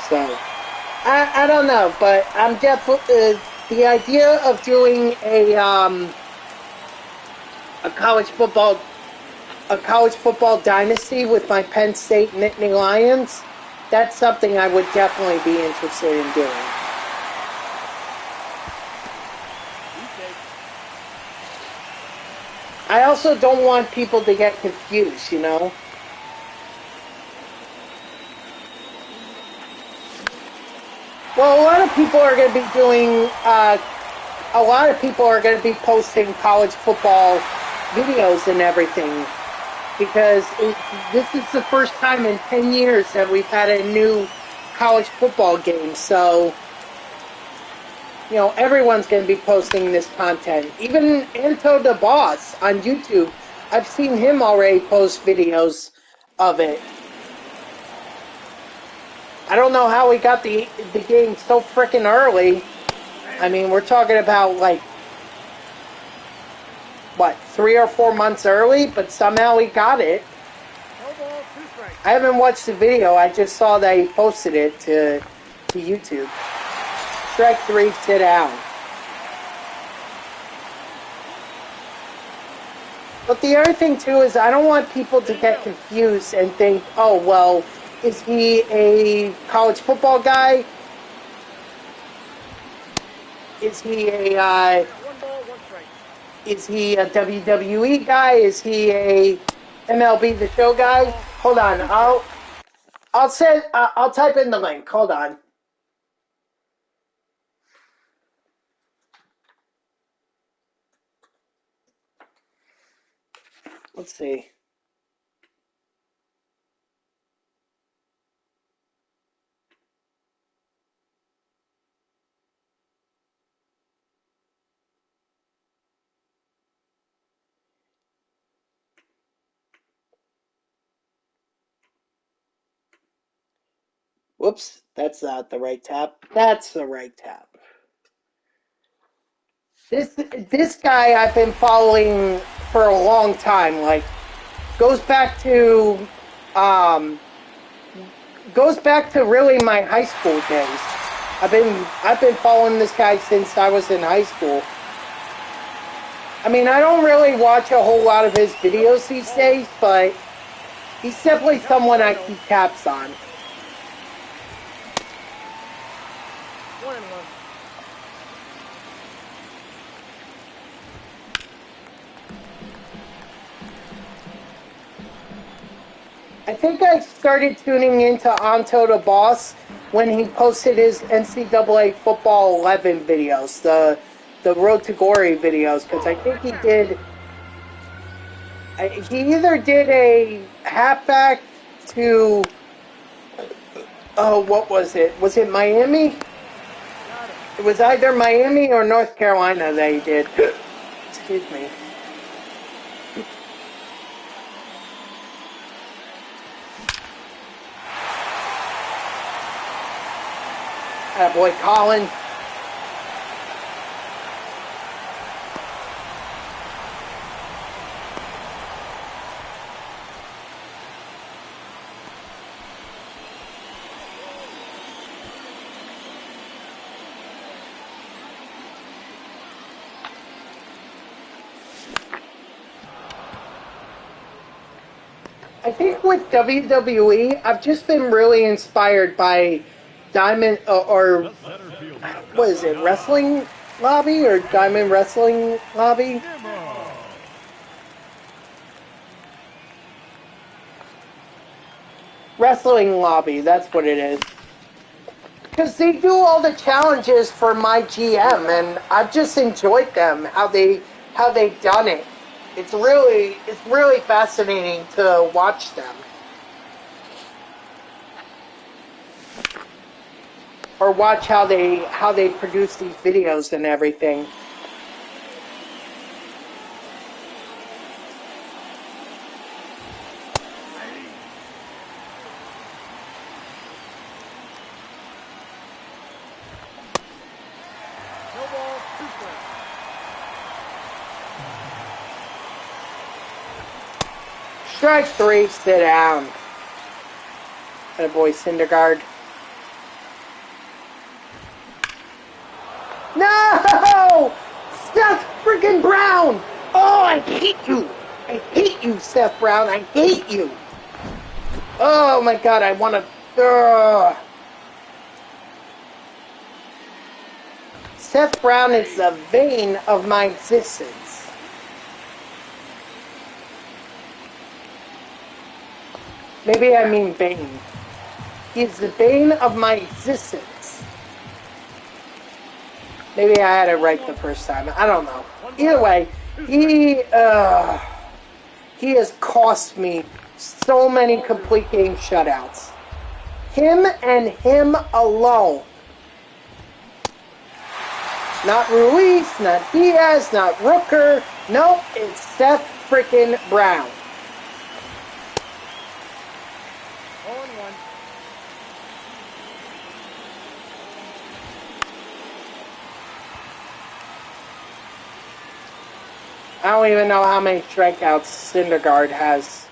So, I don't know, but I'm definitely the idea of doing a college football dynasty with my Penn State Nittany Lions. That's something I would definitely be interested in doing. I also don't want people to get confused, you know? Well, a lot of people are going to be doing, a lot of people are going to be posting college football videos and everything, because this is the first time in 10 years that we've had a new college football game, so, you know, everyone's going to be posting this content. Even Anto the Boss on YouTube, I've seen him already post videos of it. I don't know how he got the game so freaking early. I mean, we're talking about, like, what, 3 or 4 months early, but somehow he got it. I haven't watched the video, I just saw that he posted it to YouTube. Strike 3, sit down. But the other thing too is I don't want people to get confused and think, oh, well, is he a college football guy? Is he a WWE guy? Is he a MLB The Show guy? Hold on, I'll type in the link. Hold on. Let's see. Whoops, that's not the right tab. That's the right tab. This guy I've been following for a long time. Like, goes back to really my high school days. I've been following this guy since I was in high school. I mean, I don't really watch a whole lot of his videos these days, but he's definitely someone I keep tabs on. I think I started tuning into Anto the Boss when he posted his NCAA Football 11 videos, the Road to Glory videos, because I think he either did a halfback to, oh, what was it? Was it Miami? It was either Miami or North Carolina that he did. Excuse me. Boy, Colin. I think with WWE, I've just been really inspired by Diamond or what is it, Wrestling Lobby or Diamond Wrestling Lobby? Wrestling lobby, that's what it is. Because they do all the challenges for my GM, and I've just enjoyed them, how they've done it. It's really fascinating to watch them. Or watch how they produce these videos and everything. No ball, 2 Strike strikes. 3, sit down. That boy Syndergaard. No! Seth freaking Brown! Oh, I hate you! I hate you, Seth Brown. I hate you. Oh my God, I want to... Seth Brown is the vein of my existence. Maybe I mean bane. He's the bane of my existence. Maybe I had it right the first time. I don't know. Either way, he has cost me so many complete game shutouts. Him and him alone. Not Ruiz, not Diaz, not Rooker. No, it's Seth freaking Brown. 0-1. I don't even know how many strikeouts Syndergaard has.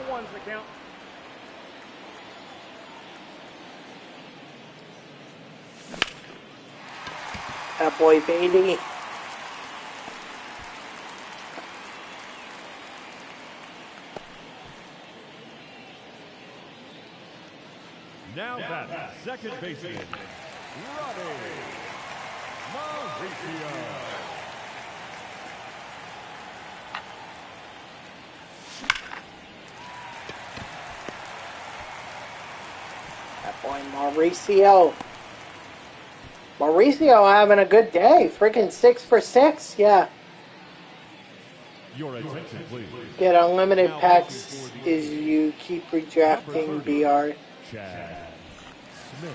One's the count. That boy Beatty. Now that second baseman, Robbie Mauricio. That boy Mauricio. Mauricio having a good day. Freaking 6 for 6. Yeah. Your attention, please. Get unlimited packs is you keep redrafting BR. Chad Smith.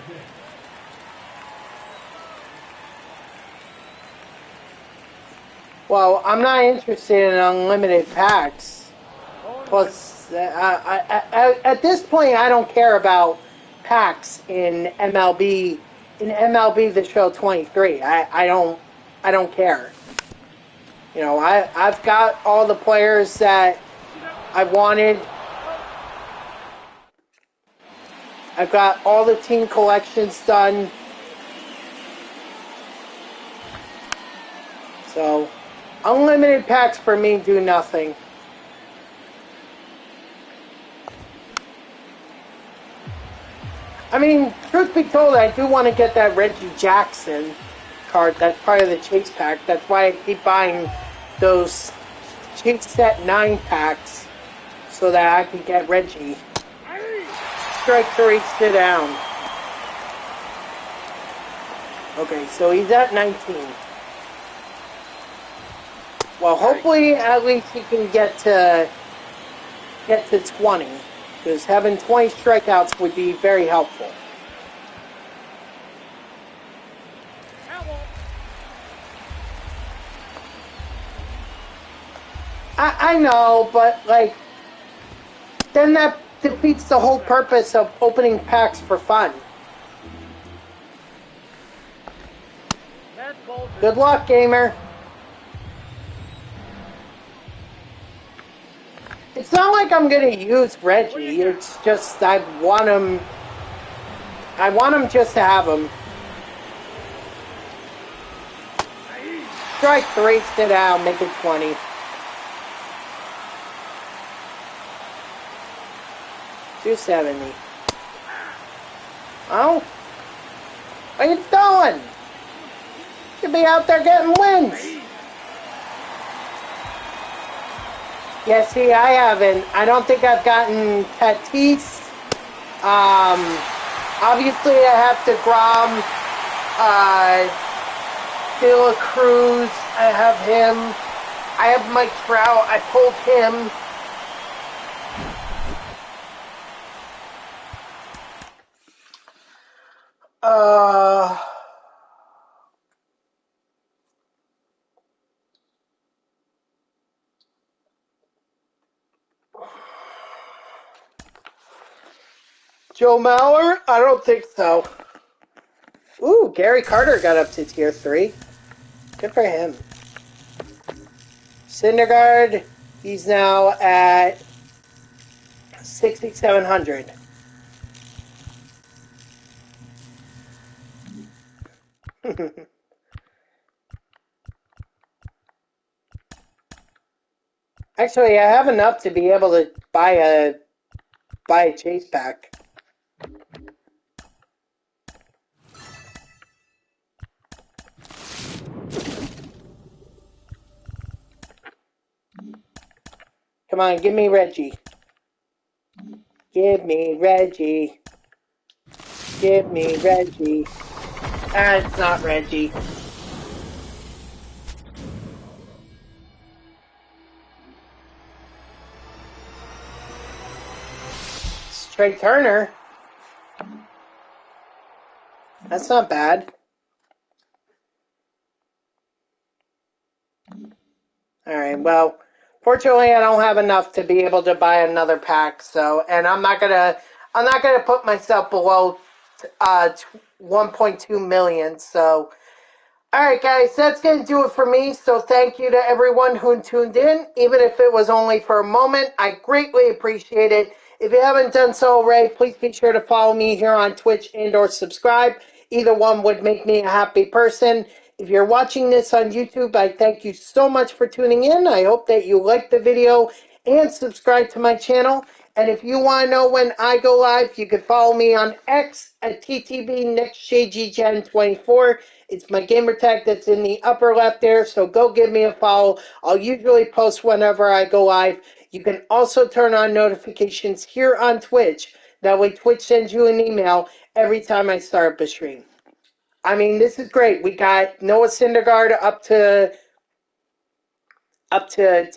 Well, I'm not interested in unlimited packs. Plus, at this point, I don't care about packs in MLB. In MLB The Show 23, I don't care. You know, I've got all the players that I wanted. I've got all the team collections done. So, unlimited packs for me do nothing. I mean, truth be told, I do want to get that Reggie Jackson card. That's part of the Chase pack. That's why I keep buying those Chase Set 9 packs so that I can get Reggie. Strike 3, sit down. Okay, so he's at 19. Well, hopefully at least he can get to 20. Because having 20 strikeouts would be very helpful. I know, but, like, then that defeats the whole purpose of opening packs for fun. Good luck, gamer. It's not like I'm going to use Reggie. It's just I want I want him just to have him. Strike 3, sit down, make it 20. $270. Oh? What are you doing? You should be out there getting wins. Yeah, see, I haven't. I don't think I've gotten Tatis. Obviously, I have to Grom, De La Cruz. I have him. I have Mike Trout. I pulled him. Joe Mauer? I don't think so. Ooh, Gary Carter got up to tier 3. Good for him. Syndergaard, he's now at 6,700. Actually, I have enough to be able to buy a chase pack. Come on, give me Reggie. Give me Reggie. Give me Reggie. Ah, it's not Reggie. It's Trey Turner. That's not bad. Alright, well, fortunately I don't have enough to be able to buy another pack, so, and I'm not gonna put myself below 1.2 million, so. Alright guys, that's going to do it for me, so thank you to everyone who tuned in, even if it was only for a moment. I greatly appreciate it. If you haven't done so already, please be sure to follow me here on Twitch and or subscribe. Either one would make me a happy person. If you're watching this on YouTube, I thank you so much for tuning in. I hope that you liked the video and subscribe to my channel. And if you want to know when I go live, you can follow me on X at TTBNextJGGen24. It's my gamer tag that's in the upper left there, so go give me a follow. I'll usually post whenever I go live. You can also turn on notifications here on Twitch. That way Twitch sends you an email every time I start up a stream. I mean, this is great. We got Noah Syndergaard up to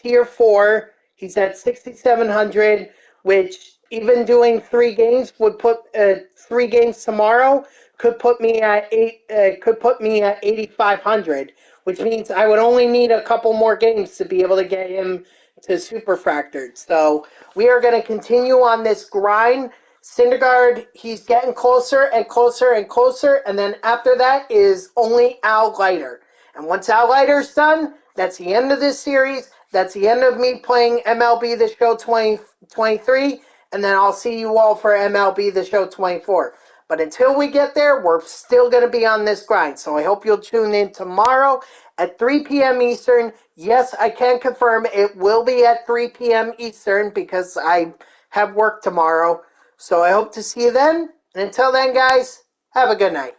tier 4. He's at 6,700, which even doing 3 games would put 3 games tomorrow could put me at 8,500, which means I would only need a couple more games to be able to get him to Superfractored. So we are going to continue on this grind. Syndergaard, he's getting closer and closer and closer, and then after that is only Al Leiter. And once Al Leiter's done, that's the end of this series. That's the end of me playing MLB The Show 2023, and then I'll see you all for MLB The Show 24. But until we get there, we're still going to be on this grind. So I hope you'll tune in tomorrow at 3 p.m. Eastern. Yes, I can confirm it will be at 3 p.m. Eastern because I have work tomorrow. So I hope to see you then. And until then, guys, have a good night.